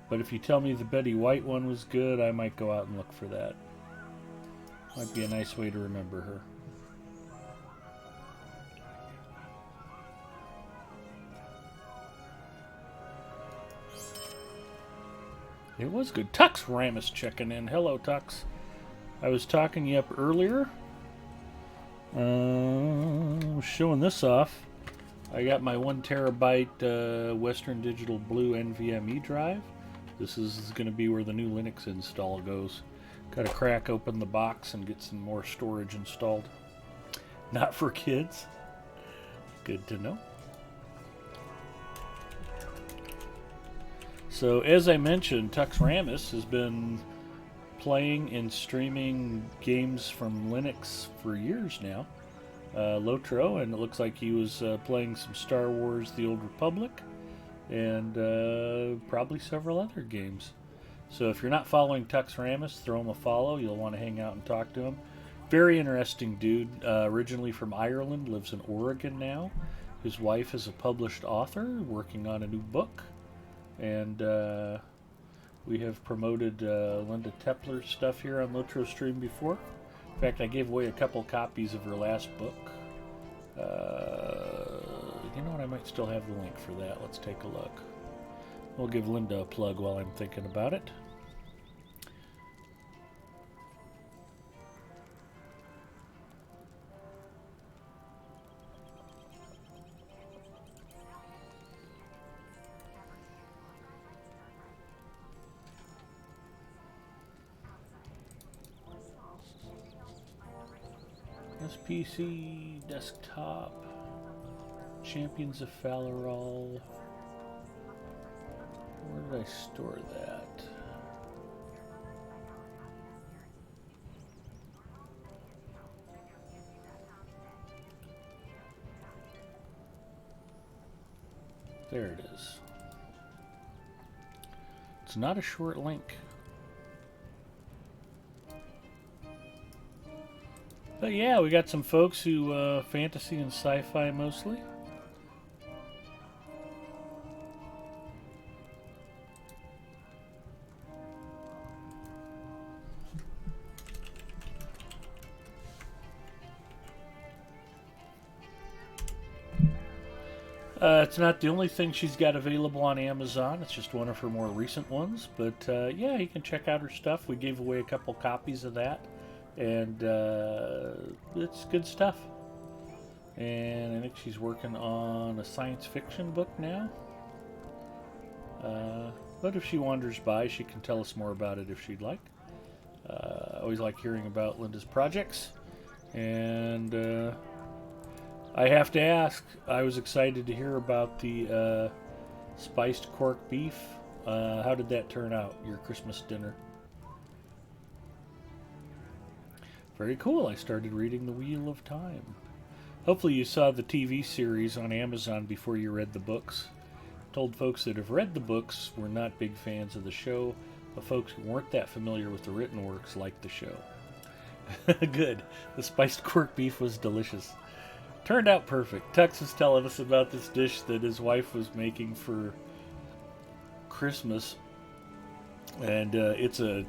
But if you tell me the Betty White one was good, I might go out and look for that. Might be a nice way to remember her. It was good. Tux Ramus checking in. Hello, Tux. I was talking you up earlier. Showing this off. I got my 1 terabyte Western Digital Blue NVMe drive. This is going to be where the new Linux install goes. Got to crack open the box and get some more storage installed. Not for kids. Good to know. So, as I mentioned, Tux Ramus has been playing and streaming games from Linux for years now. Lotro, and it looks like he was playing some Star Wars The Old Republic, and probably several other games. So if you're not following Tux Ramus, throw him a follow. You'll want to hang out and talk to him. Very interesting dude. Originally from Ireland, lives in Oregon now. His wife is a published author working on a new book. And we have promoted Linda Tepler's stuff here on Lotro Stream before. In fact, I gave away a couple copies of her last book. You know what? I might still have the link for that. Let's take a look. We'll give Linda a plug while I'm thinking about it. SPC, desktop, Champions of Falarol. Where did I store that? There it is. It's not a short link. But yeah, we got some folks who fantasy and sci-fi mostly. It's not the only thing she's got available on Amazon. It's just one of her more recent ones. But yeah, you can check out her stuff. We gave away a couple copies of that. And it's good stuff. And I think she's working on a science fiction book now. But if she wanders by, she can tell us more about it if she'd like. I always like hearing about Linda's projects. And I have to ask, I was excited to hear about the spiced cork beef. How did that turn out, your Christmas dinner? Very cool. I started reading The Wheel of Time. Hopefully you saw the TV series on Amazon before you read the books. Told folks that have read the books were not big fans of the show, but folks who weren't that familiar with the written works liked the show. Good. The spiced cork beef was delicious. Turned out perfect. Tux was telling us about this dish that his wife was making for Christmas, and it's a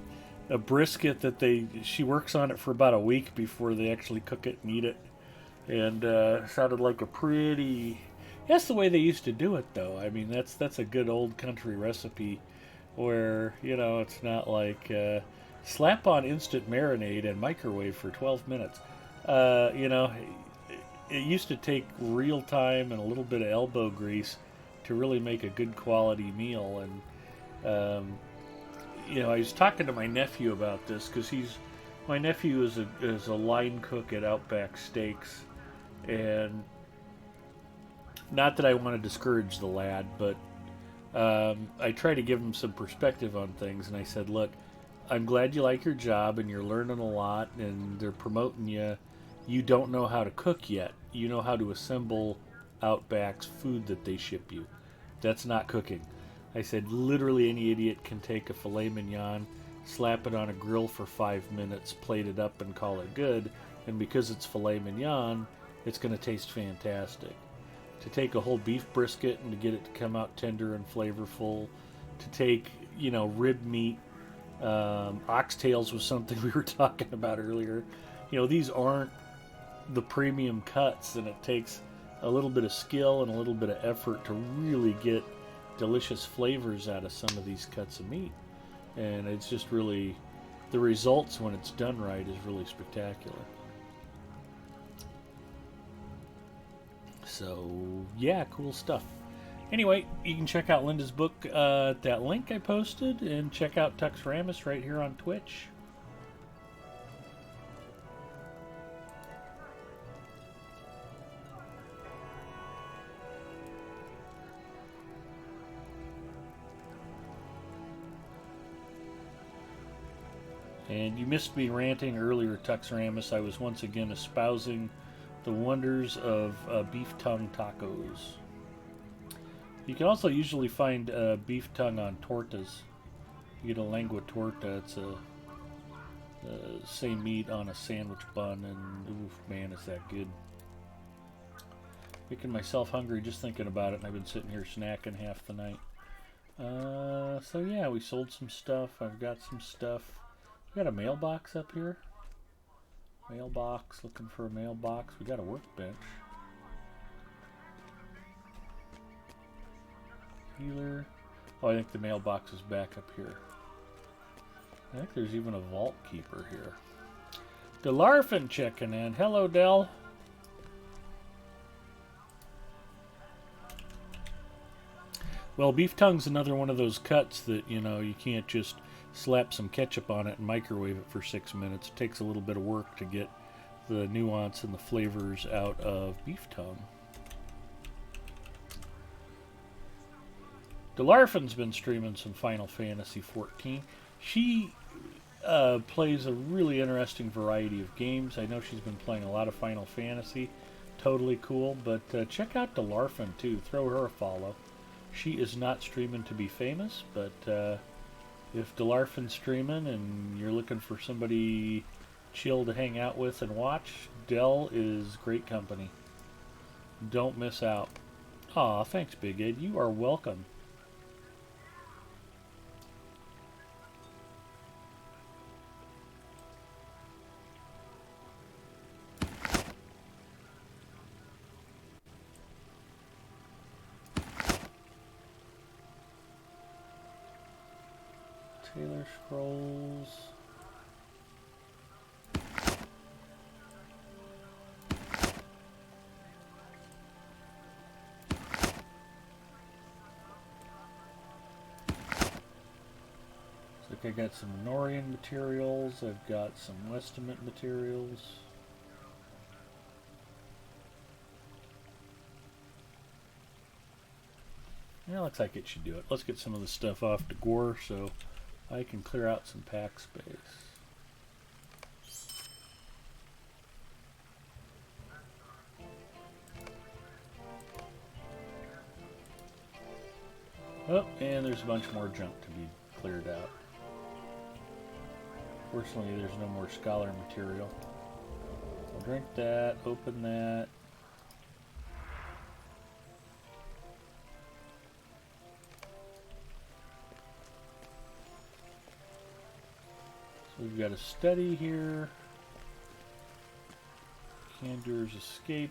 brisket that she works on it for about a week before they actually cook it and eat it, and sounded like a pretty... That's the way they used to do it, though. I mean, that's a good old country recipe where, you know, it's not like slap on instant marinade and microwave for 12 minutes. You know, it used to take real time and a little bit of elbow grease to really make a good quality meal. And you know, I was talking to my nephew about this because my nephew is a line cook at Outback Steaks, and not that I want to discourage the lad, but I try to give him some perspective on things, and I said, look, I'm glad you like your job and you're learning a lot and they're promoting you. You don't know how to cook yet. You know how to assemble Outback's food that they ship you. That's not cooking. I said, literally any idiot can take a filet mignon, slap it on a grill for 5 minutes, plate it up, and call it good. And because it's filet mignon, it's going to taste fantastic. To take a whole beef brisket and to get it to come out tender and flavorful, to take, you know, rib meat, oxtails was something we were talking about earlier. You know, these aren't the premium cuts, and it takes a little bit of skill and a little bit of effort to really get delicious flavors out of some of these cuts of meat. And it's just really, the results when it's done right is really spectacular. So yeah, cool stuff. Anyway, you can check out Linda's book at that link I posted, and check out Tux Ramus right here on Twitch. And you missed me ranting earlier, Tux Ramus. I was once again espousing the wonders of beef tongue tacos. You can also usually find beef tongue on tortas. You get a lengua torta. It's a same meat on a sandwich bun, and oof, man, is that good. Making myself hungry just thinking about it, and I've been sitting here snacking half the night. So yeah, we sold some stuff. I've got some stuff. We got a mailbox up here. Mailbox, looking for a mailbox. We got a workbench. Healer. Oh, I think the mailbox is back up here. I think there's even a vault keeper here. Delarfin checking in. Hello, Del. Well, beef tongue's another one of those cuts that, you know, you can't just slap some ketchup on it and microwave it for 6 minutes. It takes a little bit of work to get the nuance and the flavors out of beef tongue. Delarfin's been streaming some Final Fantasy XIV. She plays a really interesting variety of games. I know she's been playing a lot of Final Fantasy. Totally cool. But check out Delarfin too. Throw her a follow. She is not streaming to be famous, but if Delarfin's streaming and you're looking for somebody chill to hang out with and watch, Del is great company. Don't miss out. Aw, thanks, Big Ed. You are welcome. Taylor Scrolls. like I got some Norian materials. I've got some Westimate materials. Yeah, looks like it should do it. Let's get some of the stuff off to Gore so I can clear out some pack space. Oh, and there's a bunch more junk to be cleared out. Fortunately, there's no more scholar material. I'll drink that, open that. So we've got a study here. Candor's escape.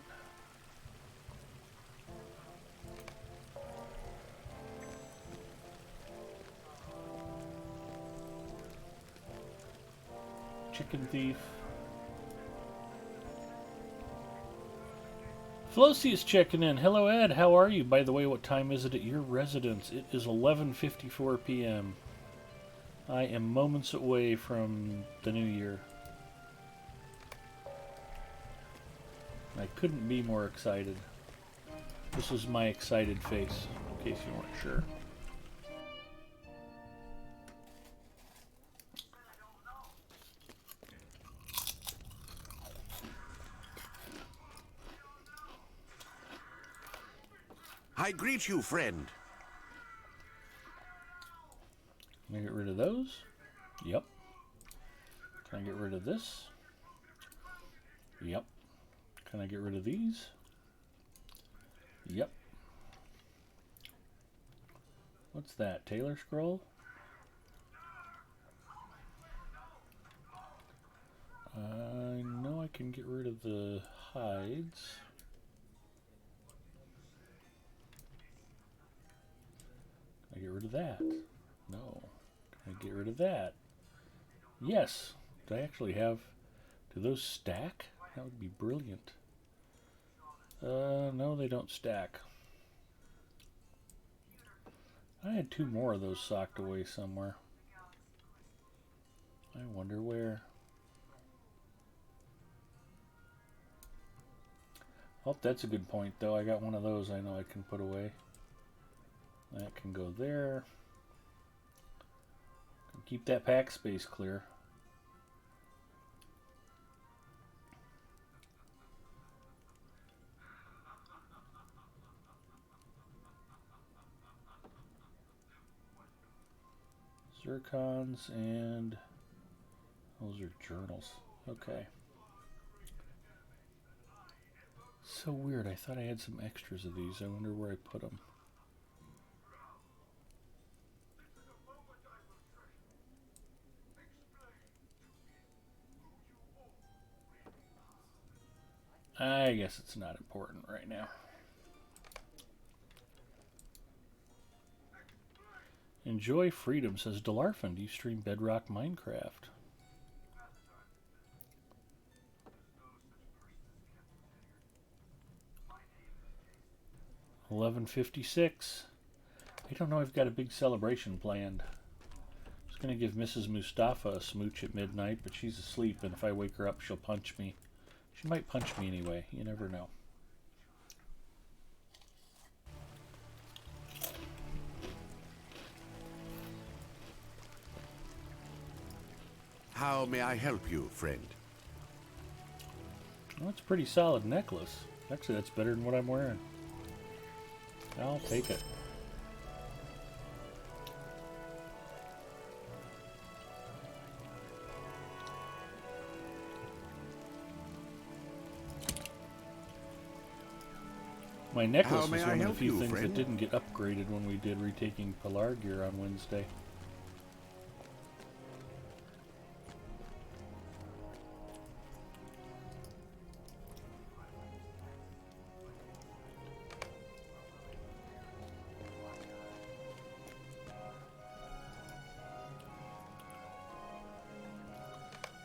Chicken thief. Flossy is checking in. Hello, Ed. How are you? By the way, what time is it at your residence? It is 11:54 p.m. I am moments away from the new year. I couldn't be more excited. This is my excited face, in case you weren't sure. I greet you, friend. Can I get rid of those? Yep. Can I get rid of this? Yep. Can I get rid of these? Yep. What's that? Taylor scroll? I know I can get rid of the hides. Can I get rid of that? No. Can I get rid of that? Yes. Do I actually have... Do those stack? That would be brilliant. No, they don't stack. I had 2 more of those socked away somewhere. I wonder where. Oh, that's a good point, though. I got one of those I know I can put away. That can go there. Keep that pack space clear. Zircons and those are journals. Okay. So weird. I thought I had some extras of these. I wonder where I put them. I guess it's not important right now. Enjoy freedom, says Delarfin. Do you stream Bedrock Minecraft? $11:56. I don't know. I've got a big celebration planned. I was going to give Mrs. Mustafa a smooch at midnight, but she's asleep, and if I wake her up, she'll punch me. She might punch me anyway. You never know. How may I help you, friend? Well, it's a pretty solid necklace. Actually, that's better than what I'm wearing. I'll take it. My necklace is one of the few things that didn't get upgraded when we did retaking Pilar gear on Wednesday.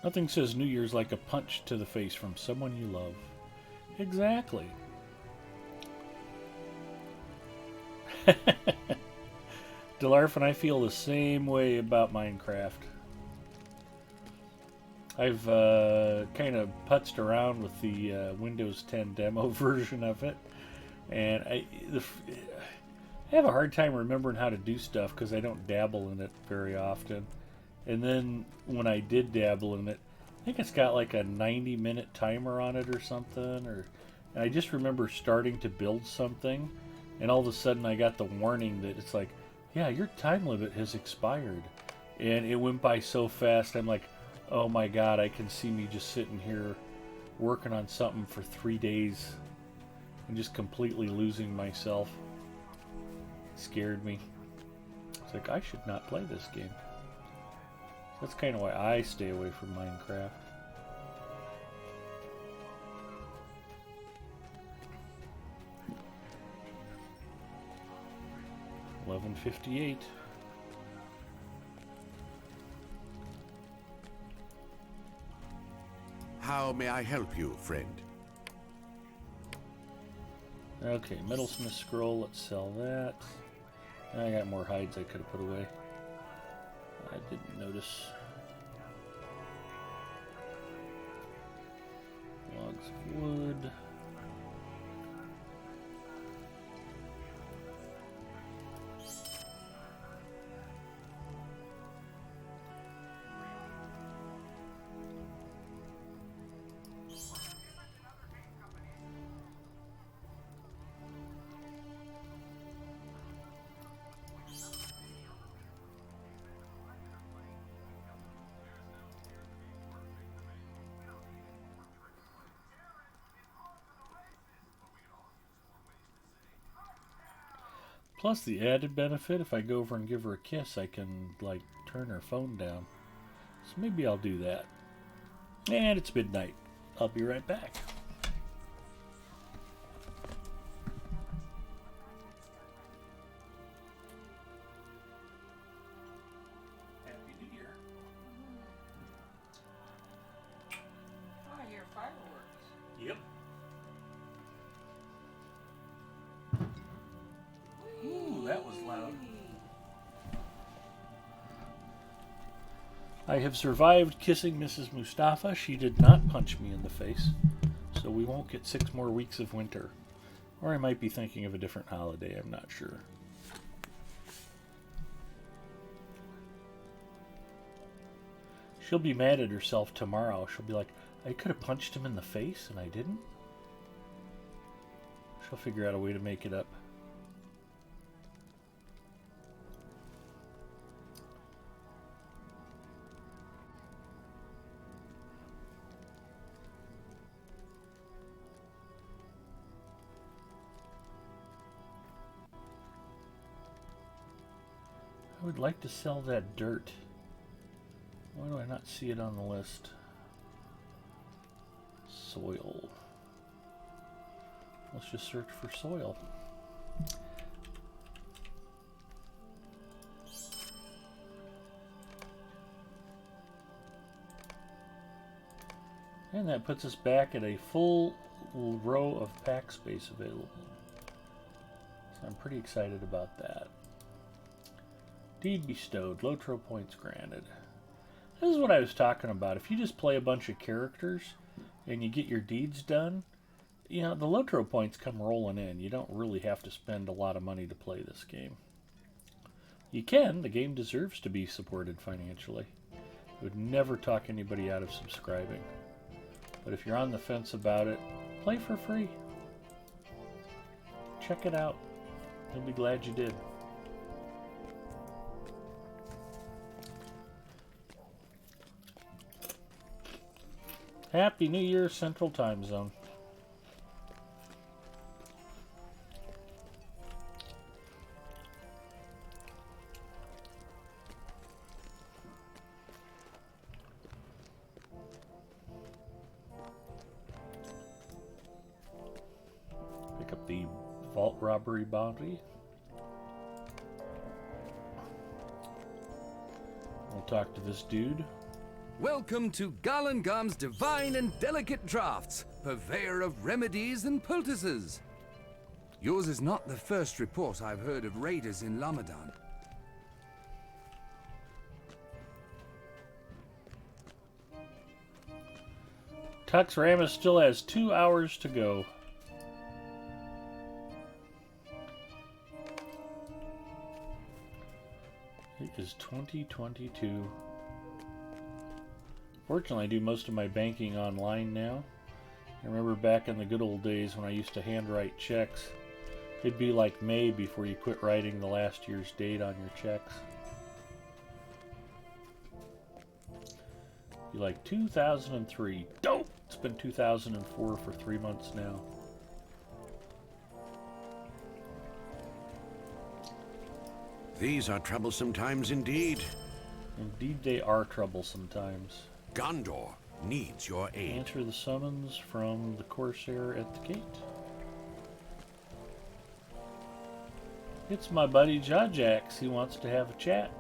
Nothing says New Year's like a punch to the face from someone you love. Exactly. Delarf, and I feel the same way about Minecraft. I've kind of putzed around with the Windows 10 demo version of it, and I have a hard time remembering how to do stuff because I don't dabble in it very often. And then when I did dabble in it, I think it's got like a 90-minute timer on it or something, and I just remember starting to build something, and all of a sudden I got the warning that it's like, yeah, your time limit has expired. And it went by so fast, I'm like, oh my god, I can see me just sitting here working on something for 3 days and just completely losing myself. It scared me. It's like, I should not play this game. That's kind of why I stay away from Minecraft. $11.58. How may I help you, friend? Okay, metalsmith scroll, let's sell that. I got more hides I could have put away. I didn't notice. Logs of wood. Plus the added benefit, if I go over and give her a kiss, I can, like, turn her phone down. So maybe I'll do that. And it's midnight. I'll be right back. Happy New Year. Oh, I hear fireworks. Yep. Ooh, that was loud. I have survived kissing Mrs. Mustafa. She did not punch me in the face, so we won't get 6 more weeks of winter. Or I might be thinking of a different holiday, I'm not sure. She'll be mad at herself tomorrow. She'll be like, I could have punched him in the face and I didn't. She'll figure out a way to make it up. I would like to sell that dirt. Why do I not see it on the list? Soil. Let's just search for soil. And that puts us back at a full row of pack space available. So I'm pretty excited about that. Deed bestowed, Lotro points granted. This is what I was talking about. If you just play a bunch of characters and you get your deeds done, you know, the Lotro points come rolling in. You don't really have to spend a lot of money to play this game. You can. The game deserves to be supported financially. I would never talk anybody out of subscribing. But if you're on the fence about it, play for free. Check it out. You'll be glad you did. Happy New Year, Central Time Zone. Pick up the vault robbery bounty. We'll talk to this dude. Welcome to Garlangam's divine and delicate drafts, purveyor of remedies and poultices. Yours is not the first report I've heard of raiders in Lamadan. Coxramus still has 2 hours to go. It is 2022. Fortunately, I do most of my banking online now. I remember back in the good old days when I used to handwrite checks. It'd be like May before you quit writing the last year's date on your checks. Be like 2003. Dope! It's been 2004 for 3 months now. These are troublesome times indeed. Indeed they are troublesome times. Gondor needs your aid. Answer the summons from the Corsair at the gate. It's my buddy Jajax. He wants to have a chat.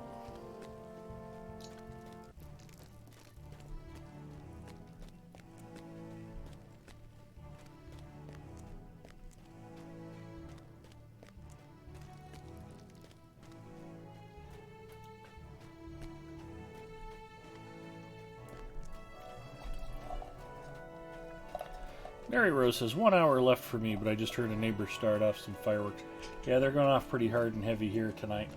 Mary Rose says, 1 hour left for me, but I just heard a neighbor start off some fireworks. Yeah, they're going off pretty hard and heavy here tonight.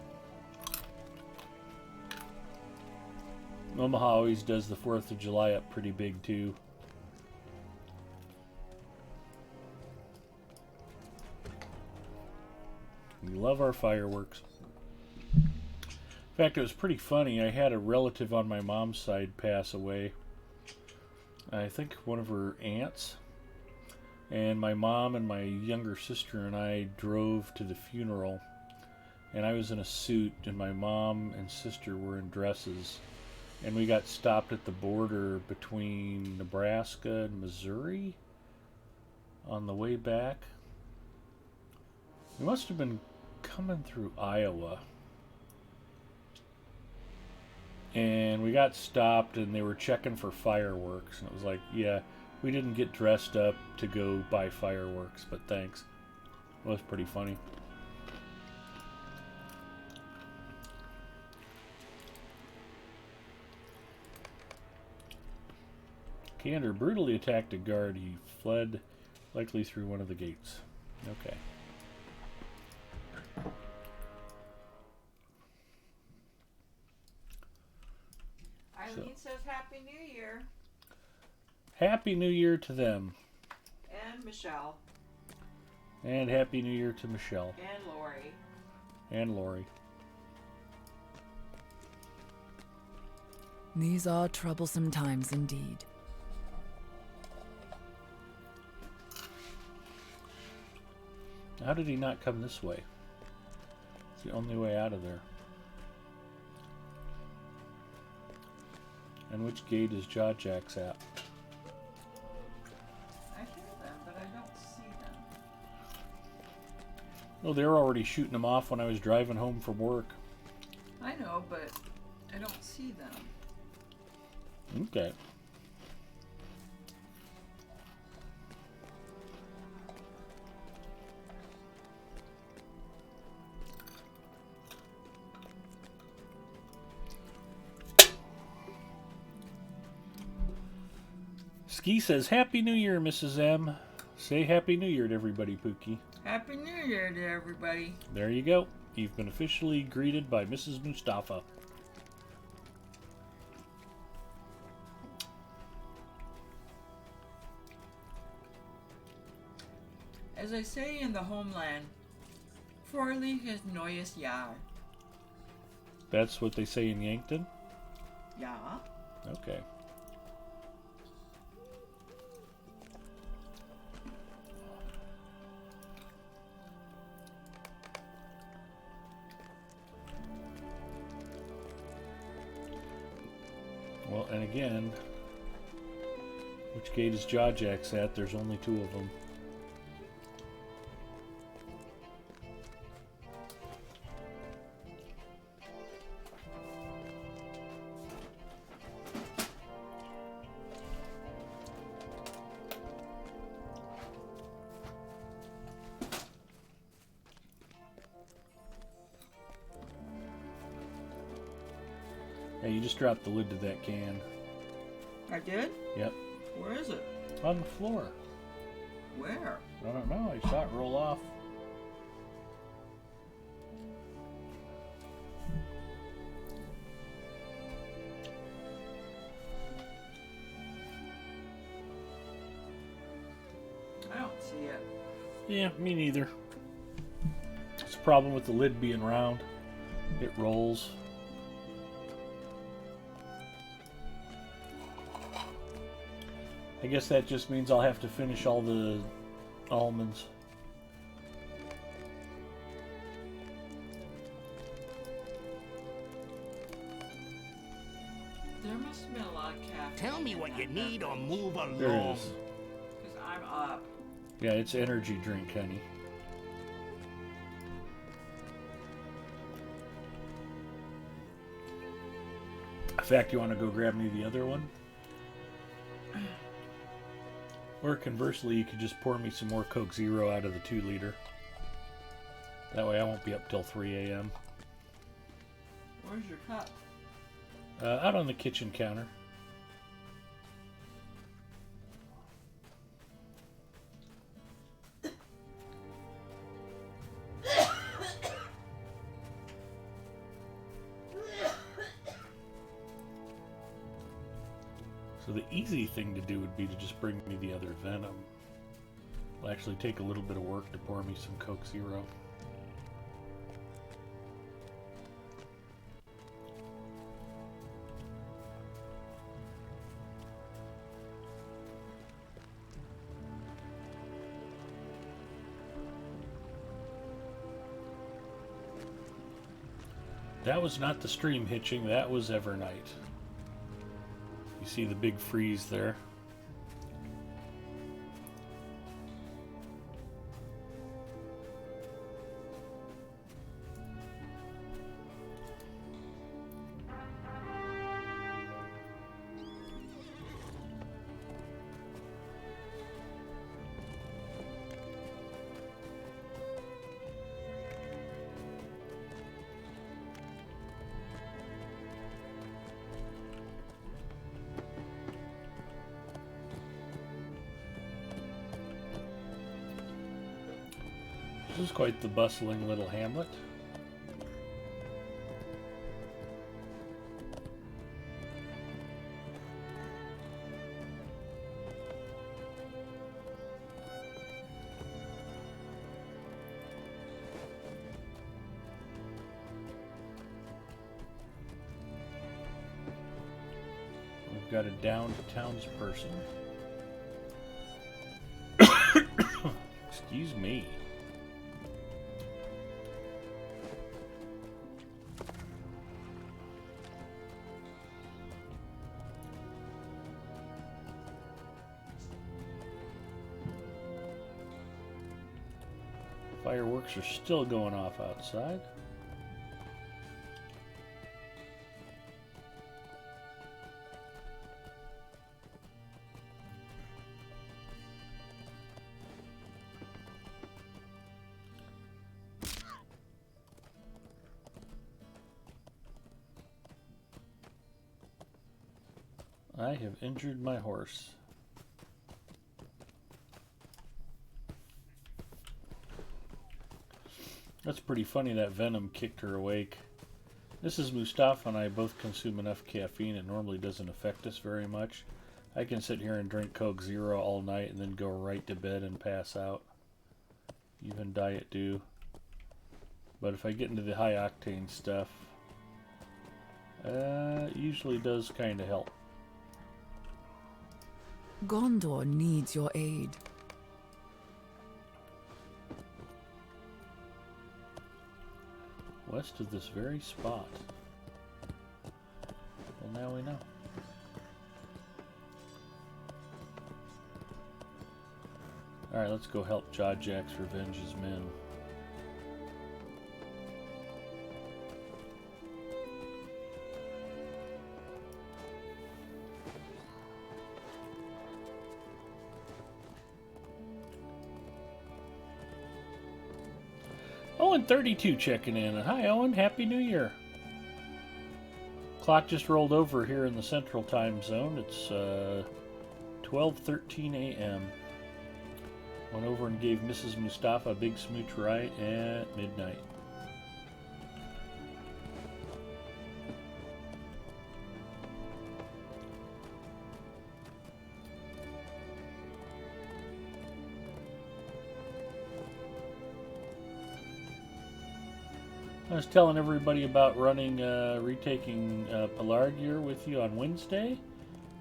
Omaha always does the 4th of July up pretty big, too. We love our fireworks. In fact, it was pretty funny. I had a relative on my mom's side pass away. I think one of her aunts. And my mom and my younger sister and I drove to the funeral. And I was in a suit, and my mom and sister were in dresses. And we got stopped at the border between Nebraska and Missouri on the way back. We must have been coming through Iowa. And we got stopped, and they were checking for fireworks. And it was like, yeah, we didn't get dressed up to go buy fireworks, but thanks. It was pretty funny. Kander brutally attacked a guard. He fled, likely through one of the gates. Okay. Eileen says Happy New Year. Happy New Year to them. And Michelle. And Happy New Year to Michelle. And Lori. And Lori. These are troublesome times indeed. How did he not come this way? It's the only way out of there. And which gate is Jajax at? I hear them, but I don't see them. Oh, they were already shooting them off when I was driving home from work. I know, but I don't see them. Okay. Ski says, Happy New Year, Mrs. M. Say Happy New Year to everybody, Pookie. Happy New Year to everybody. There you go. You've been officially greeted by Mrs. Mustafa. As I say in the homeland, Forlich is neues Jahr. That's what they say in Yankton? Ja. Okay. Well, and again, which gate is Jajax at? There's only 2 of them. Hey, you just dropped the lid to that can. I did? Yep. Where is it? On the floor. Where? I don't know. I saw it roll off. I don't see it. Yeah, me neither. It's a problem with the lid being round. It rolls. I guess that just means I'll have to finish all the almonds. There must have been a lot of caffeine. Tell me what you need or move along. There it is. Because I'm up. Yeah, it's energy drink, honey. In fact, you want to go grab me the other one? Or conversely, you could just pour me some more Coke Zero out of the 2-liter. That way I won't be up till 3 a.m. Where's your cup? Out on the kitchen counter. So the easy thing to do would be to just bring me the other Venom. It'll actually take a little bit of work to pour me some Coke Zero. That was not the stream hitching, that was Evernight. You see the big freeze there. This is quite the bustling little hamlet. We've got a downed townsperson. Excuse me. Fireworks are still going off outside. I have injured my horse. That's pretty funny that Venom kicked her awake. This is Mustafa and I both consume enough caffeine. It normally doesn't affect us very much. I can sit here and drink Coke Zero all night and then go right to bed and pass out. Even Diet Dew. But if I get into the high octane stuff, it usually does kind of help. Gondor needs your aid. West of this very spot. Well, now we know. Alright, let's go help Jawjack's revenge his men. Owen 32 checking in. Hi Owen, Happy New Year. Clock just rolled over here in the Central Time Zone. It's 12:13 a.m. Went over and gave Mrs. Mustafa a big smooch right at midnight. I was telling everybody about running, retaking Pilar gear with you on Wednesday,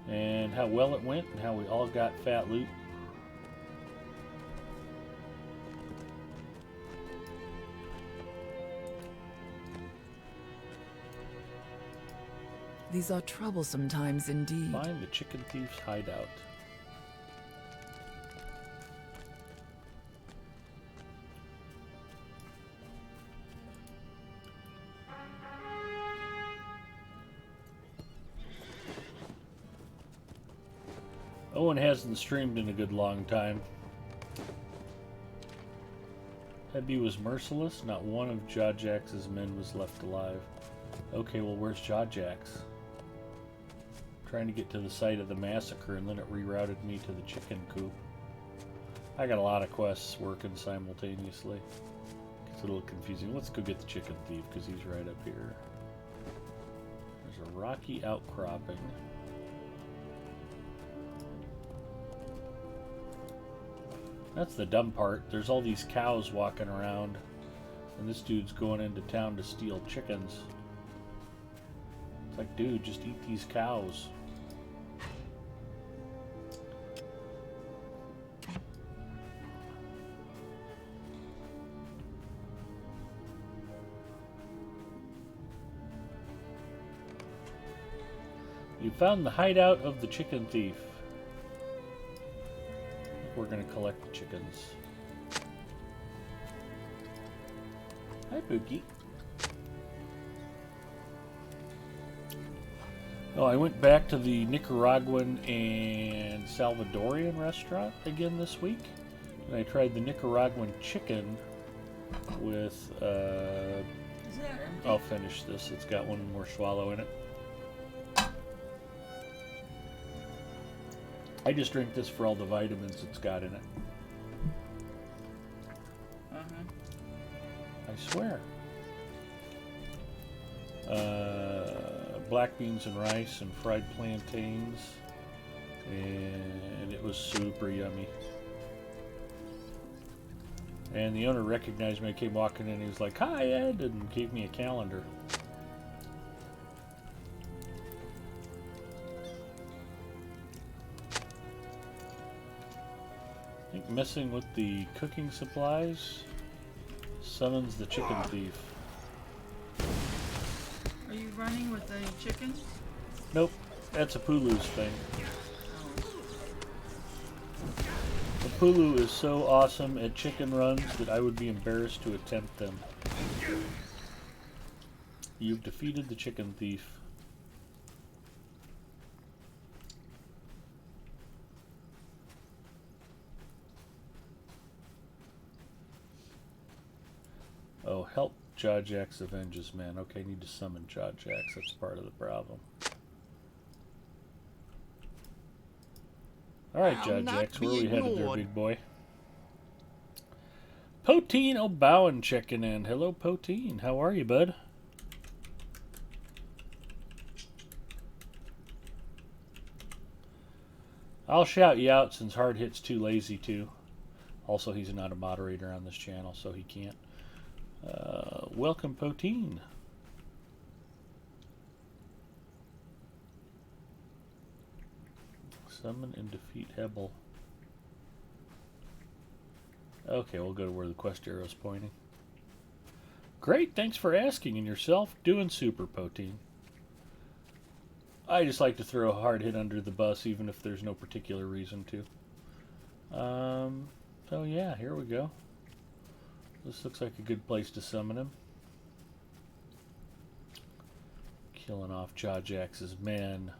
and how well it went, and how we all got fat loot. These are troublesome times indeed. Find the chicken thief's hideout. Owen hasn't streamed in a good long time. Hebby was merciless. Not one of Jajax's men was left alive. Okay, well, where's Jajax? Trying to get to the site of the massacre, and then it rerouted me to the chicken coop. I got a lot of quests working simultaneously. It's a little confusing. Let's go get the chicken thief, because he's right up here. There's a rocky outcropping. That's the dumb part. There's all these cows walking around, and this dude's going into town to steal chickens. It's like, dude, just eat these cows. You found the hideout of the chicken thief. We're going to collect the chickens. Hi, Pookie. Oh, I went back to the Nicaraguan and Salvadorian restaurant again this week. And I tried the Nicaraguan chicken with, I'll finish this. It's got one more swallow in it. I just drink this for all the vitamins it's got in it. I swear. Black beans and rice and fried plantains. And it was super yummy. And the owner recognized me. I came walking in. He was like, "Hi, Ed," and gave me a calendar. I think messing with the cooking supplies summons the chicken thief. Are you running with the chickens? Nope, that's a Pulu's thing. The Pulu is so awesome at chicken runs that I would be embarrassed to attempt them. You've defeated the chicken thief. Oh, help Jajax avenge his men. Okay, I need to summon Jajax. That's part of the problem. Alright, Jajax, where are we headed there, big boy? Poteen O'Bowen checking in. Hello, Poteen. How are you, bud? I'll shout you out since Hard Hit's too lazy to. Also, he's not a moderator on this channel, so he can't. Welcome, Poteen. Summon and defeat Hebel. Okay, we'll go to where the quest arrow's pointing. Great, thanks for asking. And yourself? Doing super, Poteen. I just like to throw a hard hit under the bus, even if there's no particular reason to. So yeah, here we go. This looks like a good place to summon him. Killing off Jajax's men.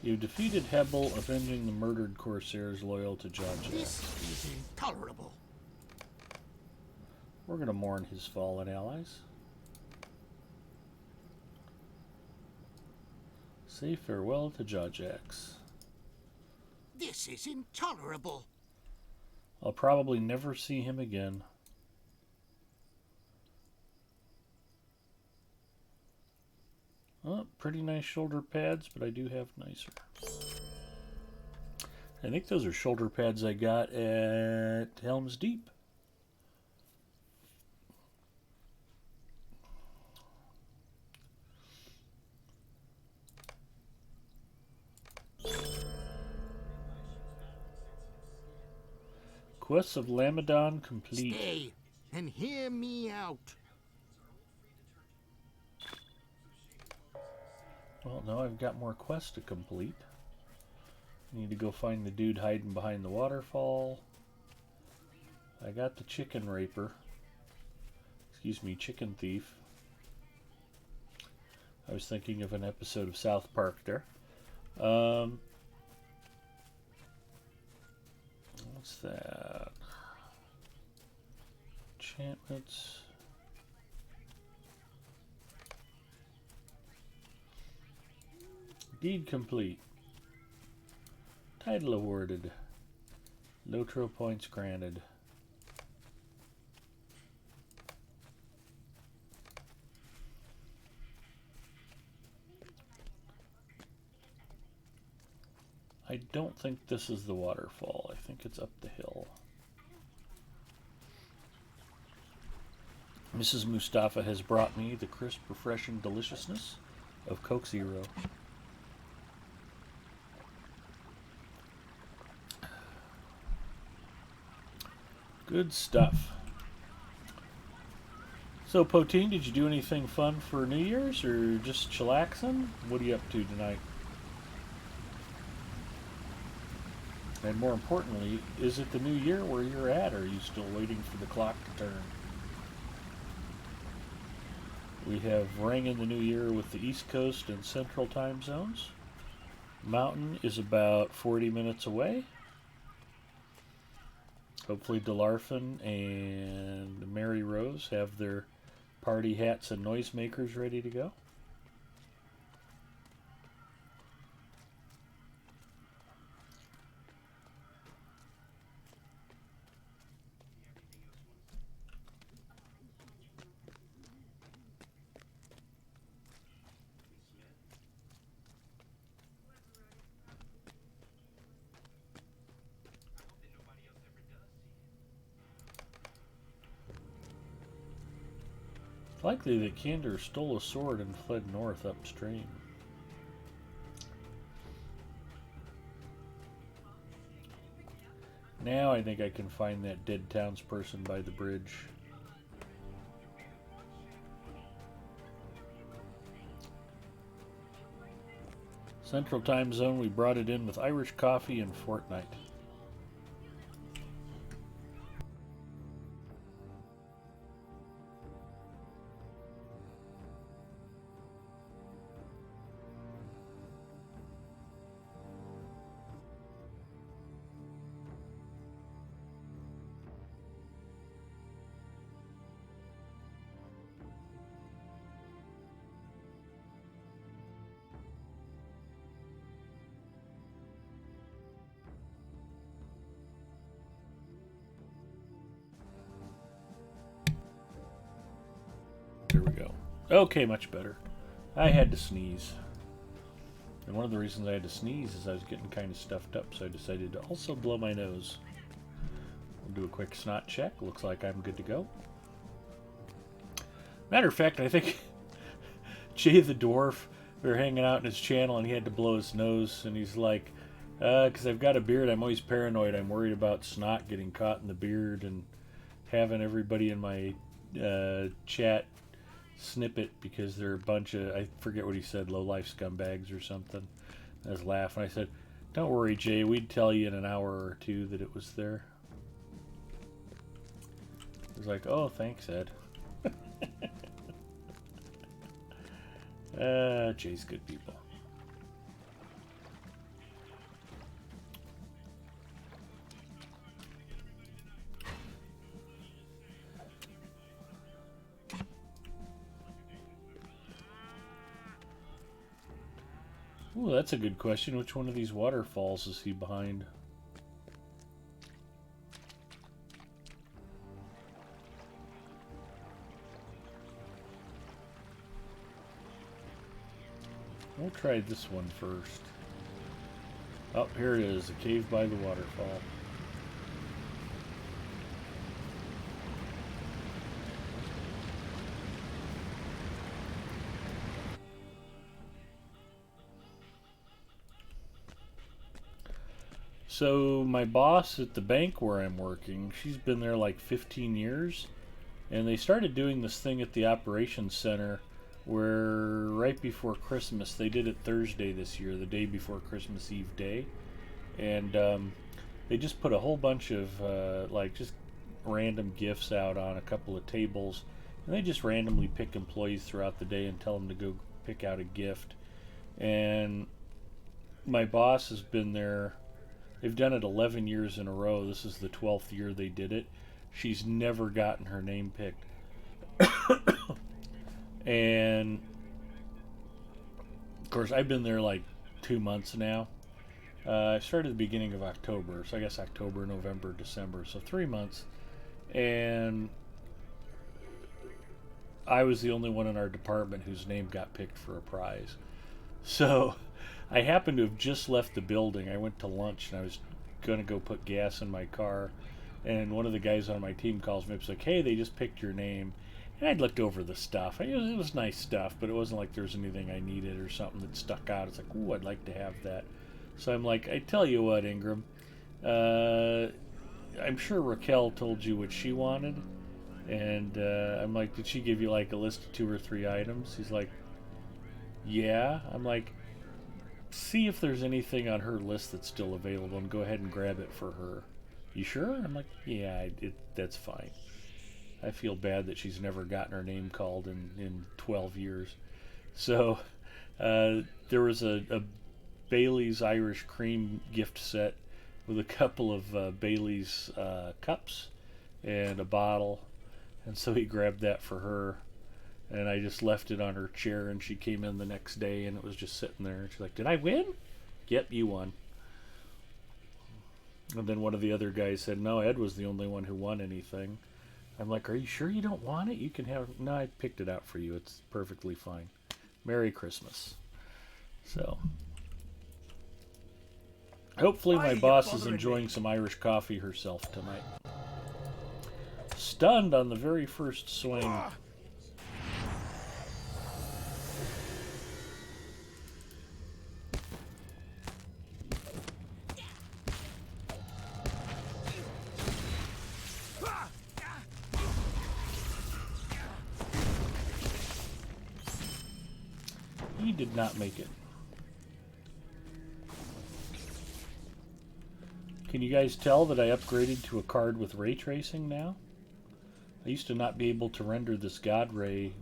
You defeated Hebel, avenging the murdered Corsairs loyal to Jar-Jar. This is intolerable. We're going to mourn his fallen allies. Say farewell to Jar-Jax. This is intolerable. I'll probably never see him again. Oh, pretty nice shoulder pads, but I do have nicer. I think those are shoulder pads I got at Helm's Deep. Quests of Lamadon complete. Stay and hear me out. Well, now I've got more quests to complete. I need to go find the dude hiding behind the waterfall. I got the chicken raper. Excuse me, chicken thief. I was thinking of an episode of South Park there. What's that? Enchantments. Deed complete. Title awarded. Lotro points granted. I don't think this is the waterfall. I think it's up the hill. Mrs. Mustafa has brought me the crisp, refreshing deliciousness of Coke Zero. Good stuff. So, Poteen, did you do anything fun for New Year's or just chillaxing? What are you up to tonight? And more importantly, is it the new year where you're at, or are you still waiting for the clock to turn? We have ring in the new year with the East Coast and Central time zones. Mountain is about 40 minutes away. Hopefully Delarfin and Mary Rose have their party hats and noisemakers ready to go. It's likely that Kander stole a sword and fled north upstream. Now I think I can find that dead townsperson by the bridge. Central time zone, we brought it in with Irish coffee and Fortnite. There we go. Okay, much better. I had to sneeze. And one of the reasons I had to sneeze is I was getting kind of stuffed up, so I decided to also blow my nose. We'll do a quick snot check. Looks like I'm good to go. Matter of fact, I think Jay the Dwarf, we were hanging out in his channel and he had to blow his nose, and he's like, because I've got a beard, I'm always paranoid. I'm worried about snot getting caught in the beard and having everybody in my chat snippet because they're a bunch of, I forget what he said, low-life scumbags or something. I was laughing. I said, don't worry, Jay, we'd tell you in an hour or two that it was there. He was like, oh, thanks, Ed. Jay's good people. Ooh, that's a good question. Which one of these waterfalls is he behind? We'll try this one first. Oh, here it is, a cave by the waterfall. So my boss at the bank where I'm working, she's been there like 15 years, and they started doing this thing at the operations center where right before Christmas, they did it Thursday this year, the day before Christmas Eve day, and they just put a whole bunch of like just random gifts out on a couple of tables, and they just randomly pick employees throughout the day and tell them to go pick out a gift. And my boss has been there. They've done it 11 years in a row. This is the 12th year they did it. She's never gotten her name picked. And of course, I've been there like 2 months now. I started at the beginning of October, so I guess October, November, December, so 3 months. And I was the only one in our department whose name got picked for a prize. So I happened to have just left the building. I went to lunch and I was going to go put gas in my car. And one of the guys on my team calls me up and says, like, hey, they just picked your name. And I'd looked over the stuff. It was nice stuff, but it wasn't like there was anything I needed or something that stuck out. It's like, ooh, I'd like to have that. So I'm like, I tell you what, Ingram, I'm sure Raquel told you what she wanted. And I'm like, did she give you like a list of 2 or 3 items? He's like, yeah. I'm like, see if there's anything on her list that's still available and go ahead and grab it for her. You sure? I'm like, yeah, that's fine. I feel bad that she's never gotten her name called in 12 years. So there was a Bailey's Irish Cream gift set with a couple of Bailey's cups and a bottle. And so he grabbed that for her. And I just left it on her chair, and she came in the next day, and it was just sitting there. And she's like, did I win? Yep, you won. And then one of the other guys said, no, Ed was the only one who won anything. I'm like, are you sure you don't want it? You can have it. No, I picked it out for you. It's perfectly fine. Merry Christmas. So hopefully my boss is enjoying some Irish coffee herself tonight. Stunned on the very first swing. He did not make it. Can you guys tell that I upgraded to a card with ray tracing now? I used to not be able to render this God Ray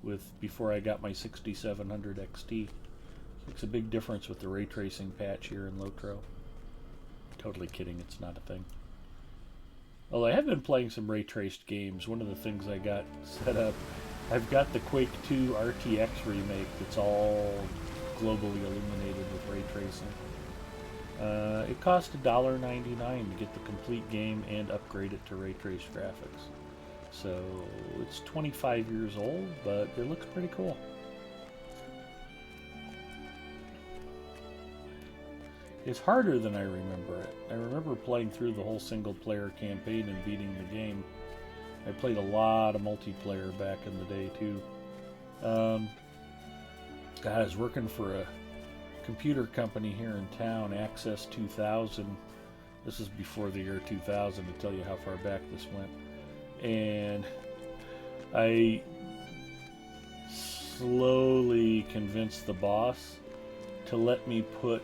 before I got my 6700 XT. Makes a big difference with the ray tracing patch here in Lotro. Totally kidding, it's not a thing. Although I have been playing some ray traced games. One of the things I got set up, I've got the Quake 2 RTX remake that's all globally illuminated with ray tracing. It cost $1.99 to get the complete game and upgrade it to ray traced graphics. So it's 25 years old, but it looks pretty cool. It's harder than I remember it. I remember playing through the whole single player campaign and beating the game. I played a lot of multiplayer back in the day too. I was working for a computer company here in town, Access 2000. This is before the year 2000 to tell you how far back this went. And I slowly convinced the boss to let me put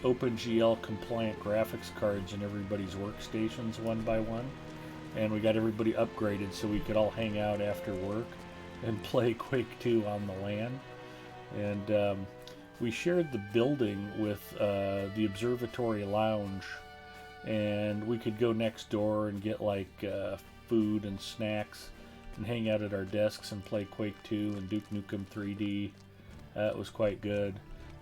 OpenGL compliant graphics cards in everybody's workstations one by one, and we got everybody upgraded so we could all hang out after work and play Quake 2 on the LAN. And we shared the building with the Observatory Lounge, and we could go next door and get like food and snacks and hang out at our desks and play Quake 2 and Duke Nukem 3D. It was quite good.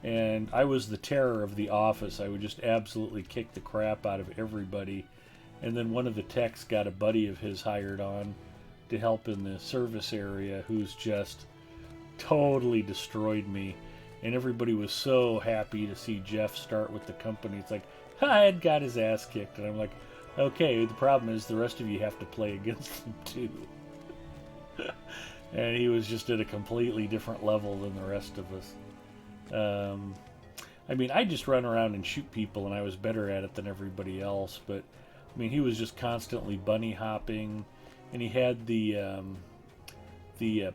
And I was the terror of the office. I would just absolutely kick the crap out of everybody. And then one of the techs got a buddy of his hired on to help in the service area, who's just totally destroyed me. And everybody was so happy to see Jeff start with the company. It's like, I had got his ass kicked. And I'm like, okay, the problem is the rest of you have to play against him too. And he was just at a completely different level than the rest of us. I mean, I just run around and shoot people, and I was better at it than everybody else. But I mean, he was just constantly bunny hopping, and he had the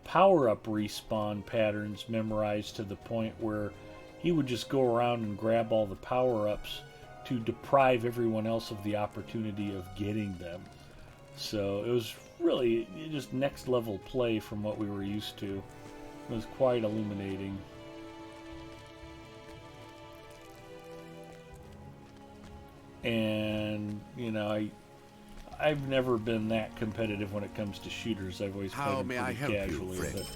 power-up respawn patterns memorized to the point where he would just go around and grab all the power-ups to deprive everyone else of the opportunity of getting them. So it was really just next level play from what we were used to. It was quite illuminating. And, you know, I've never been that competitive when it comes to shooters. I've always played them pretty casually. But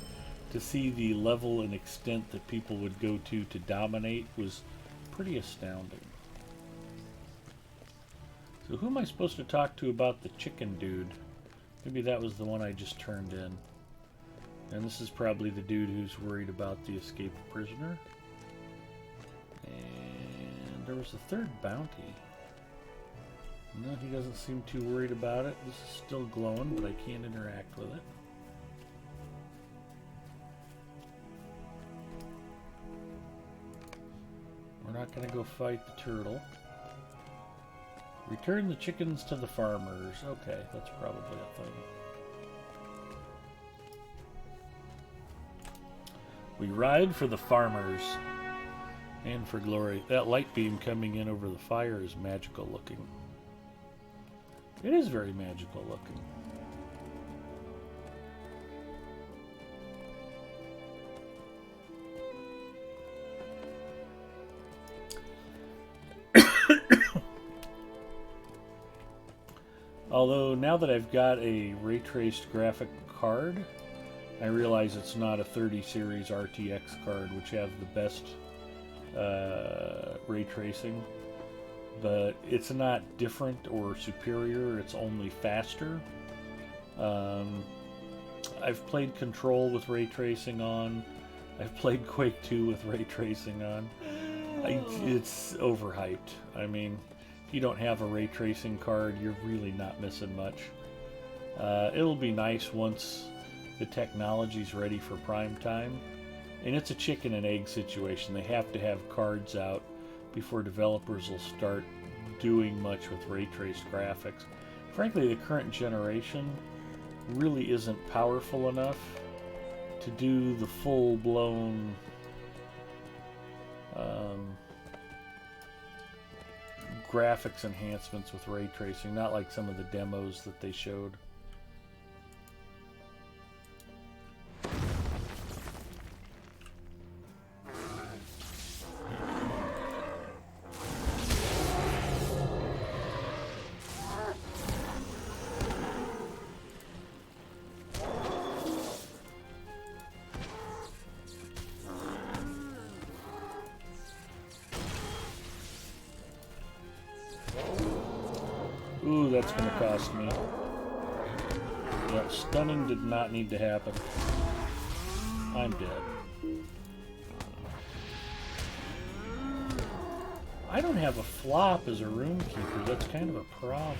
to see the level and extent that people would go to dominate was pretty astounding. So who am I supposed to talk to about the chicken dude? Maybe that was the one I just turned in. And this is probably the dude who's worried about the escaped prisoner. And there was a third bounty. No, he doesn't seem too worried about it. This is still glowing, but I can't interact with it. We're not going to go fight the turtle. Return the chickens to the farmers. Okay, that's probably a thing. We ride for the farmers and for glory. That light beam coming in over the fire is magical looking. It is very magical looking. Although now that I've got a ray-traced graphic card, I realize it's not a 30 series RTX card, which have the best ray tracing. But it's not different or superior, it's only faster. I've played Control with ray tracing on. I've played Quake 2 with ray tracing on. It's overhyped. I mean, if you don't have a ray tracing card, you're really not missing much. It'll be nice once the technology's ready for prime time. And it's a chicken and egg situation. They have to have cards out before developers will start doing much with ray traced graphics. Frankly, the current generation really isn't powerful enough to do the full-blown graphics enhancements with ray tracing, not like some of the demos that they showed. Ooh, that's going to cost me. Yeah, stunning did not need to happen. I'm dead. I don't have a flop as a room keeper. That's kind of a problem.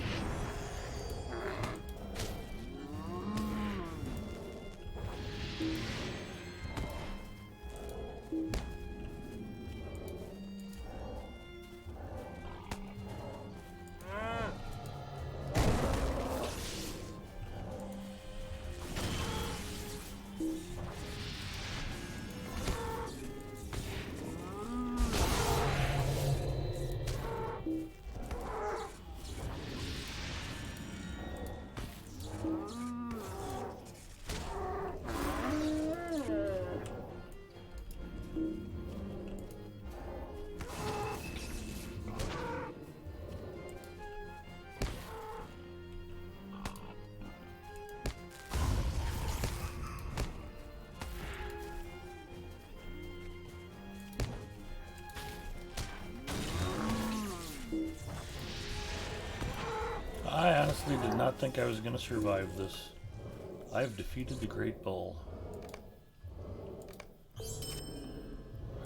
I honestly did not think I was going to survive this. I have defeated the Great Bull.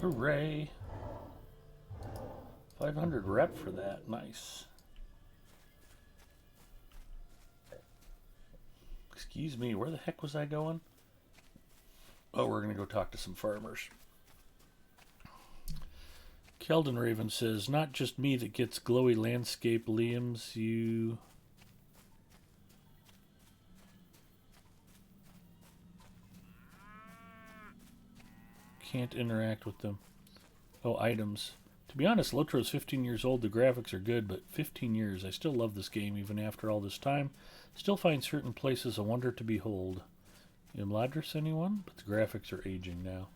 Hooray! 500 rep for that. Nice. Excuse me, where the heck was I going? Oh, we're going to go talk to some farmers. Keldon Raven says, not just me that gets glowy landscape liams, you... can't interact with them. Oh, items. To be honest, Lotro's 15 years old. The graphics are good, but 15 years. I still love this game even after all this time. Still find certain places a wonder to behold. Imladris, anyone? But the graphics are aging now.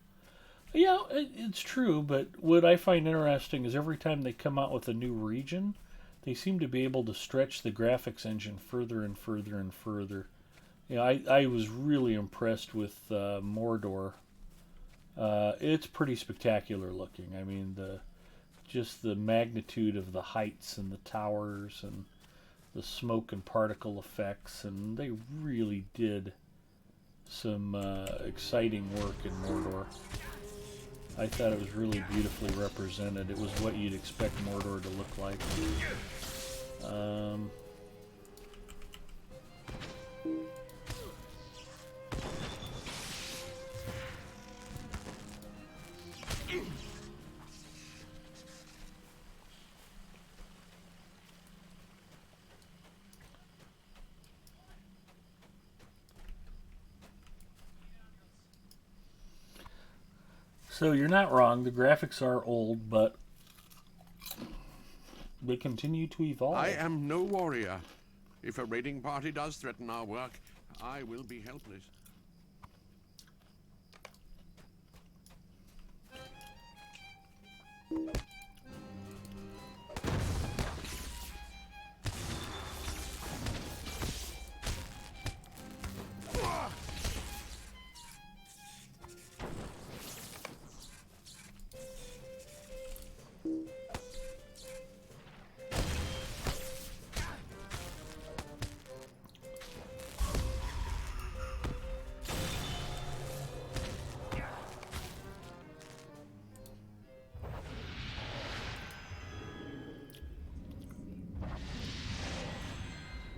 Yeah, it's true, but what I find interesting is every time they come out with a new region, they seem to be able to stretch the graphics engine further and further and further. Yeah, I was really impressed with Mordor. It's pretty spectacular looking. I mean, just the magnitude of the heights and the towers and the smoke and particle effects, and they really did some exciting work in Mordor. I thought it was really beautifully represented. It was what you'd expect Mordor to look like. So you're not wrong. The graphics are old, but they continue to evolve. I am no warrior. If a raiding party does threaten our work, I will be helpless.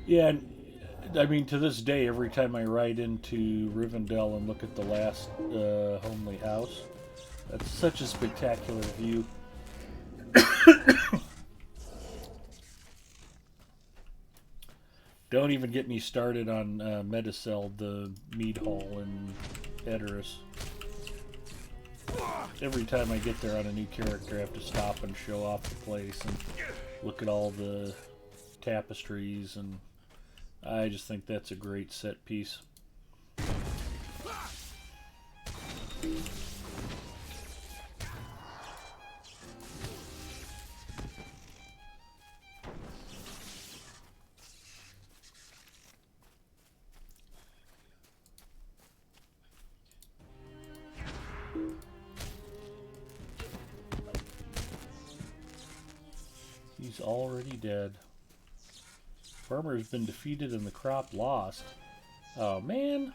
Yeah, I mean, to this day, every time I ride into Rivendell and look at the last homely house, that's such a spectacular view. Don't even get me started on Medicel, the mead hall in Edoras. Every time I get there on a new character, I have to stop and show off the place and look at all the tapestries, and I just think that's a great set piece. He's already dead. Farmer has been defeated and the crop lost. Oh man!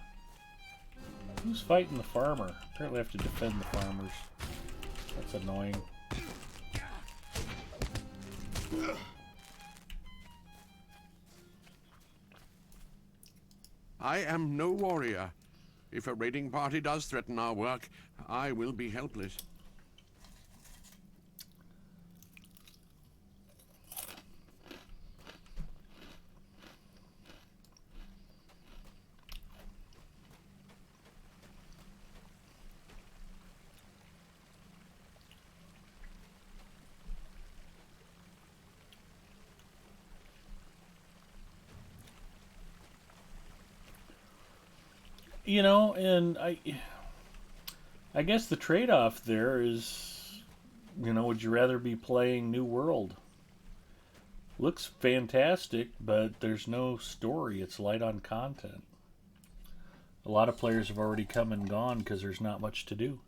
Who's fighting the farmer? Apparently I have to defend the farmers. That's annoying. I am no warrior. If a raiding party does threaten our work, I will be helpless. You know, and I guess the trade-off there is, you know, would you rather be playing New World? Looks fantastic, but there's no story. It's light on content. A lot of players have already come and gone because there's not much to do.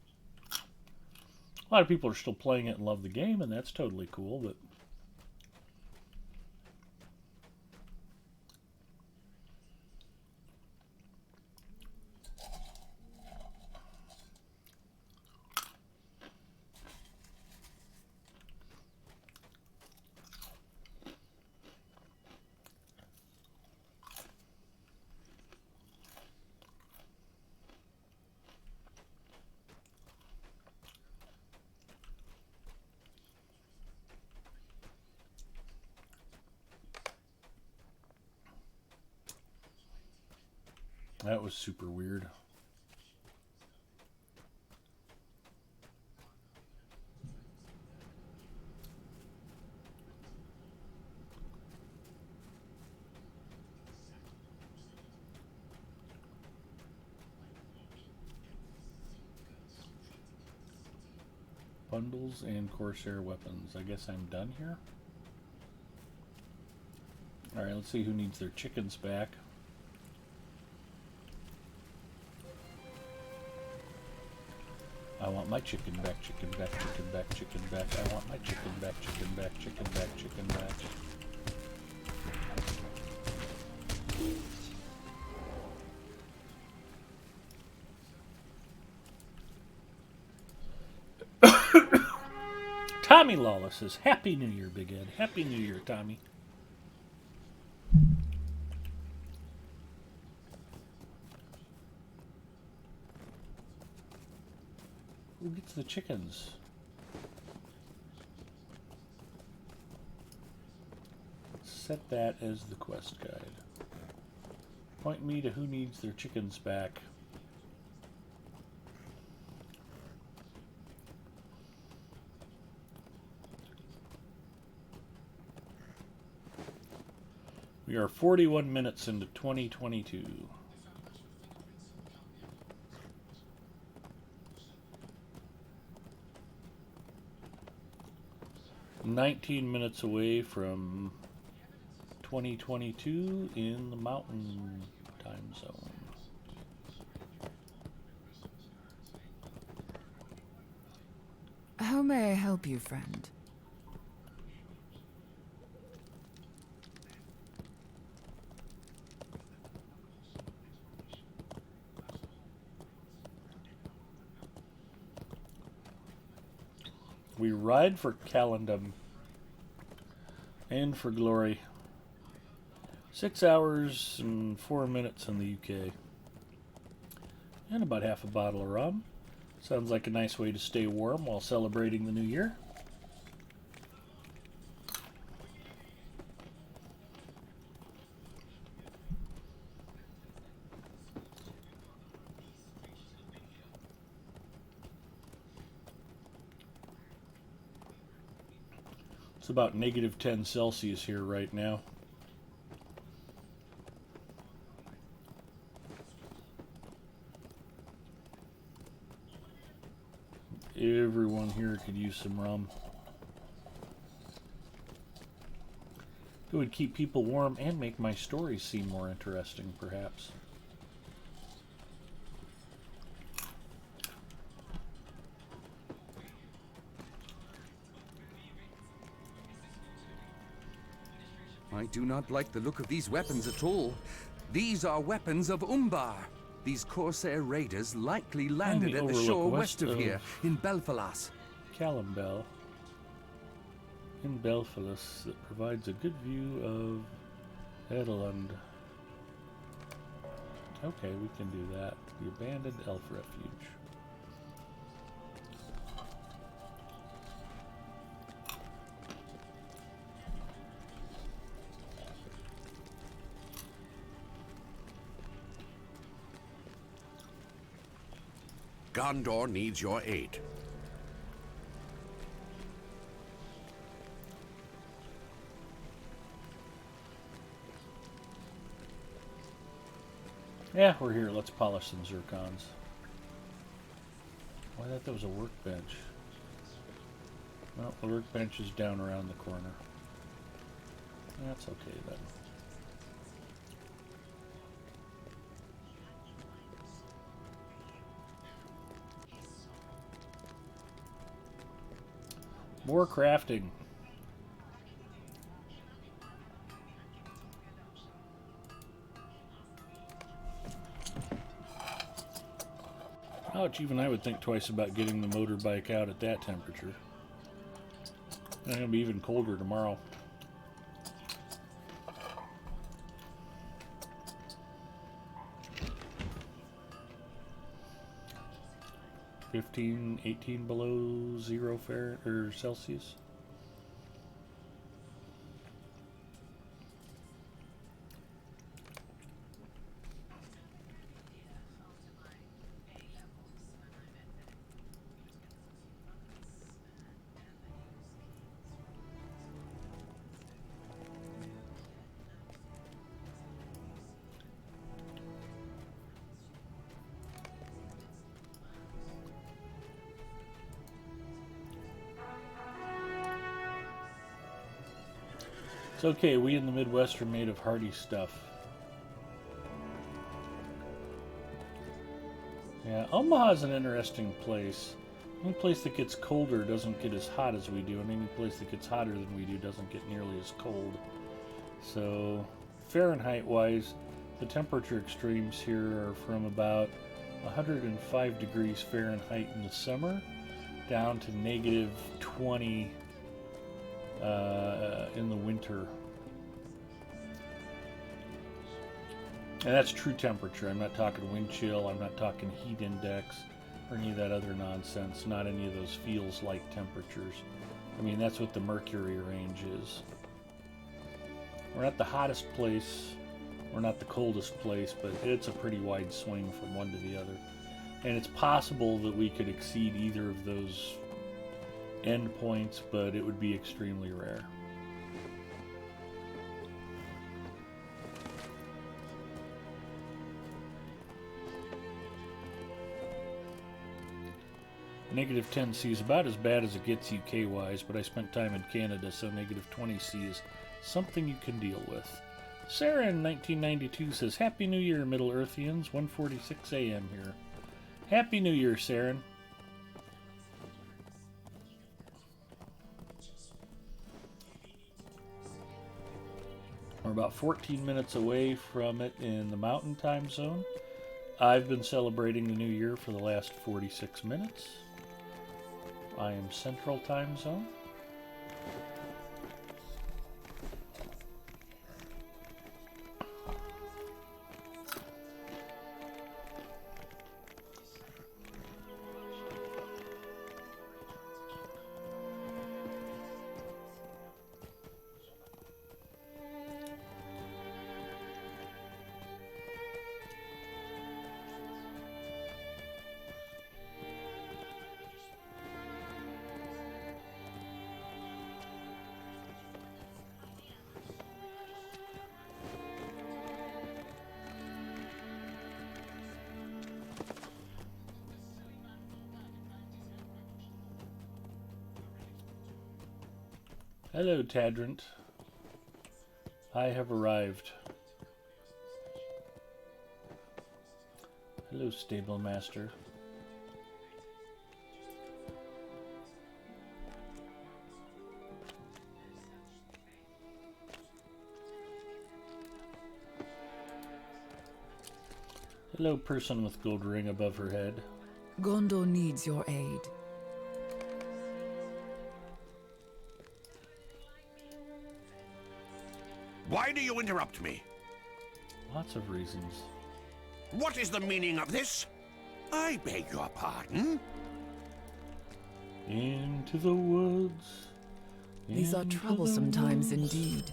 A lot of people are still playing it and love the game, and that's totally cool, but That was super weird. Bundles and Corsair weapons. I guess I'm done here. Alright, let's see who needs their chickens back. I want my chicken back, chicken back, chicken back, chicken back. I want my chicken back, chicken back, chicken back, chicken back. Tommy Lawless says, Happy New Year, Big Ed. Happy New Year, Tommy. Who gets the chickens? Set that as the quest guide. Point me to who needs their chickens back. We are 41 minutes into 2022. "19 minutes away from 2022 in the Mountain Time Zone." How may I help you, friend? We ride for Calendum and for glory. 6 hours and 4 minutes in the UK. And about half a bottle of rum. Sounds like a nice way to stay warm while celebrating the new year. It's about negative 10 Celsius here right now. Everyone here could use some rum. It would keep people warm and make my stories seem more interesting, perhaps. I do not like the look of these weapons at all. These are weapons of Umbar. These Corsair raiders likely landed at the shore west of here, in Belfalas. Calimbel. In Belfalas, that provides a good view of Edelund. Okay, we can do that. The abandoned elf refuge. Gondor needs your aid. Yeah, we're here. Let's polish some zircons. Oh, I thought that was a workbench. Well, the workbench is down around the corner. That's okay then. More crafting. Ouch, even I would think twice about getting the motorbike out at that temperature. It's gonna be even colder tomorrow. (15, 18 below 0 Fahrenheit or Celsius. It's okay, we in the Midwest are made of hardy stuff. Yeah, Omaha's an interesting place. Any place that gets colder doesn't get as hot as we do, and any place that gets hotter than we do doesn't get nearly as cold. So, Fahrenheit-wise, the temperature extremes here are from about 105 degrees Fahrenheit in the summer down to negative 20 in the winter. And that's true temperature. I'm not talking wind chill, I'm not talking heat index, or any of that other nonsense. Not any of those feels-like temperatures. I mean, that's what the mercury range is. We're not the hottest place, we're not the coldest place, but it's a pretty wide swing from one to the other. And it's possible that we could exceed either of those endpoints, but it would be extremely rare. Negative 10C is about as bad as it gets UK-wise, but I spent time in Canada, so negative 20C is something you can deal with. Sarah in 1992 says, Happy New Year, Middle-earthians. 1:46 a.m. here. Happy New Year, Saren. We're about 14 minutes away from it in the Mountain Time Zone. I've been celebrating the New Year for the last 46 minutes. I am Central Time Zone. Hello, Tadrant. I have arrived. Hello, Stable Master. Hello, person with gold ring above her head. Gondor needs your aid. Why do you interrupt me? Lots of reasons. What is the meaning of this? I beg your pardon? Into the woods. These are troublesome times indeed.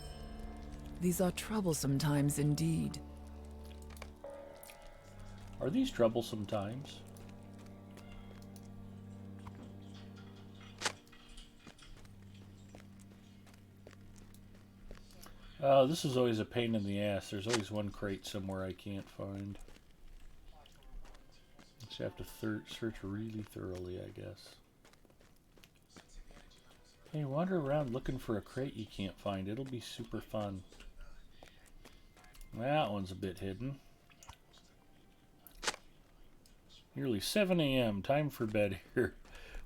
These are troublesome times indeed. Are these troublesome times? Oh, this is always a pain in the ass. There's always one crate somewhere I can't find. Just have to search really thoroughly, I guess. Hey, wander around looking for a crate you can't find. It'll be super fun. That one's a bit hidden. Nearly 7 a.m. Time for bed here.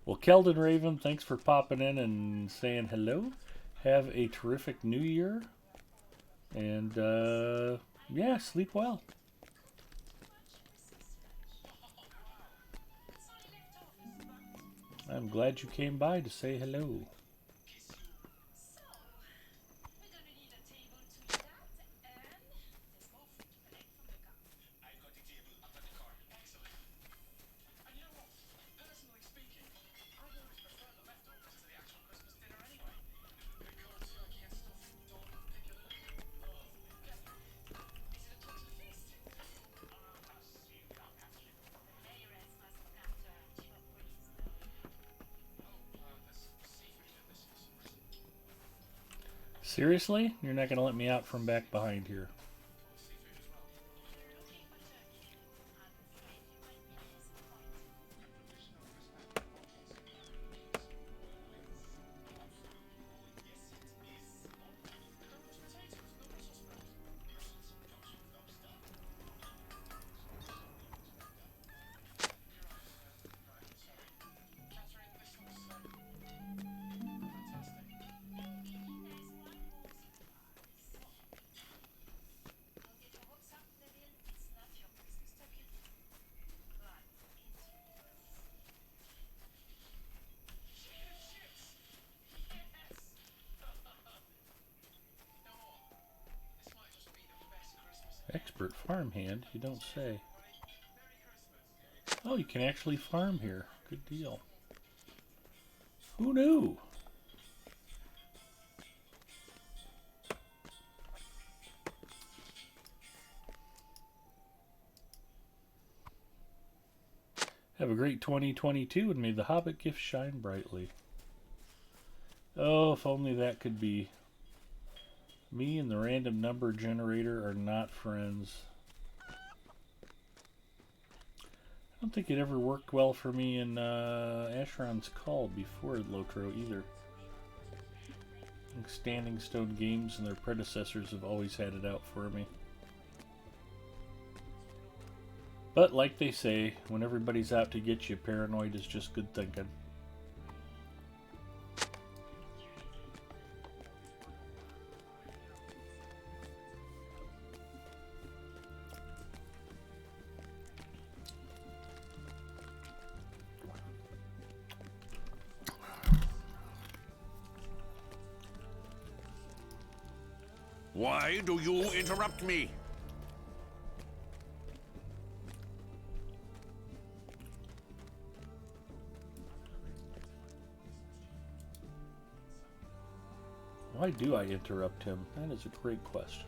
Well, Keldon Raven, thanks for popping in and saying hello. Have a terrific New Year. And, yeah, sleep well. I'm glad you came by to say hello. Seriously? You're not going to let me out from back behind here? Expert farmhand, you don't say. Oh, you can actually farm here. Good deal. Who knew? Have a great 2022 and may the Hobbit gift shine brightly. Oh, if only that could be. Me and the random number generator are not friends. I don't think it ever worked well for me in Asheron's Call before Lotro either. I think Standing Stone Games and their predecessors have always had it out for me. But like they say, when everybody's out to get you, paranoid is just good thinking. Why do you interrupt me? Why do I interrupt him? That is a great question.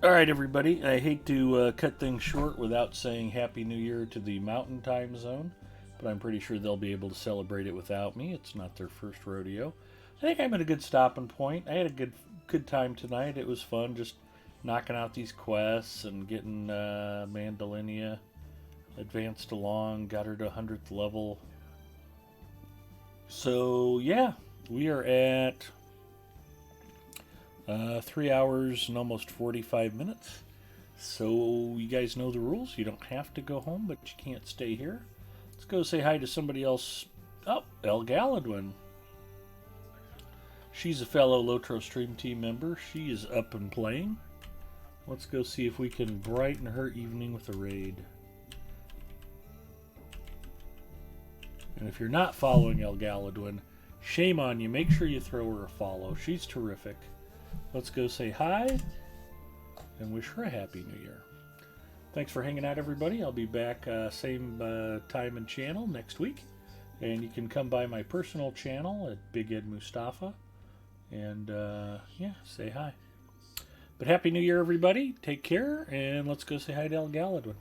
Alright everybody, I hate to cut things short without saying Happy New Year to the Mountain Time Zone, but I'm pretty sure they'll be able to celebrate it without me. It's not their first rodeo. I think I'm at a good stopping point. I had a good time tonight. It was fun just knocking out these quests and getting Mandalinia advanced along, got her to 100th level. So yeah, we are at 3 hours and almost 45 minutes. So you guys know the rules. You don't have to go home, but you can't stay here. Let's go say hi to somebody else. Oh, El Galadwin. She's a fellow Lotro Stream Team member. She is up and playing. Let's go see if we can brighten her evening with a raid. And if you're not following El Galadwin, shame on you. Make sure you throw her a follow. She's terrific. Let's go say hi and wish her a Happy New Year. Thanks for hanging out, everybody. I'll be back same time and channel next week. And you can come by my personal channel at Big Ed Mustafa. And, yeah, say hi. But Happy New Year, everybody. Take care, and let's go say hi to El Galadwin.